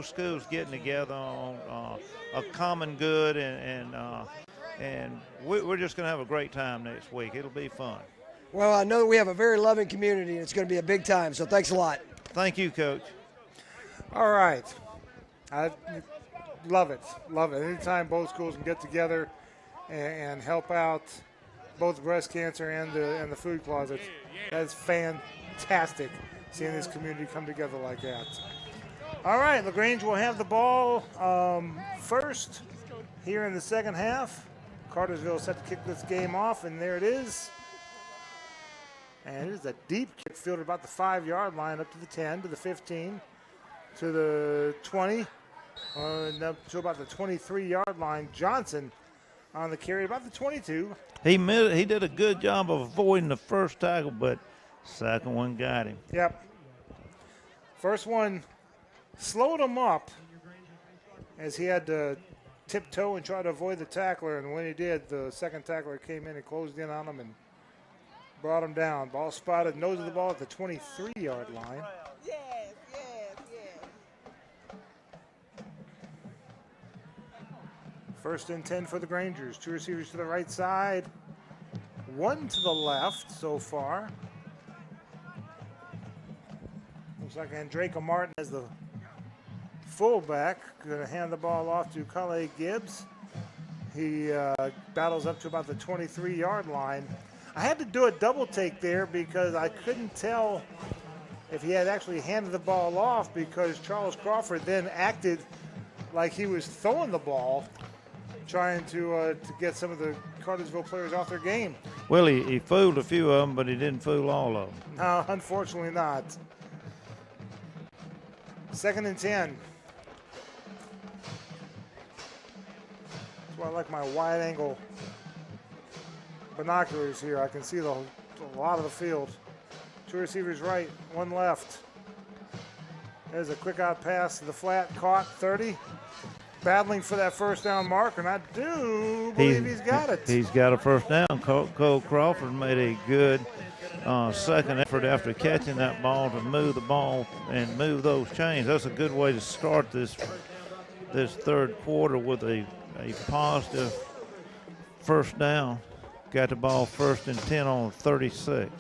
schools getting together on a common good, and we're just going to have a great time next week. It'll be fun. Well, I know that we have a very loving community, and it's going to be a big time, so thanks a lot. Thank you, Coach. All right. I love it. Love it. Anytime both schools can get together and help out both breast cancer and the food closets, that's fantastic, seeing this community come together like that. All right, LaGrange will have the ball first here in the second half. Cartersville set to kick this game off, and there it is. And it is a deep kick fielded about the 5-yard line up to the 10, to the 15, to the 20, and up to about the 23-yard line. Johnson on the carry, about the 22. He did a good job of avoiding the first tackle, but second one got him. Yep. First one slowed him up as he had to tiptoe and try to avoid the tackler, and when he did, the second tackler came in and closed in on him and brought him down. Ball spotted, nose of the ball at the 23-yard line. First and 10 for the Grangers. 2 receivers to the right side, 1 to the left so far. Looks like Andreka Martin as the fullback. Going to hand the ball off to Kale Gibbs. He battles up to about the 23-yard line. I had to do a double take there because I couldn't tell if he had actually handed the ball off, because Charles Crawford then acted like he was throwing the ball, trying to get some of the Cartersville players off their game. Well, he fooled a few of them, but he didn't fool all of them. No, unfortunately not. Second and 10. That's why I like my wide-angle binoculars here. I can see a lot of the field. 2 receivers right, 1 left. There's a quick out pass to the flat, caught, 30. Battling for that first down mark, and I do believe he's got it. He's got a first down. Cole Crawford made a good second effort after catching that ball to move the ball and move those chains. That's a good way to start this third quarter with a positive first down. Got the ball first and 10 on 36.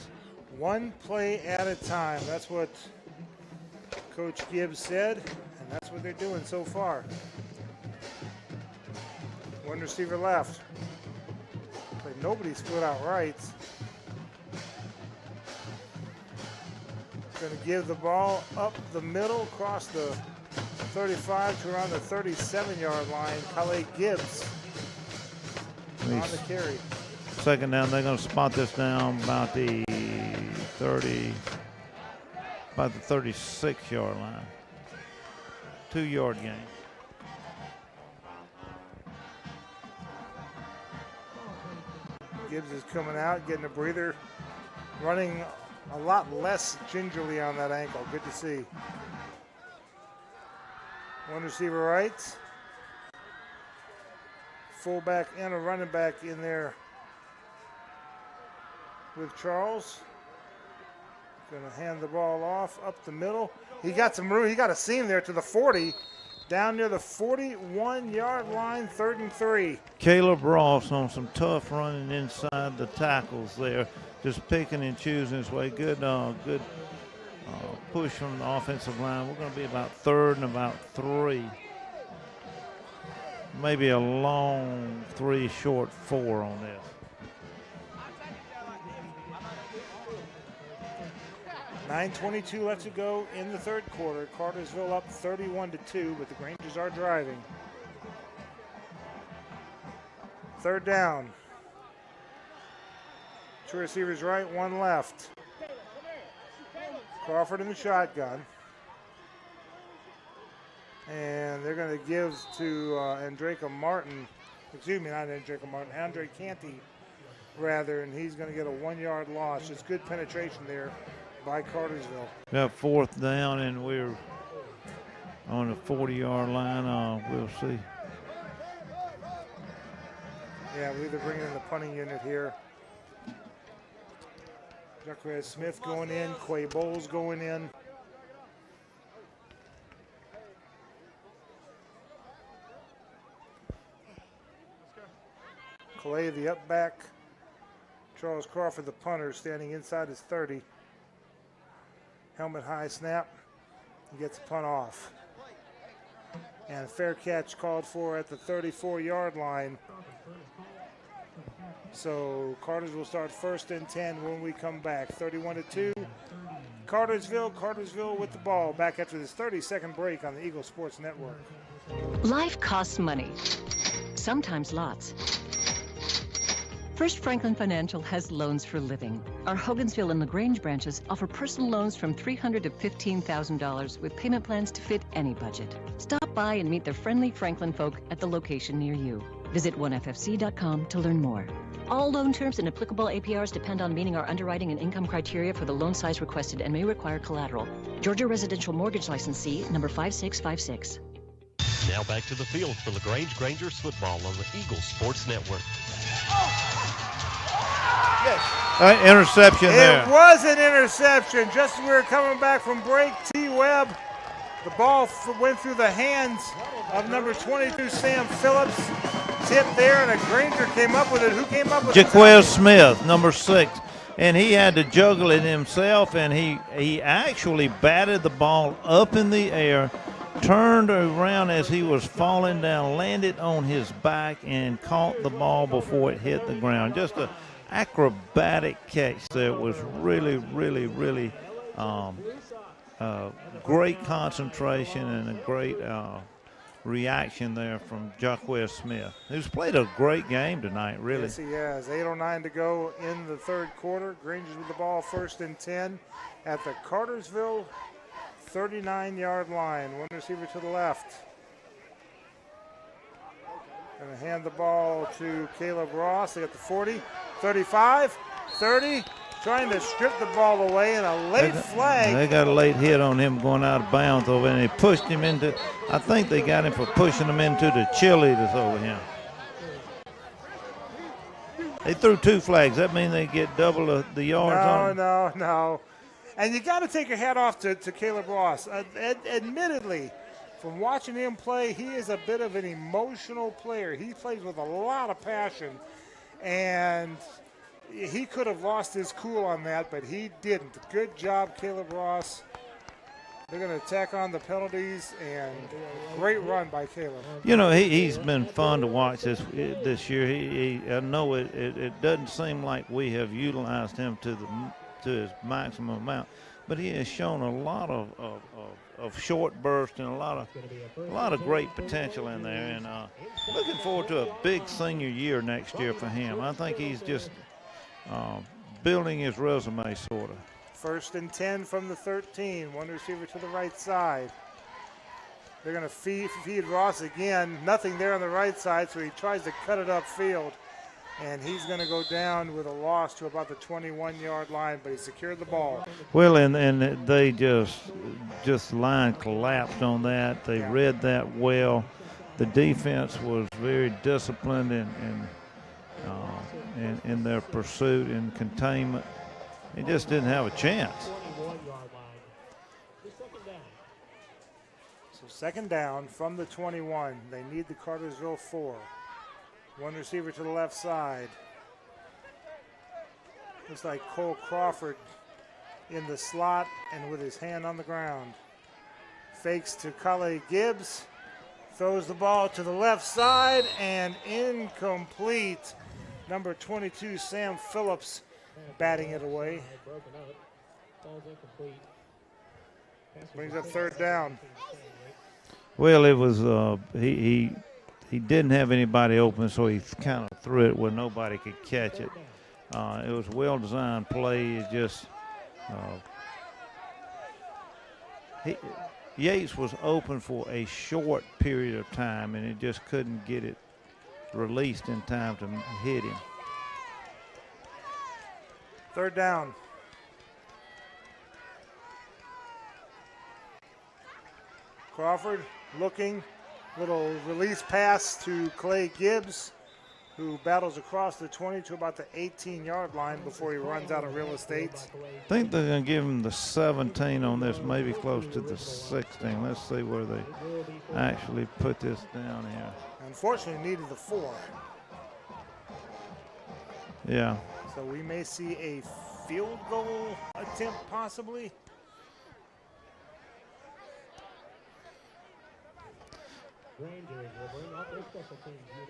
One play at a time. That's what Coach Gibbs said, and that's what they're doing so far. 1 receiver left. But nobody split out right. Going to give the ball up the middle, across the 35 to around the 37-yard line. Kale Gibbs on the carry. Second down, they're going to spot this down about the 36-yard line. 2-yard gain. Gibbs is coming out, getting a breather, running a lot less gingerly on that ankle. Good to see. 1 receiver right. Fullback and a running back in there with Charles. Going to hand the ball off up the middle. He got some room. He got a seam there to the 40. Down near the 41-yard line, 3rd and 3. Caleb Ross on some tough running inside the tackles there, just picking and choosing his way. Good push from the offensive line. We're going to be about 3rd and about 3. Maybe a long 3, short 4 on this. 9:22 left to go in the third quarter. Cartersville up 31-2, but the Grangers are driving. 3rd down. 2 receivers right, 1 left. Crawford in the shotgun. And they're going to give to Andreka Martin. Excuse me, not Andreka Martin. Andre Canty, rather, and he's going to get a 1-yard loss. Just good penetration there by Cartersville. Got 4th down, and we're on the 40-yard line. We'll see. Yeah, I believe they're bringing in the punting unit here. Jaquez Smith going in, Quay Bowles going in. Clay, the up back. Charles Crawford, the punter, standing inside his 30. Helmet high snap. He gets a punt off. And a fair catch called for at the 34-yard line. So Cartersville will start 1st and 10 when we come back. 31-2. Cartersville with the ball. Back after this 30-second break on the Eagle Sports Network. Life costs money, sometimes lots. First Franklin Financial has loans for living. Our Hogansville and LaGrange branches offer personal loans from $300 to $15,000 with payment plans to fit any budget. Stop by and meet the friendly Franklin folk at the location near you. Visit onefc.com to learn more. All loan terms and applicable APRs depend on meeting our underwriting and income criteria for the loan size requested and may require collateral. Georgia Residential Mortgage Licensee number 5656. Now back to the field for LaGrange Grangers football on the Eagle Sports Network. Yes. Interception there. It was an interception. Just as we were coming back from break, T. Webb, the ball went through the hands of number 22, Sam Phillips. Tip there, and a Granger came up with it. Who came up with it? Jaquez Smith, number 6. And he had to juggle it himself, and he actually batted the ball up in the air, turned around as he was falling down, landed on his back, and caught the ball before it hit the ground. Just an acrobatic catch there. Was really, really, really great concentration and a great reaction there from Jaquez Smith, who's played a great game tonight, really. Yes, he has. 8:09 to go in the third quarter. Grangers with the ball, 1st and 10 at the Cartersville 39-yard line. One receiver to the left. Going to hand the ball to Caleb Ross. They got the 40, 35, 30. Trying to strip the ball away, and a late flag. They got a late hit on him going out of bounds over, and they pushed him into, I think they got him for pushing him into the cheerleaders over him. They threw 2 flags. That means they get double the yards on him? No. And you got to take your hat off to Caleb Ross. Admittedly, from watching him play, he is a bit of an emotional player. He plays with a lot of passion, and he could have lost his cool on that, but he didn't. Good job, Caleb Ross. They're going to tack on the penalties, and great run by Caleb. You know, he's been fun to watch this year. I know it doesn't seem like we have utilized him to his maximum amount, but he has shown a lot of short bursts and a lot of great potential in there. And looking forward to a big senior year next year for him. I think he's just building his resume, sort of. 1st and 10 from the 13. One receiver to the right side. They're going to feed Ross again. Nothing there on the right side, so he tries to cut it upfield. And he's going to go down with a loss to about the 21-yard line, but he secured the ball. Well, and they just line collapsed on that. They read that well. The defense was very disciplined in their pursuit and containment. He just didn't have a chance. So 2nd down from the 21. They need the Cartersville 4. One receiver to the left side. Looks like Cole Crawford in the slot and with his hand on the ground. Fakes to Kale Gibbs. Throws the ball to the left side and incomplete. Number 22, Sam Phillips, batting it away. Brings up 3rd down. Well, it was he didn't have anybody open, so he kind of threw it where nobody could catch it. It was a well-designed play. It just Yates was open for a short period of time, and it just couldn't get it released in time to hit him. 3rd down. Crawford looking, little release pass to Clay Gibbs. who battles across the 20 to about the 18-yard line before he runs out of real estate. I think they're going to give him the 17 on this, maybe close to the 16. Let's see where they actually put this down here. Unfortunately, needed the 4. Yeah. So we may see a field goal attempt possibly.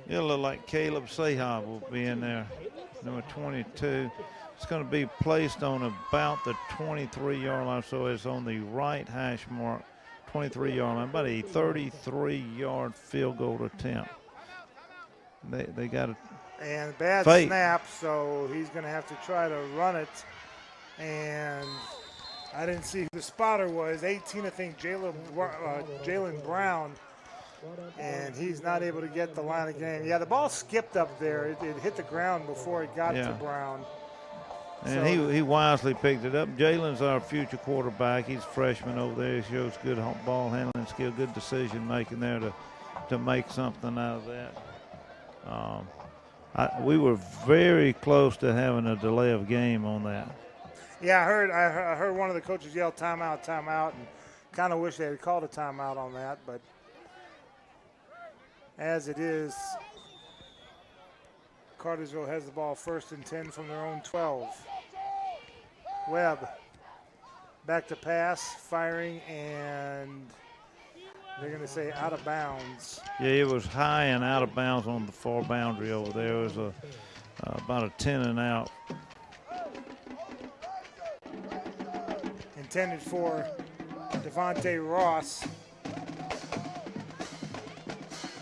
It'll look like Caleb Sahab will be in there, number 22. It's going to be placed on about the 23-yard line, so it's on the right hash mark, 23-yard line, about a 33-yard field goal attempt. They got a and bad fake. Snap, so he's going to have to try to run it. And I didn't see who the spotter was. 18, I think, Jalen Brown. And he's not able to get the line of game. Yeah, the ball skipped up there. It hit the ground before it got to Brown. And he wisely picked it up. Jalen's our future quarterback. He's a freshman over there. He shows good ball handling skill, good decision making there to make something out of that. We were very close to having a delay of game on that. Yeah, I heard one of the coaches yell timeout, timeout, and kind of wish they had called a timeout on that, but as it is, Cartersville has the ball 1st and 10 from their own 12. Webb back to pass, firing, and they're going to say out of bounds. Yeah, it was high and out of bounds on the far boundary over there. It was about a 10 and out. Intended for Devontae Ross.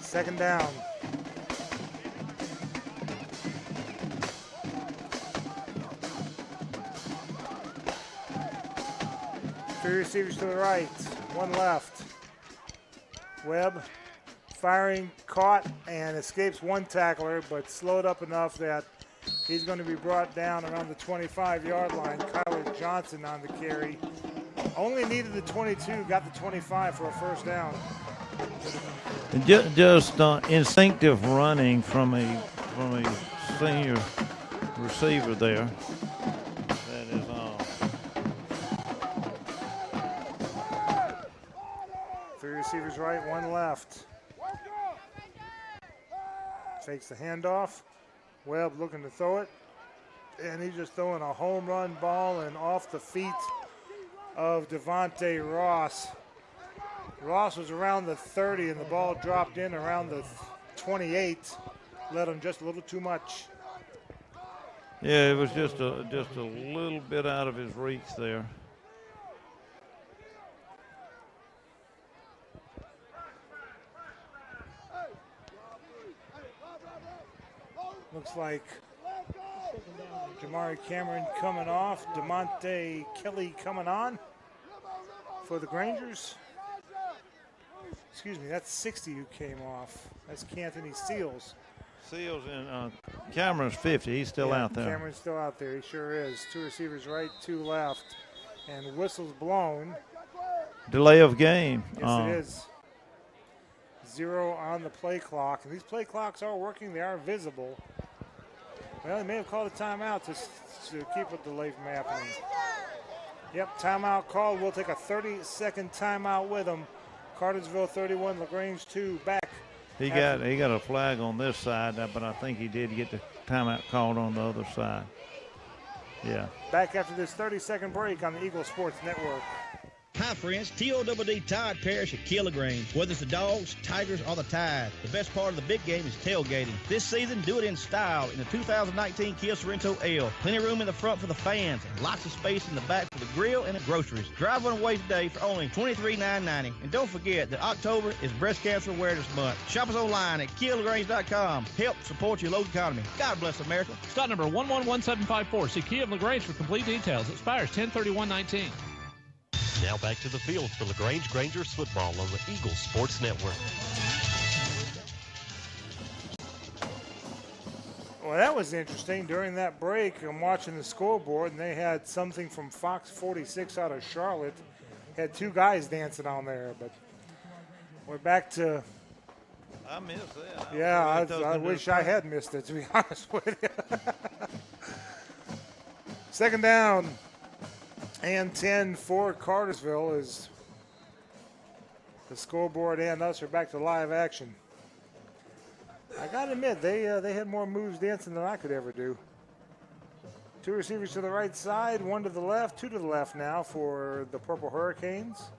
2nd down. Three receivers to the right, 1 left. Webb firing, caught, and escapes 1 tackler, but slowed up enough that he's going to be brought down around the 25-yard line. Kyler Johnson on the carry. Only needed the 22, got the 25 for a 1st down. Just instinctive running from a senior receiver there. That is all. 3 receivers right, 1 left. Fakes the handoff. Webb looking to throw it. And he's just throwing a home run ball and off the feet of Devontae Ross. Ross was around the 30 and the ball dropped in around the 28. Led him just a little too much. Yeah, it was just a little bit out of his reach there. Looks like Jamari Cameron coming off, DeMonte Kelly coming on for the Grangers. Excuse me, that's 60 who came off. That's Canthony Seals. Seals and Cameron's 50. He's still out there. Cameron's still out there. He sure is. 2 receivers right, 2 left. And whistles blown. Delay of game. Yes, it is. 0 on the play clock. And these play clocks are working. They are visible. Well, they may have called a timeout to keep a delay from happening. Yep, timeout called. We'll take a 30-second timeout with them. Cartersville 31, LaGrange 2, back. He got a flag on this side, but I think he did get the timeout called on the other side. Yeah. Back after this 30-second break on the Eagle Sports Network. Hi, friends. TOWD Tide Parish at Kill LaGrange. Whether it's the Dogs, Tigers, or the Tide, the best part of the big game is tailgating. This season, do it in style in the 2019 Kia Sorrento L. Plenty of room in the front for the fans and lots of space in the back for the grill and the groceries. Drive one away today for only $23,990. And don't forget that October is Breast Cancer Awareness Month. Shop us online at KiaLaGrange.com. Help support your local economy. God bless America. Stock number 111754. See Kia of LaGrange for complete details. Expires 10/31/19. Now back to the field for LaGrange Grangers football on the Eagle Sports Network. Well, that was interesting. During that break, I'm watching the scoreboard, and they had something from Fox 46 out of Charlotte. Had 2 guys dancing on there, but we're back to I missed that. Yeah, I wish I had missed it, to be honest with you. Second down and 10 for Cartersville as the scoreboard and us are back to live action. I got to admit, they had more moves dancing than I could ever do. Two receivers to the right side, one to the left, two to the left now for the Purple Hurricanes.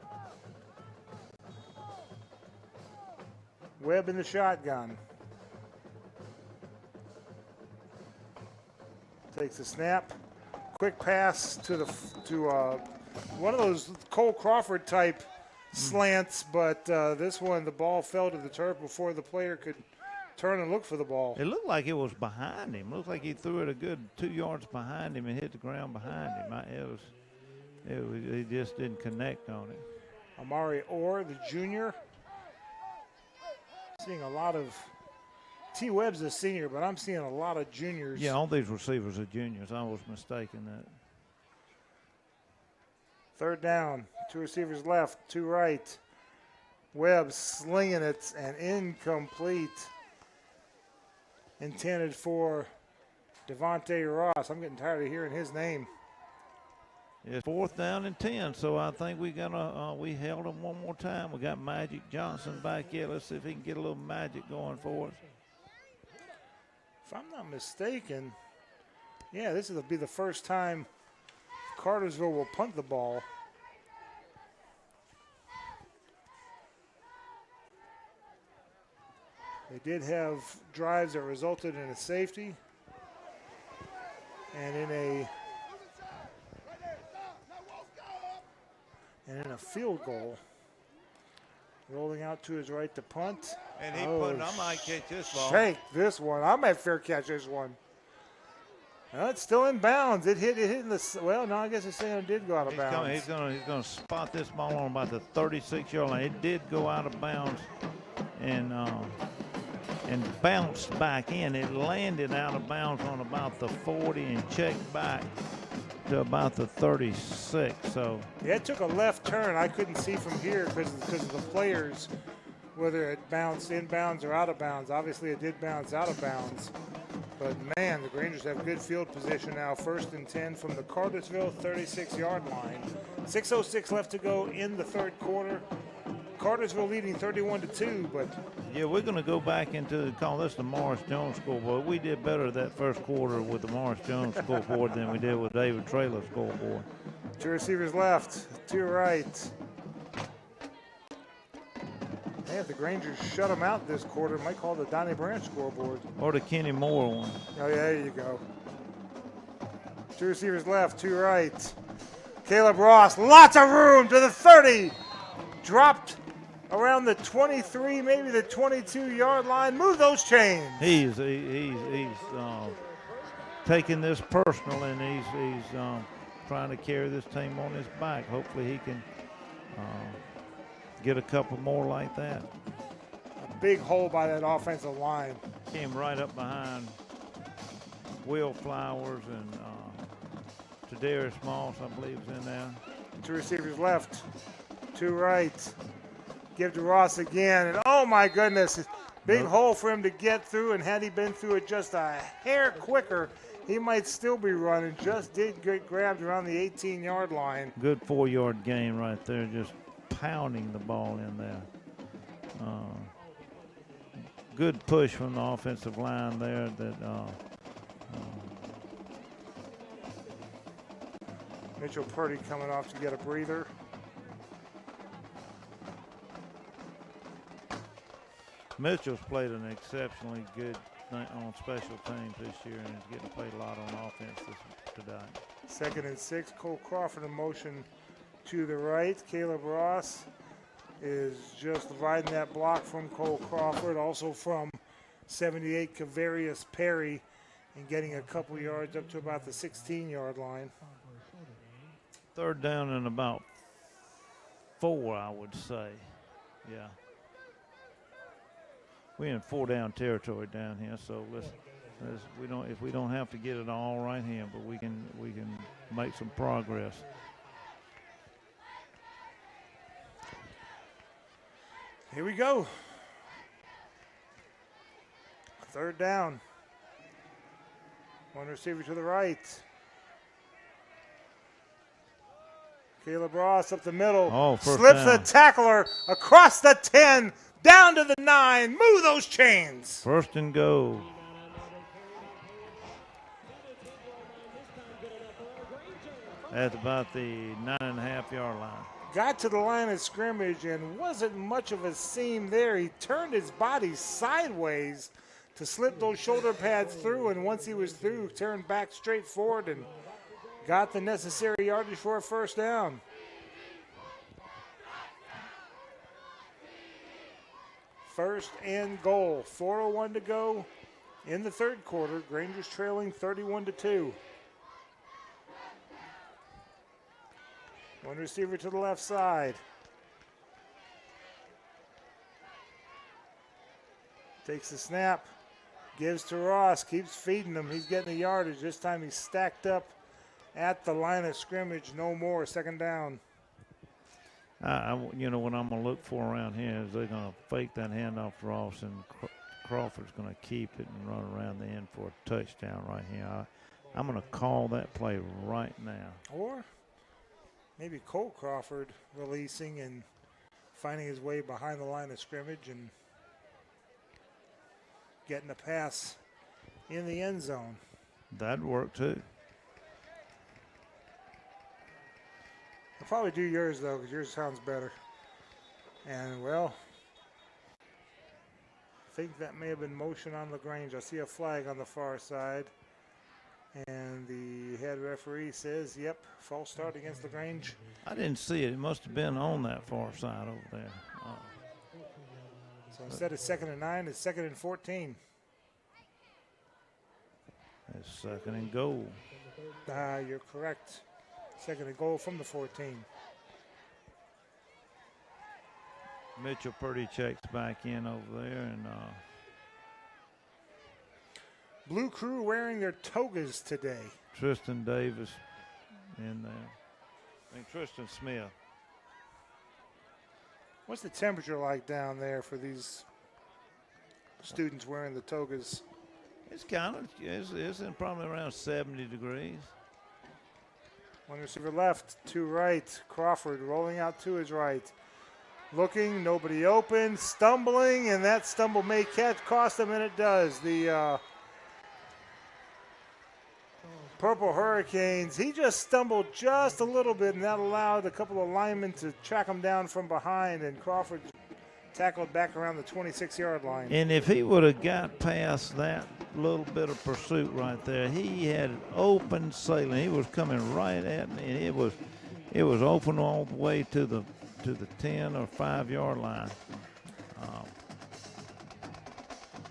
Webb in the shotgun. Takes a snap. Quick pass to one of those Cole Crawford type slants, but this one, the ball fell to the turf before the player could turn and look for the ball. It looked like it was behind him. Looked like he threw it a good 2 yards behind him and hit the ground behind him. He just didn't connect on it. Amari Orr, the junior. Seeing a lot of T. Webb's a senior, but I'm seeing a lot of juniors. Yeah, all these receivers are juniors. I was mistaken that. Third down, two receivers left, two right. Webb slinging it and incomplete. Intended for Devontae Ross. I'm getting tired of hearing his name. It's 4th down and 10, so I think we held him one more time. We got Magic Johnson back here. Let's see if he can get a little magic going for us. If I'm not mistaken, yeah, this will be the first time Cartersville will punt the ball. They did have drives that resulted in a safety and in a field goal. Rolling out to his right to punt. And he punted. I might catch this ball. Shake this one. I might fair catch this one. Well, it's still in bounds. It hit in the. Well, no, I guess it's saying it did go out of bounds. He's going to spot this ball on about the 36-yard line. It did go out of bounds and bounced back in. It landed out of bounds on about the 40 and checked back to about the 36. So yeah, it took a left turn. I couldn't see from here because of the players, whether it bounced in bounds or out of bounds. Obviously, it did bounce out of bounds. But man, the Rangers have good field position now. 1st and 10 from the Cartersville 36-yard line. 6:06 left to go in the third quarter. Cartersville leading 31-2, but yeah, we're going to go back into call this the Morris Jones scoreboard. We did better that first quarter with the Morris Jones scoreboard than we did with David Traylor's scoreboard. Two receivers left, two right. Hey, if the Rangers shut them out this quarter, might call the Donnie Branch scoreboard. Or the Kenny Moore one. Oh, yeah, there you go. Two receivers left, two right. Caleb Ross, lots of room to the 30. Dropped around the 23, maybe the 22-yard line. Move those chains. He's taking this personal, and he's trying to carry this team on his back. Hopefully he can get a couple more like that. A big hole by that offensive line. Came right up behind Will Flowers and Tadarius Moss, I believe, is in there. Two receivers left, two right. Give to Ross again, and oh my goodness, big hole for him to get through, and had he been through it just a hair quicker, he might still be running. Just did get grabbed around the 18-yard line. Good 4-yard gain right there, just pounding the ball in there. Good push from the offensive line there. Mitchell Purdy coming off to get a breather. Mitchell's played an exceptionally good night on special teams this year and is getting played a lot on offense today. 2nd and 6, Cole Crawford in motion to the right. Caleb Ross is just riding that block from Cole Crawford, also from 78 Kavarius Perry, and getting a couple yards up to about the 16-yard line. 3rd down and about 4, I would say. Yeah. We're in 4-down territory down here, so if we don't have to get it all right here, but we can make some progress. Here we go. Third down. One receiver to the right. Caleb Ross up the middle. Oh, first slips down. the tackler across the 10, down to the 9. Move those chains. First and goal. At about the 9.5-yard line. Got to the line of scrimmage and wasn't much of a seam there. He turned his body sideways to slip those shoulder pads through, and once he was through, turned back straight forward and got the necessary yardage for a first down. First and goal. 4:01 to go in the third quarter. Granger's trailing 31-2. One receiver to the left side. Takes the snap. Gives to Ross. Keeps feeding him. He's getting the yardage. This time he's stacked up at the line of scrimmage. No more. Second down. You know what I'm going to look for around here is they're going to fake that handoff to Ross, and Crawford's going to keep it and run around the end for a touchdown right here. I'm going to call that play right now. Or maybe Cole Crawford releasing and finding his way behind the line of scrimmage and getting a pass in the end zone. That'd work too. I'll probably do yours, though, because yours sounds better. And, well, I think that may have been motion on LaGrange. I see a flag on the far side. And the head referee says, yep, false start against LaGrange. I didn't see it. It must have been on that far side over there. So instead of 2nd and 9, it's 2nd and 14. It's 2nd and goal. You're correct. 2nd and goal from the 14. Mitchell Purdy checks back in over there, and Blue Crew wearing their togas today. Tristan Davis in there. I mean, Tristan Smith. What's the temperature like down there for these students wearing the togas? It's kind of, it's in probably around 70 degrees. One receiver left, two right. Crawford rolling out to his right. Looking, nobody open, stumbling, and that stumble may cost him, and it does. The Purple Hurricanes, he just stumbled just a little bit, and that allowed a couple of linemen to track him down from behind, and Crawford tackled back around the 26-yard line. And if he would have got past that little bit of pursuit right there, he had open sailing. He was coming right at me, and it was open all the way to the 10 or 5-yard line.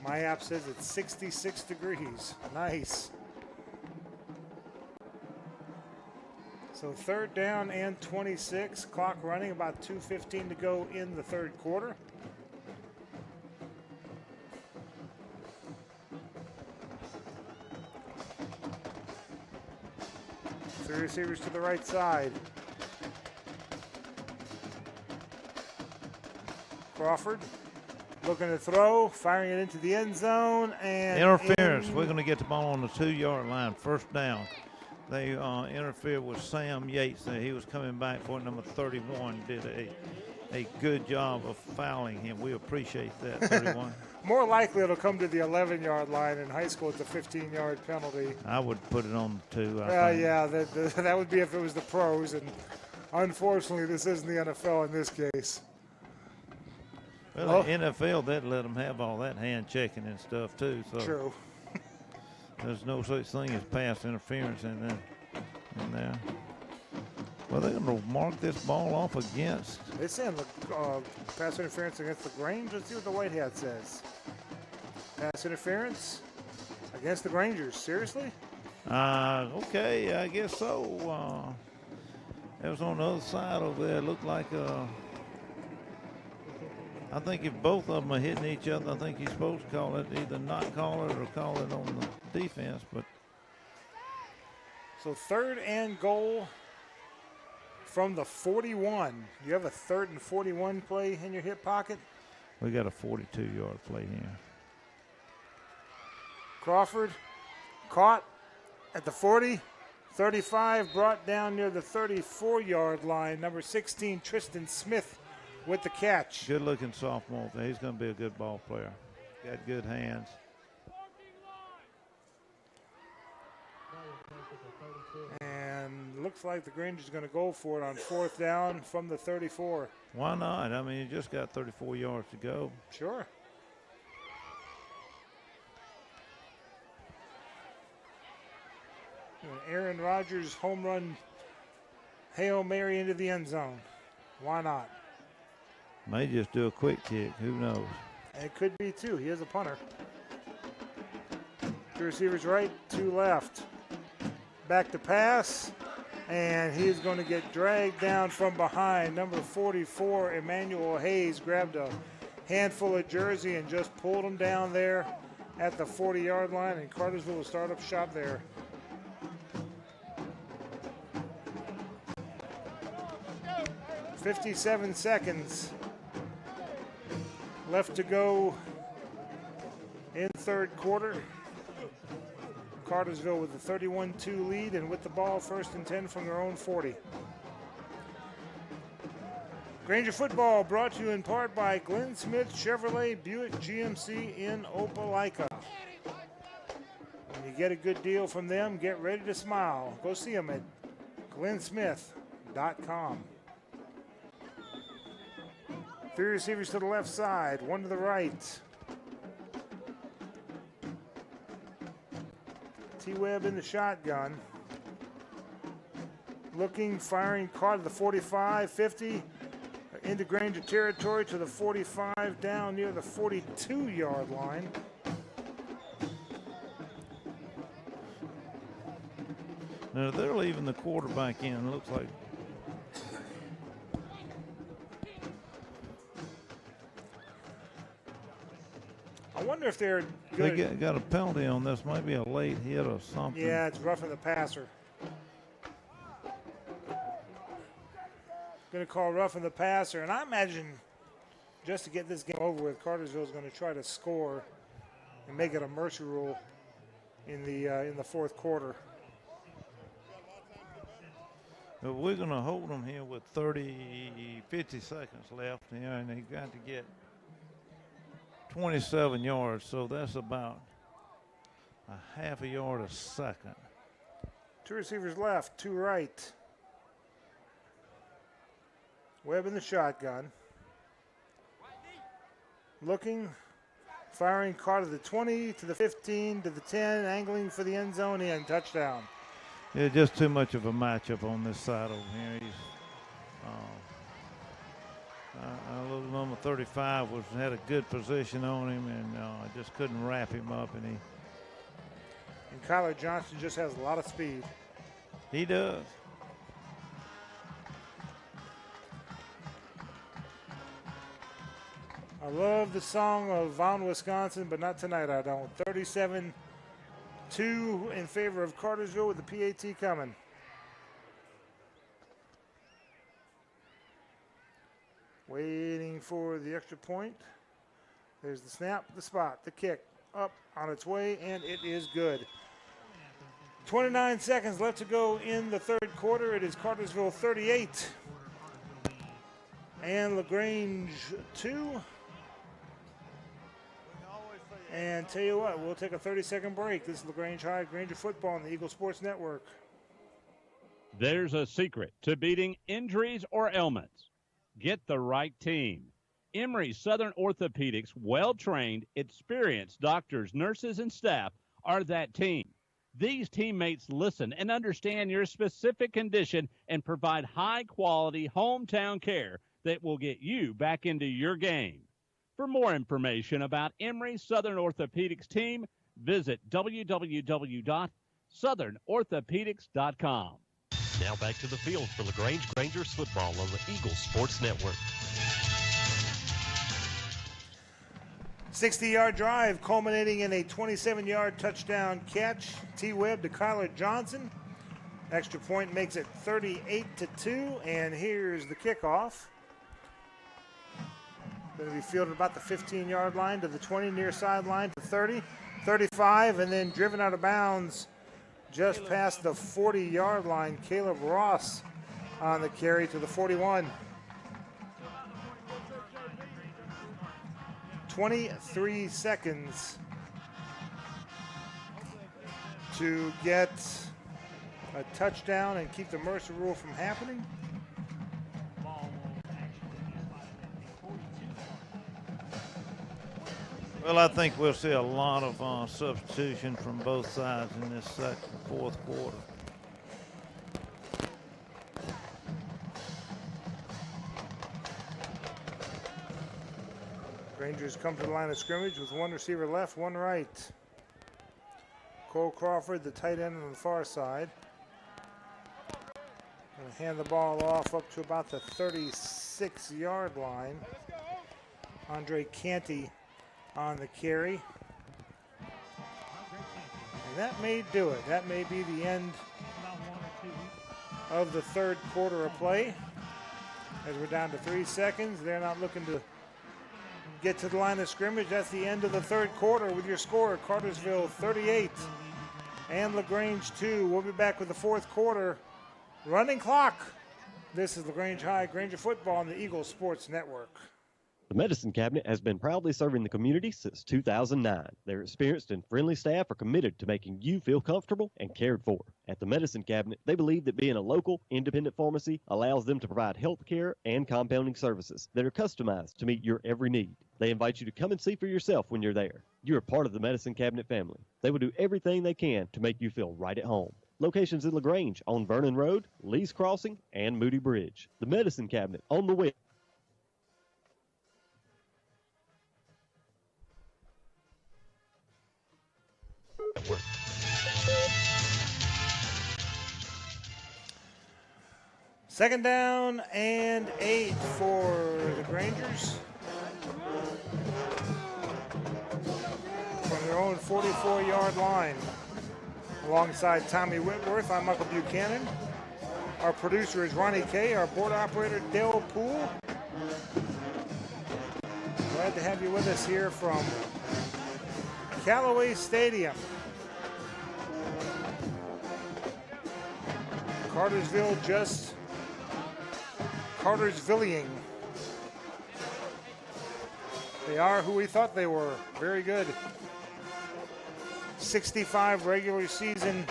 My app says it's 66 degrees. Nice. So 3rd down and 26. Clock running, about 2:15 to go in the third quarter. Three receivers to the right side. Crawford looking to throw, firing it into the end zone, and interference. We're going to get the ball on the 2-yard line. First down. They interfered with Sam Yates there. He was coming back for it. Number 31 did a good job of fouling him. We appreciate that, 31. More likely it'll come to the 11-yard line. In high school, it's a 15-yard penalty. I would put it on the 2. Yeah, that would be if it was the pros, and unfortunately, this isn't the NFL in this case. Well, the NFL, they'd let them have all that hand checking and stuff too. So true. There's no such thing as pass interference in there. Well, they're going to mark this ball off against. They're saying pass interference against LaGrange. Let's see what the white hat says. Pass interference against the Grangers. Seriously? Okay, I guess so. It was on the other side over there. It looked like I think if both of them are hitting each other, I think he's supposed to call it, either not call it or call it on the defense. But so 3rd and goal from the 41. You have a 3rd and 41 play in your hip pocket? We got a 42-yard play here. Crawford caught at the 40, 35, brought down near the 34-yard line. Number 16, Tristan Smith with the catch. Good-looking sophomore. He's going to be a good ball player. Got good hands. And looks like the Granger's going to go for it on 4th down from the 34. Why not? I mean, you just got 34 yards to go. Sure. Aaron Rodgers home run Hail Mary into the end zone. Why not? May just do a quick kick. Who knows? It could be too. He is a punter. Two receivers right, two left. Back to pass, and he's going to get dragged down from behind. Number 44, Emmanuel Hayes, grabbed a handful of jersey and just pulled him down there at the 40-yard line, and Cartersville will start up shop there. "57 seconds left to go in third quarter. Cartersville with the 31-2 lead and with the ball 1st and 10 from their own 40. Granger football brought to you in part by Glenn Smith Chevrolet Buick GMC in Opelika. When you get a good deal from them, get ready to smile. Go see them at glennsmith.com. 3 receivers to the left side, 1 to the right. T-Webb in the shotgun. Looking, firing, caught at the 45, 50. Into Granger territory to the 45, down near the 42-yard line. Now they're leaving the quarterback in, it looks like. I wonder if they're good. They got a penalty on this, maybe a late hit or something. Yeah, it's roughing the passer. Going to call roughing the passer, and I imagine just to get this game over with, Cartersville is going to try to score and make it a mercy rule in the fourth quarter. But we're going to hold them here with 50 seconds left here, and they got to get 27 yards, so that's about a half a yard a second. 2 receivers left, 2 right. Webb in the shotgun. Looking, firing, caught at the 20 to the 15 to the 10, angling for the end zone, and touchdown. Yeah, just too much of a matchup on this side over here. He's little number 35 had a good position on him, and just couldn't wrap him up. And Kyler Johnson just has a lot of speed. He does. I love the song of Vaughn, Wisconsin, but not tonight, I don't. 37-2 in favor of Cartersville with the PAT coming. Waiting for the extra point. There's the snap, the spot, the kick, up on its way, and it is good. 29 seconds left to go in the third quarter. It is Cartersville 38 and LaGrange 2. And tell you what, we'll take a 30-second break. This is LaGrange High, Granger football on the Eagle Sports Network. There's a secret to beating injuries or ailments. Get the right team. Emory Southern Orthopedics' well-trained, experienced doctors, nurses, and staff are that team. These teammates listen and understand your specific condition and provide high-quality hometown care that will get you back into your game. For more information about Emory Southern Orthopedics team, visit www.southernorthopedics.com. Now back to the field for LaGrange Grangers football on the Eagle Sports Network. 60-yard drive culminating in a 27-yard touchdown catch. T-Webb to Kyler Johnson. Extra point makes it 38-2, and here's the kickoff. Going to be fielded about the 15-yard line to the 20, near sideline to 30. 35, and then driven out of bounds just past the 40-yard line. Caleb Ross on the carry to the 41. 23 seconds to get a touchdown and keep the Mercer rule from happening. Well, I think we'll see a lot of substitution from both sides in this fourth quarter. Rangers come to the line of scrimmage with one receiver left, one right. Cole Crawford, the tight end on the far side. Going to hand the ball off up to about the 36-yard line. Andre Canty on the carry. And that may do it. That may be the end of the third quarter of play. As we're down to 3 seconds, they're not looking to get to the line of scrimmage. That's the end of the third quarter with your score, Cartersville 38 and LaGrange 2. We'll be back with the fourth quarter. Running clock. This is LaGrange High Granger football on the Eagle Sports Network. The Medicine Cabinet has been proudly serving the community since 2009. Their experienced and friendly staff are committed to making you feel comfortable and cared for. At the Medicine Cabinet, they believe that being a local, independent pharmacy allows them to provide health care and compounding services that are customized to meet your every need. They invite you to come and see for yourself when you're there. You're a part of the Medicine Cabinet family. They will do everything they can to make you feel right at home. Locations in LaGrange on Vernon Road, Lee's Crossing, and Moody Bridge. The Medicine Cabinet on the web. Second down and 8 for the Grangers. From their own 44-yard line. Alongside Tommy Whitworth, I'm Michael Buchanan. Our producer is Ronnie Kay. Our board operator, Dale Poole. Glad to have you with us here from Callaway Stadium. Cartersville just Cartersvilling. They are who we thought they were. Very good. 65 regular season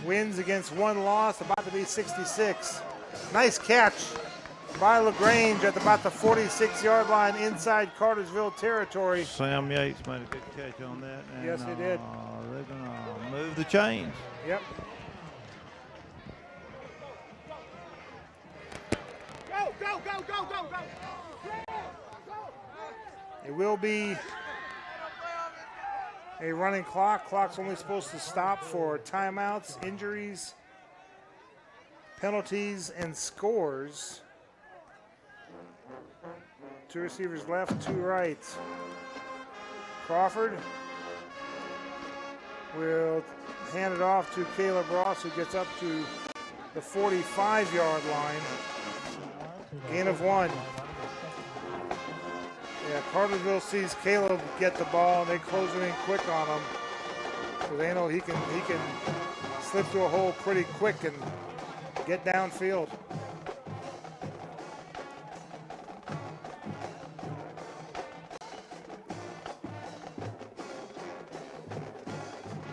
wins against 1 loss, about to be 66. Nice catch by LaGrange at about the 46-yard line inside Cartersville territory. Sam Yates made a good catch on that. And, yes, he did. They're going to move the chains. Yep. Go. It will be a running clock. Clock's only supposed to stop for timeouts, injuries, penalties, and scores. 2 receivers left, 2 right. Crawford will hand it off to Caleb Ross, who gets up to the 45-yard line. Gain of 1. Yeah, Cartersville sees Caleb get the ball, and they close it in quick on him. So they know he can slip through a hole pretty quick and get downfield.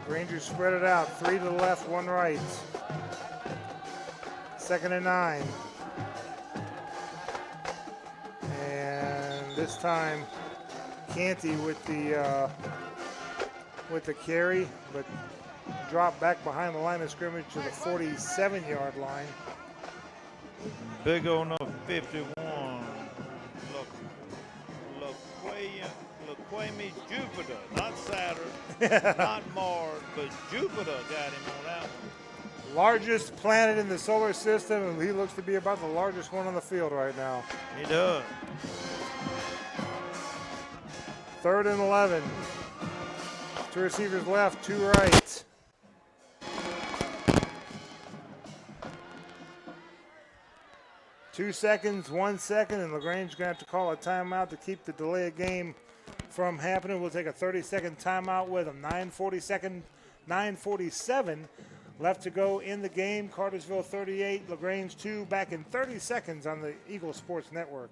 Rangers spread it out. 3 to the left, 1 right. 2nd and 9. And this time, Canty with the carry, but dropped back behind the line of scrimmage to the 47-yard line. Big old number 51. LaQuame Jupiter, not Saturn, not Mars, but Jupiter got him on that one. Largest planet in the solar system, and he looks to be about the largest one on the field right now. He does. 3rd and 11. 2 receivers left, 2 right. Two seconds, 1 second, and LaGrange going to have to call a timeout to keep the delay of game from happening. We'll take a 30-second timeout with them. 9:47 left to go in the game. Cartersville 38, LaGrange 2. Back in 30 seconds on the Eagle Sports Network.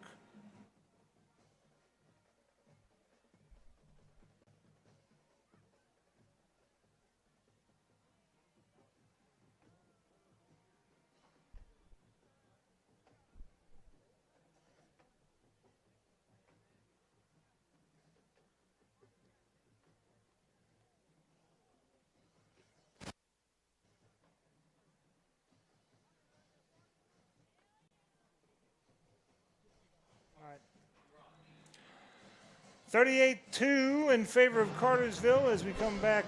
All right. 38-2 in favor of Cartersville as we come back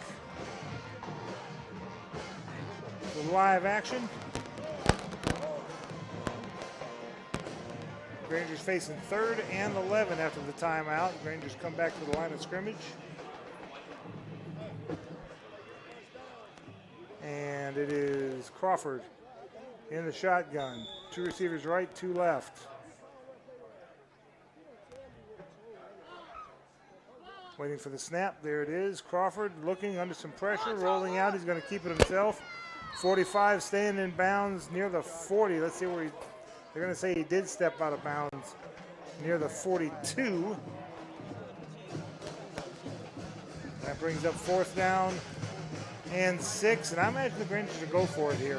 to live action. Rangers facing 3rd and 11 after the timeout. Rangers come back to the line of scrimmage. And it is Crawford in the shotgun. 2 receivers right, 2 left. Waiting for the snap. There it is. Crawford looking under some pressure, rolling out. He's going to keep it himself. 45 staying in bounds near the 40. Let's see where they're going to say he did step out of bounds near the 42. That brings up 4th down and 6. And I imagine the Rangers will go for it here.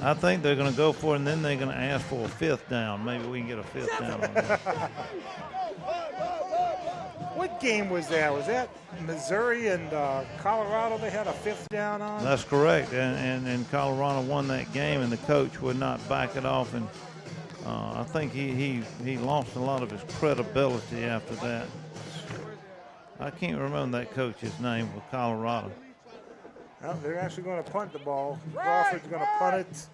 I think they're going to go for it, and then they're going to ask for a 5th down. Maybe we can get a 5th down on that. What game was that? Was that Missouri and Colorado they had a 5th down on? That's correct, and Colorado won that game, and the coach would not back it off, and I think he lost a lot of his credibility after that. I can't remember that coach's name with Colorado. Well, they're actually going to punt the ball. Crawford's going to punt it,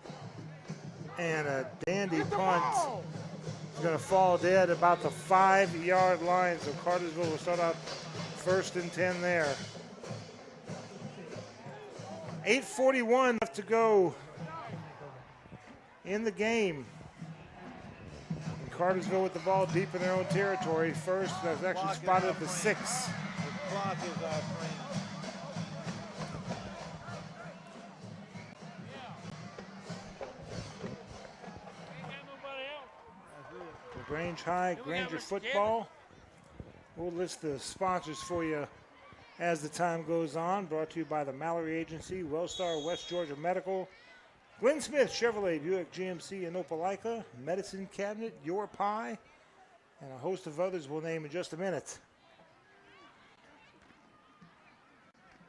and a dandy punt. It's going to fall dead about the 5-yard line, so Cartersville will start out 1st and 10 there. 8:41 left to go in the game. And Cartersville with the ball deep in their own territory. First, that's actually spotted at the 6. The clock is our friend. LaGrange High, Granger football. We'll list the sponsors for you as the time goes on. Brought to you by the Mallory Agency, Wellstar West Georgia Medical, Glenn Smith Chevrolet Buick GMC in Opelika, Medicine Cabinet, Your Pie, and a host of others we'll name in just a minute.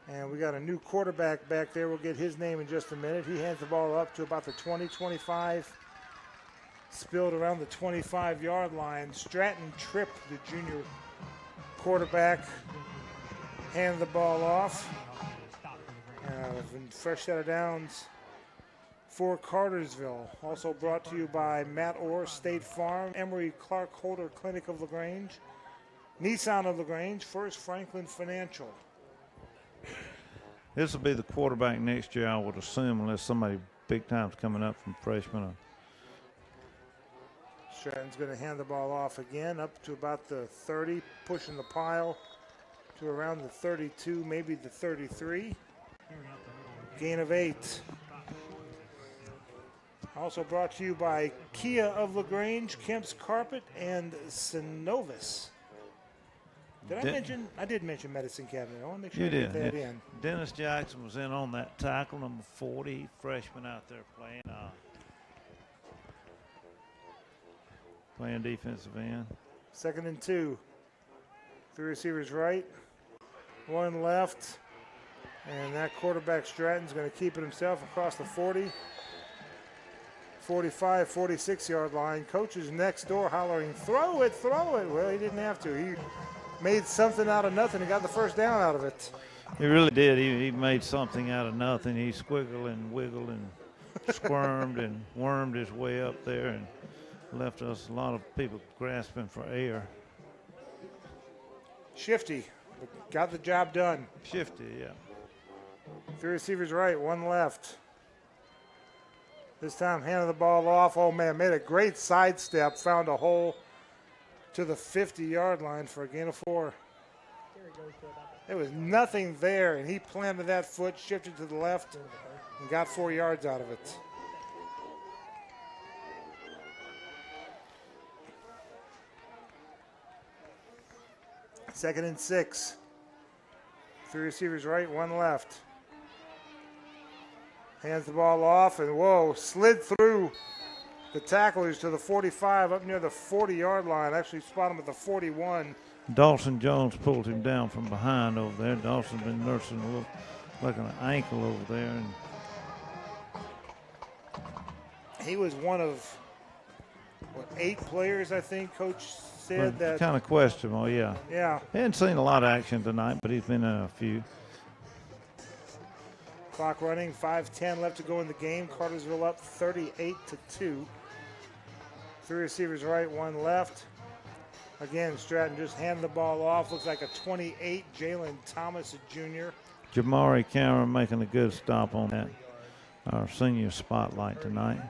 And we got a new quarterback back there. We'll get his name in just a minute. He hands the ball up to about the 20-25. Spilled around the 25-yard line. Stratton Tripp, the junior quarterback, handed the ball off. Fresh set of downs for Cartersville. Also brought to you by Matt Orr, State Farm, Emory Clark Holder Clinic of LaGrange, Nissan of LaGrange, First Franklin Financial. This will be the quarterback next year, I would assume, unless somebody big time's coming up from freshman. Stratton's going to hand the ball off again, up to about the 30, pushing the pile to around the 32, maybe the 33. Gain of 8. Also brought to you by Kia of LaGrange, Kemp's Carpet, and Synovus. Did I mention? I did mention Medicine Cabinet. I want to make sure I get that in. Dennis Jackson was in on that tackle, number 40, freshman out there playing defensive end. 2nd and 2. 3 receivers right, 1 left, and that quarterback Stratton's going to keep it himself across the 40, 45, 46-yard line. Coach is next door hollering, "Throw it, throw it." Well, he didn't have to. He made something out of nothing and got the 1st down out of it. He really did. He made something out of nothing. He squiggled and wiggled and squirmed and wormed his way up there and left us a lot of people grasping for air. Shifty, but got the job done. Shifty, yeah. 3 receivers right, 1 left. This time handed the ball off. Oh, man, made a great sidestep, found a hole to the 50-yard line for a gain of 4. There was nothing there, and he planted that foot, shifted to the left, and got 4 yards out of it. Second and 6. 3 receivers right, 1 left. Hands the ball off, and whoa, slid through the tacklers to the 45, up near the 40-yard line. Actually spot him at the 41. Dawson Jones pulled him down from behind over there. Dawson's been nursing a little, like an ankle over there. And he was one of, 8 players, I think, Coach said that. Kind of questionable, yeah. Yeah. He hadn't seen a lot of action tonight, but he's been in a few. Clock running, 5:10 left to go in the game. Cartersville up 38-2. 3 receivers right, 1 left. Again, Stratton just handed the ball off. Looks like a 28, Jalen Thomas, a junior. Jamari Cameron making a good stop on that, our senior spotlight tonight.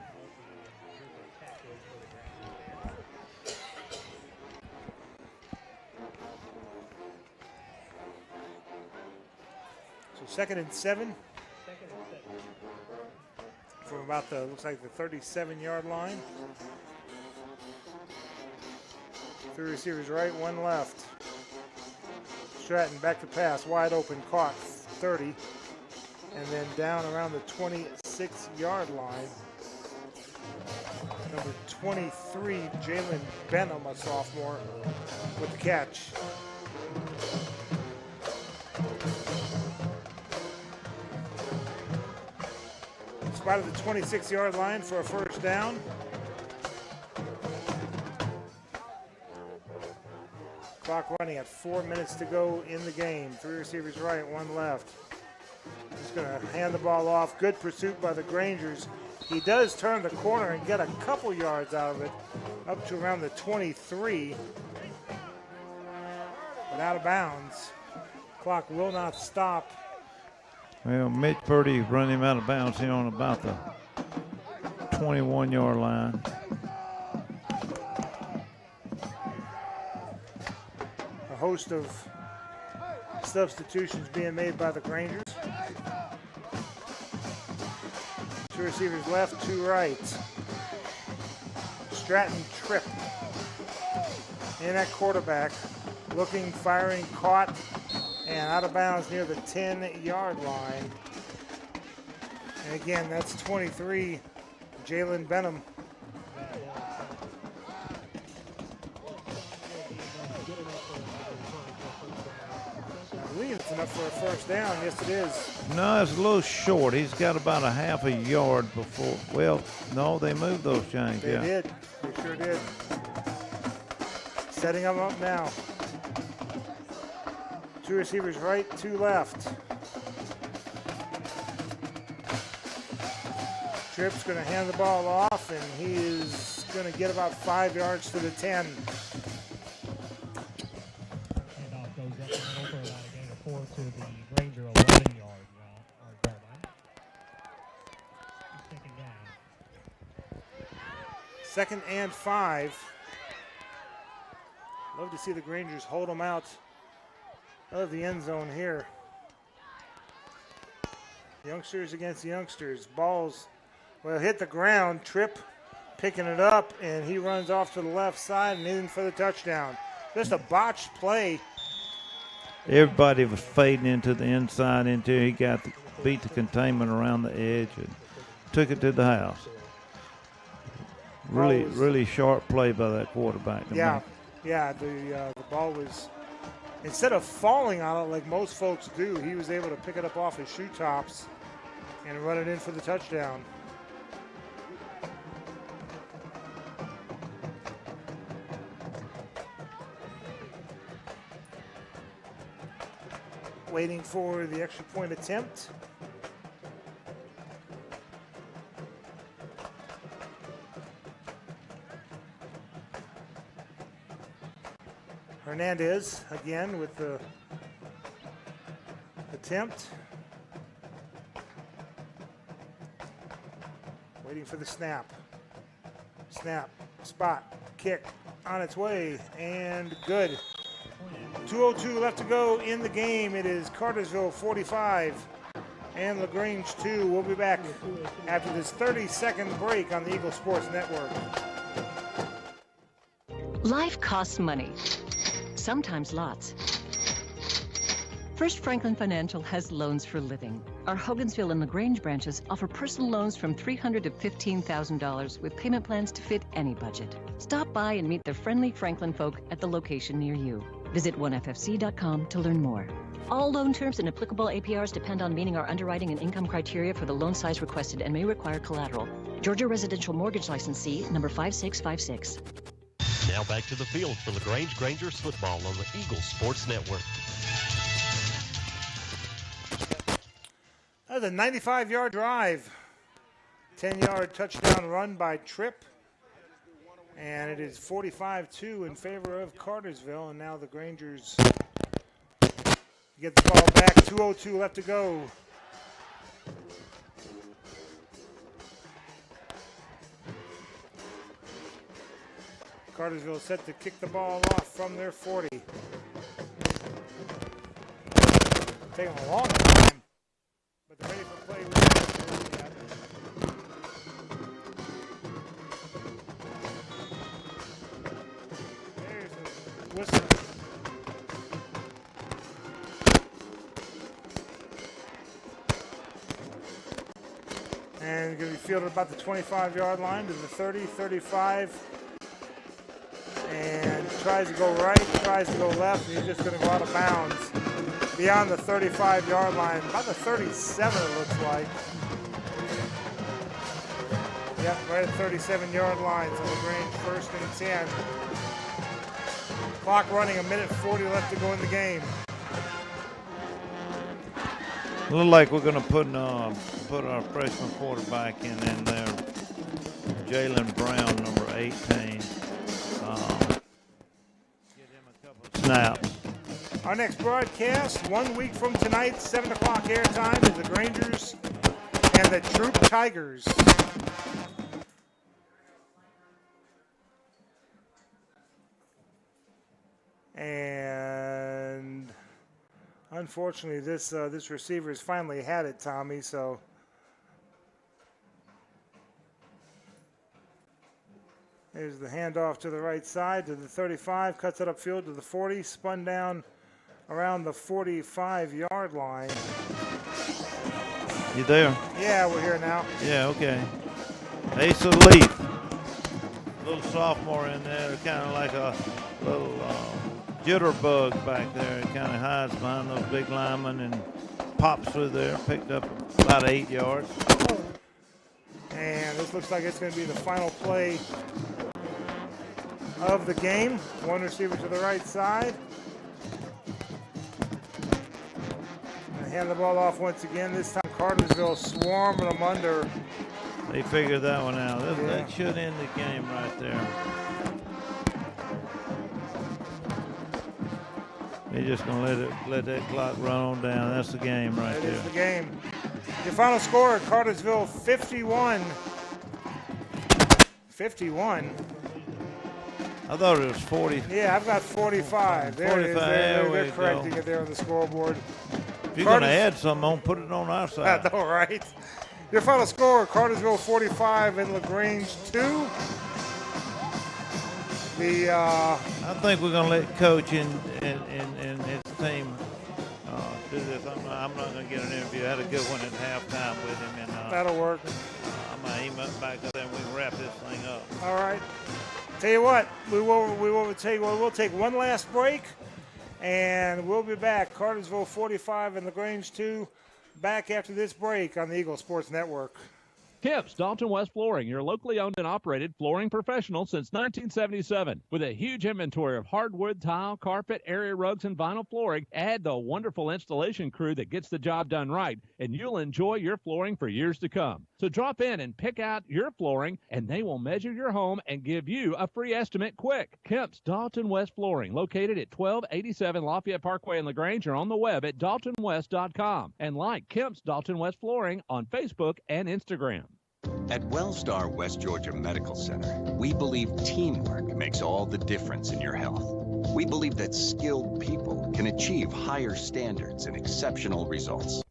So 2nd and 7. From about the, looks like the 37-yard line. 3 receivers right, 1 left. Stratton back to pass, wide open, caught 30. And then down around the 26-yard line. Number 23, Jalen Benham, a sophomore, with the catch. Spotted the 26-yard line for a first down. Clock running at 4 minutes to go in the game. 3 receivers right, 1 left. Just going to hand the ball off. Good pursuit by the Grangers. He does turn the corner and get a couple yards out of it, up to around the 23. But out of bounds. Clock will not stop. Well, Mitch Purdy run him out of bounds here on about the 21-yard line. A host of substitutions being made by the Grangers. 2 receivers left, 2 right. Stratton tripped. In at quarterback. Looking, firing, caught, and out of bounds near the 10-yard line. And again, that's 23, Jalen Benham. I believe it's enough for a first down. Yes, it is. No, it's a little short. He's got about a half a yard before. Well, no, they moved those chains. They did. They sure did. Setting them up now. 2 receivers right, 2 left. Tripp's going to hand the ball off, and he is going to get about 5 yards to the 10. Handoff goes up the middle for about a gain of 4 to the Granger 11-yard line. Second down. 2nd and 5. Love to see the Grangers hold them out of the end zone here. Youngsters against youngsters. Balls, well, hit the ground. Tripp picking it up, and he runs off to the left side and in for the touchdown. Just a botched play. Everybody was fading into the inside until he beat the containment around the edge and took it to the house. Really sharp play by that quarterback. Yeah, the ball was, instead of falling on it like most folks do, he was able to pick it up off his shoe tops and run it in for the touchdown. Waiting for the extra point attempt. Hernandez again with the attempt. Waiting for the snap. Snap, spot, kick, on its way, and good. 2:02 left to go in the game. It is Cartersville 45 and LaGrange 2. We'll be back after this 30-second break on the Eagle Sports Network. Life costs money, sometimes lots. First Franklin Financial has loans for living. Our Hogansville and LaGrange branches offer personal loans from $300 to $15,000 with payment plans to fit any budget. Stop by and meet the friendly Franklin folk at the location near you. Visit onefc.com to learn more. All loan terms and applicable APRs depend on meeting our underwriting and income criteria for the loan size requested and may require collateral. Georgia Residential Mortgage Licensee number 5656. Now back to the field for LaGrange Grangers football on the Eagle Sports Network. That was a 95-yard drive. 10-yard touchdown run by Tripp. And it is 45-2 in favor of Cartersville. And now the Grangers get the ball back. 2:02 left to go. Cartersville set to kick the ball off from their 40. Taking a long time, but they're ready for play. There's a whistle. And going to be fielded about the 25-yard line to the 30, 35. And tries to go right, tries to go left, and he's just going to go out of bounds beyond the 35-yard line, about the 37 it looks like. Yep, right at the 37-yard line, so LaGrange first and 10. Clock running, 1:40 left to go in the game. Look like we're going to put our freshman quarterback in there, Jalen Brown, number 18. Snaps. Our next broadcast, 1 week from tonight, 7 o'clock airtime, is the Grangers and the Troop Tigers. And unfortunately, this receiver has finally had it, Tommy, so. There's the handoff to the right side to the 35, cuts it upfield to the 40, spun down around the 45-yard line. You there? Yeah, we're here now. Yeah, okay. Asa Leaf, little sophomore in there, kind of like a little jitterbug back there. It kind of hides behind those big linemen and pops through there, picked up about 8 yards. And this looks like it's going to be the final play of the game. One receiver to the right side. And hand the ball off once again. This time Cartersville swarming them under. They figured that one out. That should end the game right there. They're just going to let that clock run on down. That's the game right there. That is the game. Your final score, Cartersville 51. 51. I thought it was 40. Yeah, I've got 45. There 45, it is. They're correcting it there on the scoreboard. If you're going to add something, put it on our side. All right. Your final score, Cartersville 45 and LaGrange 2. I think we're going to let Coach and his team do this. I'm not going to get an interview. I had a good one at halftime with him. And that'll work. I'm going to email back up there and we can wrap this thing up. All right. Tell you what, we'll take one last break, and we'll be back. Cartersville 45 and LaGrange 2, back after this break on the Eagle Sports Network. Kemp's Dalton West Flooring, your locally owned and operated flooring professional since 1977. With a huge inventory of hardwood, tile, carpet, area rugs, and vinyl flooring, add the wonderful installation crew that gets the job done right, and you'll enjoy your flooring for years to come. So drop in and pick out your flooring, and they will measure your home and give you a free estimate quick. Kemp's Dalton West Flooring, located at 1287 Lafayette Parkway in LaGrange, or on the web at daltonwest.com. And like Kemp's Dalton West Flooring on Facebook and Instagram. At Wellstar West Georgia Medical Center, we believe teamwork makes all the difference in your health. We believe that skilled people can achieve higher standards and exceptional results.